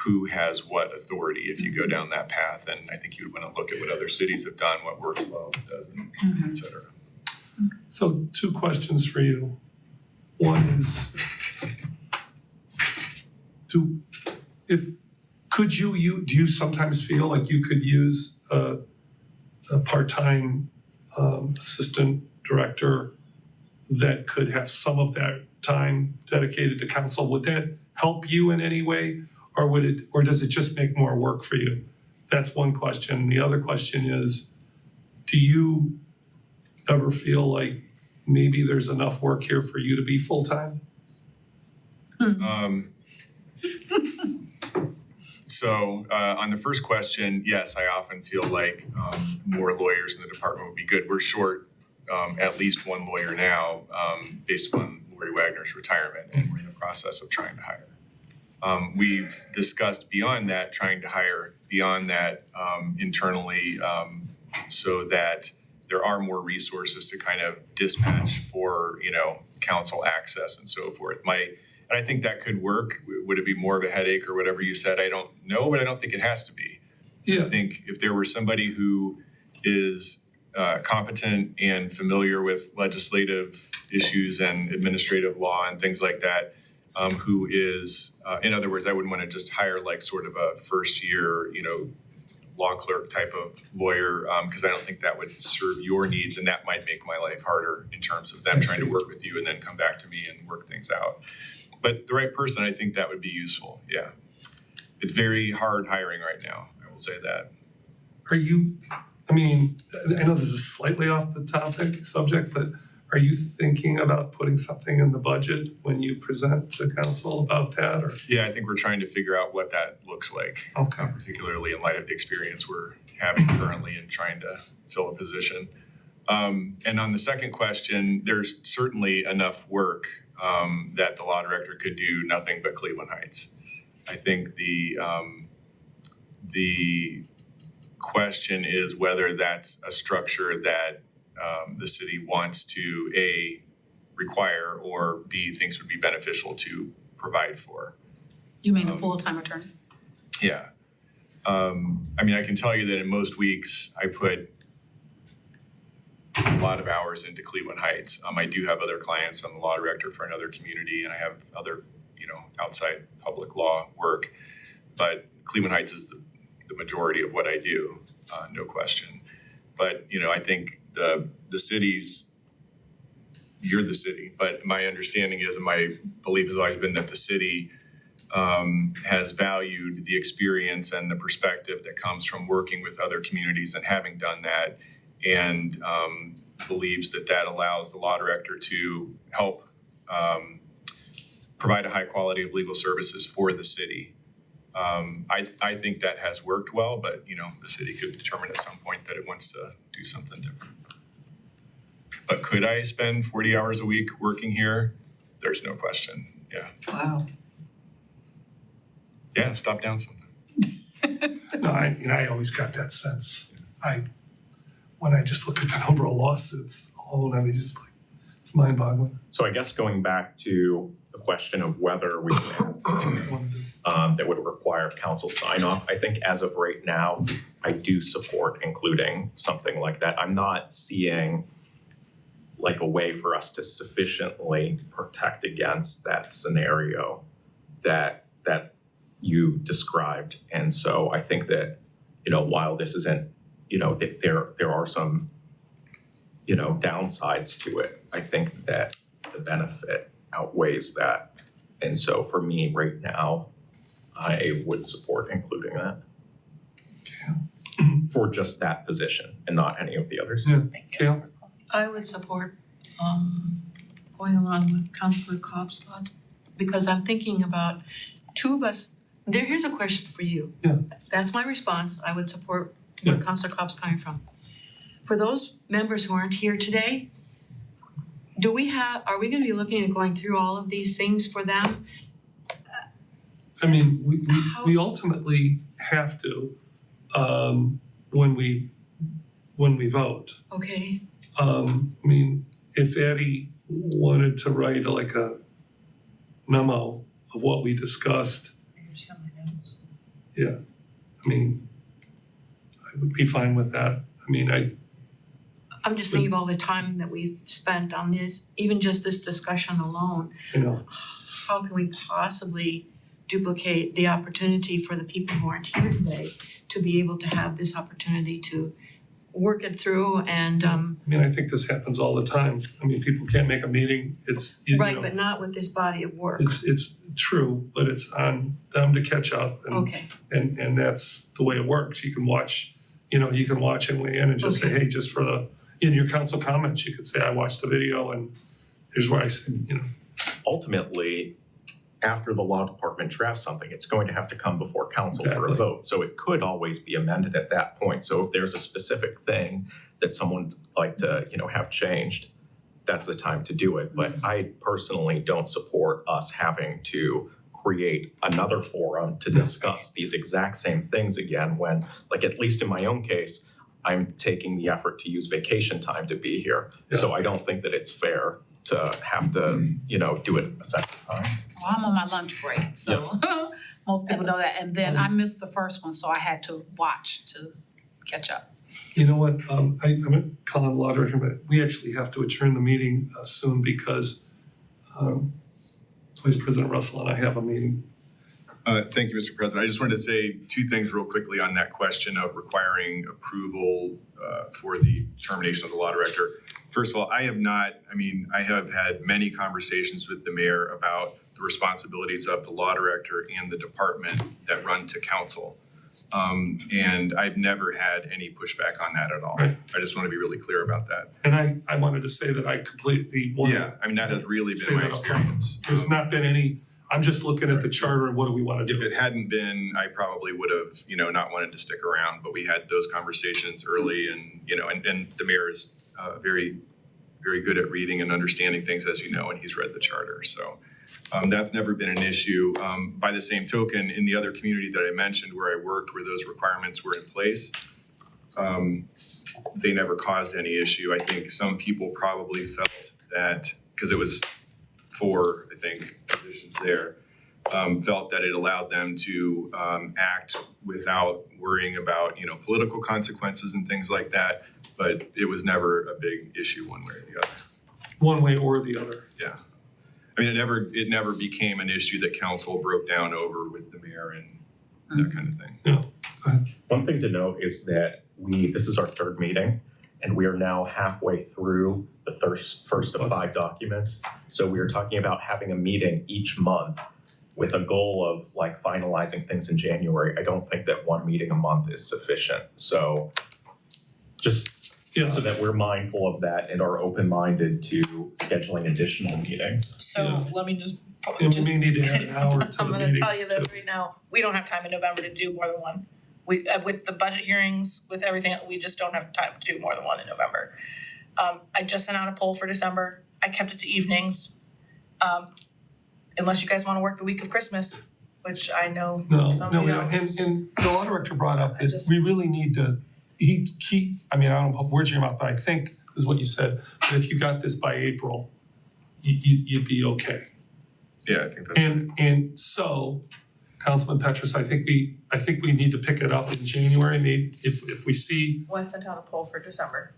who has what authority if you go down that path. And I think you would want to look at what other cities have done, what works well, what doesn't, et cetera. So 2 questions for you. One is, do you sometimes feel like you could use a part-time assistant director that could have some of that time dedicated to council? Would that help you in any way, or does it just make more work for you? That's one question. The other question is, do you ever feel like maybe there's enough work here for you to be full-time? So on the first question, yes, I often feel like more lawyers in the department would be good. We're short at least one lawyer now, based upon Lori Wagner's retirement, and we're in the process of trying to hire. We've discussed beyond that, trying to hire beyond that internally, so that there are more resources to kind of dispatch for, council access and so forth. And I think that could work. Would it be more of a headache or whatever you said? I don't know, but I don't think it has to be. Yeah. I think if there were somebody who is competent and familiar with legislative issues and administrative law and things like that, who is, in other words, I wouldn't want to just hire like sort of a first year, law clerk type of lawyer, because I don't think that would serve your needs, and that might make my life harder in terms of them trying to work with you and then come back to me and work things out. But the right person, I think that would be useful, yeah. It's very hard hiring right now, I will say that. I know this is slightly off the subject, but are you thinking about putting something in the budget when you present to council about that, or? Yeah, I think we're trying to figure out what that looks like, Okay. particularly in light of the experience we're having currently in trying to fill a position. And on the second question, there's certainly enough work that the law director could do nothing but Cleveland Heights. I think the question is whether that's a structure that the city wants to A, require, or B, thinks would be beneficial to provide for. You mean a full-time attorney? Yeah. I can tell you that in most weeks, I put a lot of hours into Cleveland Heights. I do have other clients. I'm the law director for another community, and I have other, outside public law work. But Cleveland Heights is the majority of what I do, no question. But, I think the cities, you're the city, but my understanding is, and my belief has always been that the city has valued the experience and the perspective that comes from working with other communities and having done that, and believes that allows the law director to help provide a high quality of legal services for the city. I think that has worked well, but the city could determine at some point that it wants to do something different. But could I spend 40 hours a week working here? There's no question. Yeah. Wow. Yeah, stop down something. No, I always got that sense. When I just look at the number of lawsuits alone, I mean, just like, it's mind-boggling. So I guess going back to the question of whether we can add something that would require council sign off, I think as of right now, I do support including something like that. I'm not seeing like a way for us to sufficiently protect against that scenario that you described. And so I think that, while this isn't, there are some, downsides to it. I think that the benefit outweighs that. And so for me right now, I would support including that. For just that position and not any of the others. Yeah. Thank you. Gail? I would support going along with Councilor Cobb's thoughts, because I'm thinking about two of us. Here's a question for you. Yeah. That's my response. I would support where Yeah. Councilor Cobb's coming from. For those members who aren't here today, are we gonna be looking at going through all of these things for them? I mean, we ultimately have to, when we vote. Okay, I mean, if Addie wanted to write like a memo of what we discussed, Here's some of my notes. yeah, I mean, I would be fine with that. I mean, I'm just thinking of all the time that we've spent on this, even just this discussion alone. How can we possibly duplicate the opportunity for the people who aren't here today to be able to have this opportunity to work it through and I think this happens all the time. I mean, people can't make a meeting, it's, right, but not with this body of work. it's true, but it's on them to catch up and Okay, and that's the way it works. You can watch, you can watch and weigh in and just say, hey, just for in your council comments, you could say, I watched the video and here's where I said, Ultimately, after the law department drafts something, it's going to have to come before council for a Exactly. vote. So it could always be amended at that point. So if there's a specific thing that someone would like to, have changed, that's the time to do it. But I personally don't support us having to create another forum to discuss these exact same things again when, like, at least in my own case, I'm taking the effort to use vacation time to be here. So I don't think that it's fair to have to, do it a second time. Well, I'm on my lunch break, so most people know that. And then I missed the first one, so I had to watch to catch up. You know what, I'm calling the law director, but we actually have to adjourn the meeting soon because Vice President Russell and I have a meeting. Thank you, Mr. President. I just wanted to say two things real quickly on that question of requiring approval for the termination of the law director. First of all, I have had many conversations with the mayor about the responsibilities of the law director and the department that run to council. And I've never had any pushback on that at all. Right. I just want to be really clear about that. And I wanted to say that I completely want Yeah, that has really say been my that up front. experience. There's not been any, I'm just looking at the charter and what do we want to If do? it hadn't been, I probably would have, not wanted to stick around, but we had those conversations early and, and the mayor is very, very good at reading and understanding things, as you know, and he's read the charter, so that's never been an issue. By the same token, in the other community that I mentioned where I worked, where those requirements were in place, they never caused any issue. I think some people probably felt that, because it was 4, I think, positions there, felt that it allowed them to act without worrying about, political consequences and things like that. But it was never a big issue one way or the other. One way or the other. Yeah. It never became an issue that council broke down over with the mayor and that kind of thing. Yeah. One thing to note is that this is our 3rd meeting, and we are now halfway through the first of 5 documents. So we are talking about having a meeting each month with a goal of like finalizing things in January. I don't think that one meeting a month is sufficient. So just so that we're mindful of that and are open-minded to scheduling additional meetings. So let me just And we may need to add an hour to the I'm gonna tell you meetings this too. right now, we don't have time in November to do more than one. We with the budget hearings, with everything, we just don't have time to do more than one in November. I just sent out a poll for December. I kept it to evenings. Unless you guys wanna work the week of Christmas, which I know No, some no, of we you don't. don't. And the law director brought up I that just- we really need to, I mean, I don't put words in your mouth, but I think this is what you said, that if you got this by April, you'd be okay. Yeah, I think that's. And so, Councilman Petrus, I think we need to pick it up in January, maybe if we see, Well, I sent out a poll for December.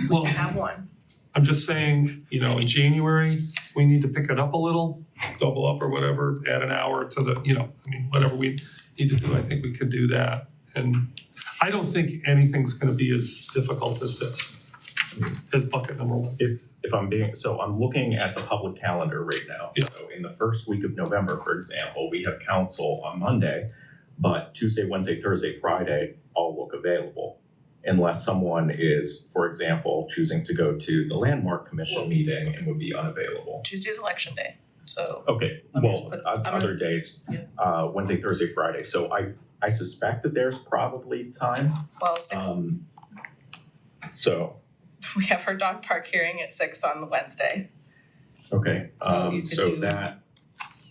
well, I have one. I'm just saying, you know, in January, we need to pick it up a little, double up or whatever, add an hour to the, you know, I mean, whatever we need to do, I think we could do that. And I don't think anything's gonna be as difficult as this, as bucket number one. If I'm so I'm looking at the public calendar right now. Yeah. So in the first week of November, for example, we have council on Monday, but Tuesday, Wednesday, Thursday, Friday all look available. Unless someone is, for example, choosing to go to the Landmark Commission meeting and would be unavailable. Tuesday's election day, so Okay, Let me well, just put- I'm gonna- other days, Yeah. Wednesday, Thursday, Friday, so I suspect that there's probably time. well, six, So, we have our dog park hearing at 6 on Wednesday. okay, So you could so do- that,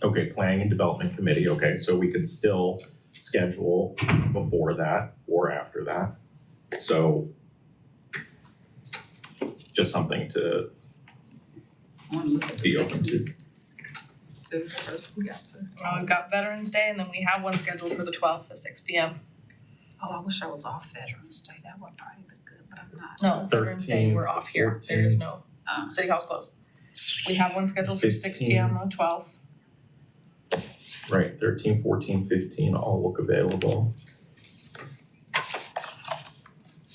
okay, planning and development committee, okay, so we could still schedule before that or after that. So just something to Wanna look at the be open second to. week. So first we got to. We've got Veterans Day and then we have one scheduled for the 12th at 6 p.m. Oh, I wish I was off Veterans Day, that would probably be good, but I'm not. No, Veterans Day, we're off here, there is no, Um, city hall's closed. We have one scheduled for 6 p.m. on the 12th. Right, 13, 14, 15 all look available.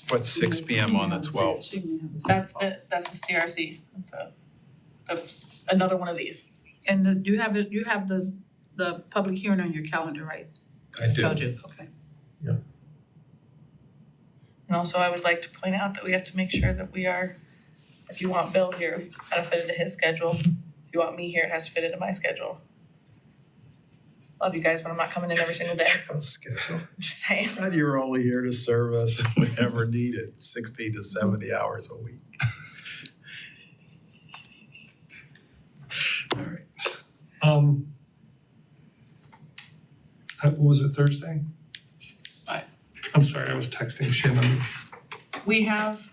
What's 6 p.m. on the 12th? That's the CRC, another one of these. And you have the public hearing on your calendar, right? I do. Told you, okay. And also I would like to point out that we have to make sure that we are, if you want Bill here, it's gotta fit into his schedule. If you want me here, it has to fit into my schedule. Love you guys, but I'm not coming in every single day, Schedule. just saying. God, you're only here to serve us whenever needed, 60 to 70 hours a week. All right. What was it, Thursday? I'm sorry, I was texting Shannon. We have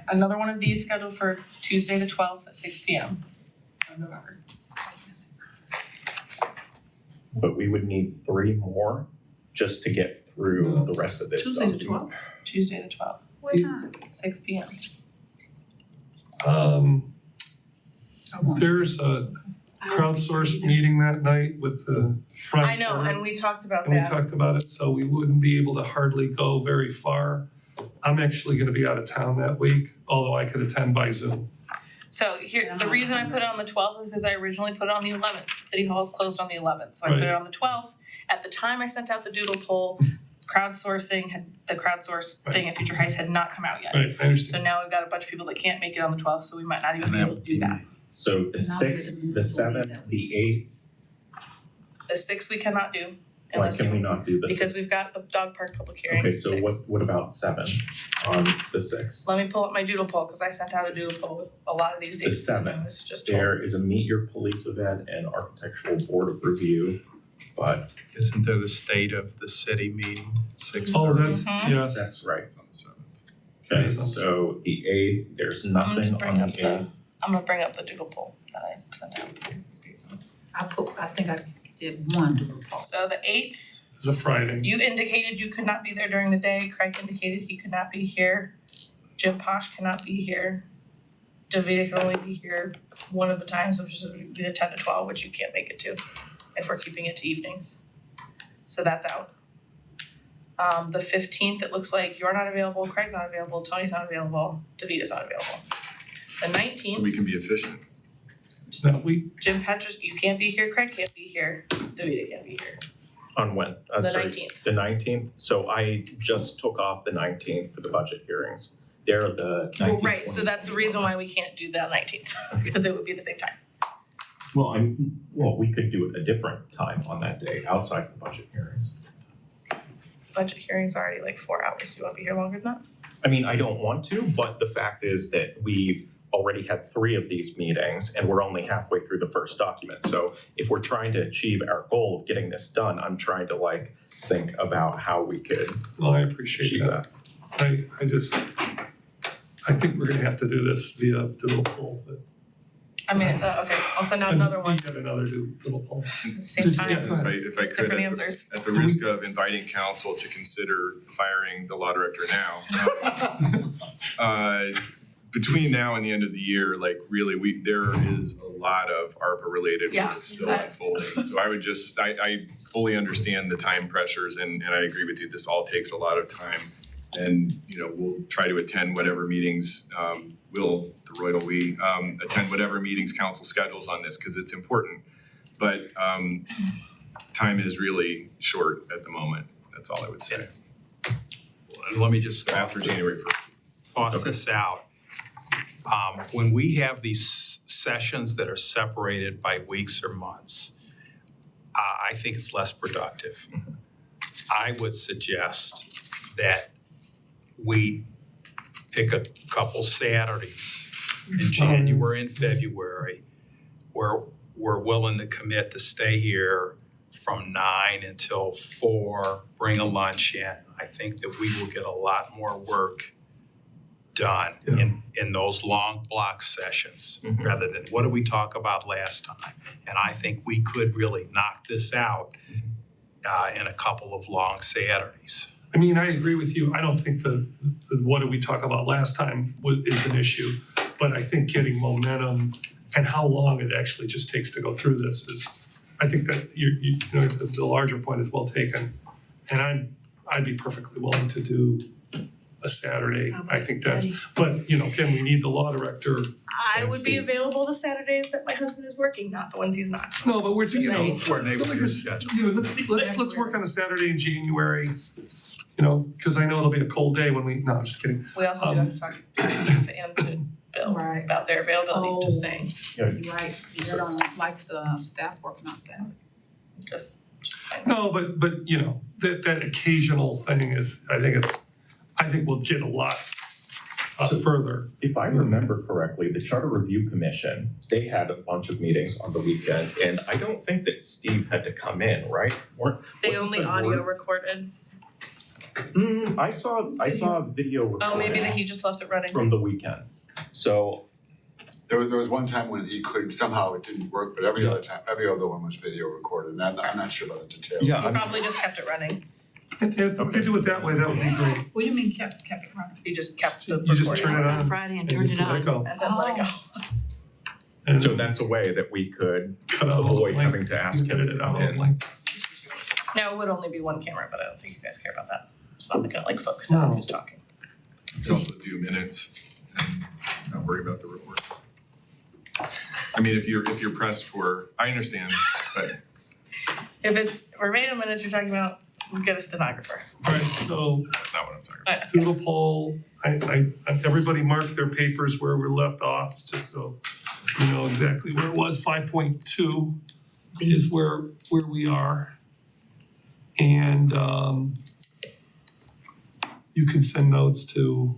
another one of these scheduled for Tuesday the 12th at 6 p.m. of November. But we would need 3 more just to get through the rest of this stuff. Tuesday the 12th? Tuesday the 12th, What time? 6 p.m. I want- There's a crowdsourced meeting that night with the Brian I know, Carter, and we talked about and we that. talked about it, so we wouldn't be able to hardly go very far. I'm actually gonna be out of town that week, although I could attend by Zoom. So here, the reason I put it on the 12th is because I originally put it on the 11th. City Hall is closed on the 11th, so I put it Right. on the 12th. At the time I sent out the doodle poll, the crowdsource thing at Future Heights had not come out yet. Right, I So understand. now we've got a bunch of people that can't make it on the 12th, so we might not even And be that able to would do be that. So the And I'll get 6th, them the before 7th, that the 8th, The 6th we cannot do why unless can we you, not do the 6th? because we've got the dog park public hearing Okay, at so 6. what about 7 on the 6th? Let me pull up my doodle poll, cause I sent out a doodle poll with a lot of these dates and I 7th. was just told. There is a Meet Your Police event and Architectural Board of Review, but Isn't there the state of the city meeting at 6:30? Oh, that's, Mhm. yes. that's right. It's on the 7th. Okay, so the 8th, there's nothing on the 8th. I'm gonna bring up the doodle poll that I sent out. I think I did one doodle poll. So the 8th, It's a Friday. you indicated you could not be there during the day, Craig indicated he could not be here. Jim Posh cannot be here. Davida can only be here one of the times, which is the 10 to 12, which you can't make it to, if we're keeping it to evenings. So that's out. The 15th, it looks like you're not available, Craig's not available, Tony's not available, Davida's not available. The 19th. So we can be efficient. No, we, Jim Petrus, you can't be here, Craig can't be here, Davida can't be here. On when? The Sorry, 19th. The 19th, so I just took off the 19th for the budget hearings. They're the 19th. Well, right, so that's the reason why we can't do the 19th, because it would be the same time. Well, we could do it a different time on that day, outside of the budget hearings. Budget hearing's already like 4 hours, do you wanna be here longer than that? I mean, I don't want to, but the fact is that we've already had 3 of these meetings and we're only halfway through the first document. So if we're trying to achieve our goal of getting this done, I'm trying to like think about how we could Well, I appreciate achieve that. that. I think we're gonna have to do this via doodle poll, but I mean, okay, I'll send out another one, Yet another doodle poll. same Just- time, yeah, go ahead. If I could, different at the- answers. at the risk of inviting council to consider firing the law director now. Between now and the end of the year, like really, there is a lot of ARPA related Yeah, work still that- unfolding. So I would just, I fully understand the time pressures and I agree with you, this all takes a lot of time. And, you know, we'll try to attend whatever meetings, we attend whatever meetings council schedules on this, cause it's important. But time is really short at the moment, that's all I would say. Let me just After January 1st. toss this out. When we have these sessions that are separated by weeks or months, I think it's less productive. I would suggest that we pick a couple Saturdays in January and February where we're willing to commit to stay here from 9 until 4, bring a lunch in. I think that we will get a lot more work done in those long block sessions rather than what did we talk about last time? And I think we could really knock this out in a couple of long Saturdays. I mean, I agree with you. I don't think the what did we talk about last time is an issue. But I think getting momentum and how long it actually just takes to go through this is, I think that you know, the larger point is well taken. And I'd be perfectly willing to do a Saturday. I think that's, but you know, again, we need the law director. I would be available the Saturdays that my husband is working, not the ones he's not. No, but we're, Just you know, saying. Coordinate with your schedule. you know, let's work on a Saturday in January. You know, because I know it'll be a cold day when we, no, I'm just kidding. We also do have to talk to Steve and to Bill Right. about their availability, just saying, You're right, you don't like the staff working on Saturday. just. No, but you know, that occasional thing is, I think we'll get a lot further. If I remember correctly, the Charter Review Commission, they had a bunch of meetings on the weekend, and I don't think that Steve had to come in, right? They wasn't only the audio board- recorded. I saw video recordings. Oh, maybe that he just left it running. from the weekend. So There was one time when he could, somehow it didn't work, but every other one was video recorded, and I'm not sure about the details. Yeah, He probably just kept it running. And if we could do it that way, that would be great. What do you mean kept it running? He just kept the You just recording turn it on Friday and and turned just it let it on. go. and then let it go. And so that's a way that we could cut out all the avoid blank, having to ask him edit to it come out all in. blank. Now, it would only be one camera, but I don't think you guys care about that. It's not gonna like focus on No. who's talking. We can also do minutes and not worry about the report. I mean, if you're pressed for, I understand, but If it's verbatim minutes you're talking about, we'll get a stenographer. Alright, so that's not what I'm talking about. doodle poll, everybody mark their papers where we're left off, just so you know exactly where it was. 5.2 is where we are. And you can send notes to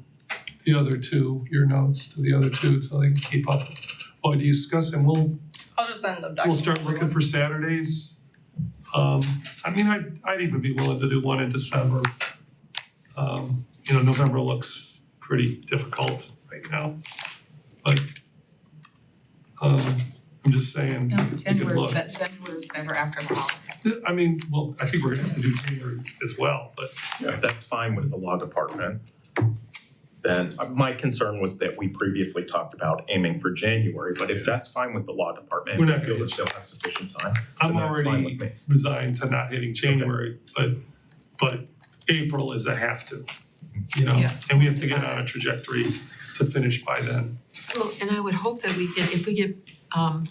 the other two, your notes to the other two, so they can keep up. Oh, to discuss, and we'll I'll just send them we'll start looking for Saturdays. I mean, I'd even be willing to do one in December. You know, November looks pretty difficult right now. But I'm just saying, No, we could January's look. January's better after the holidays. I mean, well, I think we're gonna have to do January as well, but If that's fine with the law department, then my concern was that we previously talked about aiming for January, but if that's fine with the law department, We're we not feel gonna- that they'll have sufficient time, I'm then that's fine already with me. resigned to not hitting January, but April is a have to, you know? Yeah. And we have to get on a trajectory to finish by then. Well, and I would hope that we can, if we get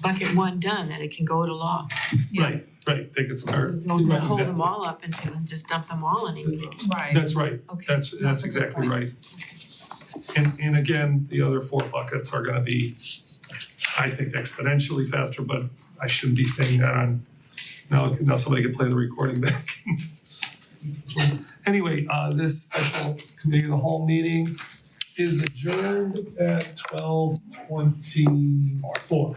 bucket 1 done, that it can go to law. Yeah. Right, they could start. Don't Right, hold them exactly. all up and just dump them all in April. Right. That's right, Okay. that's That's a good exactly point. right. And again, the other 4 buckets are gonna be, I think, exponentially faster, but I shouldn't be saying that on, now somebody could play the recording back. Anyway, this special committee of the whole meeting is adjourned at 12:24.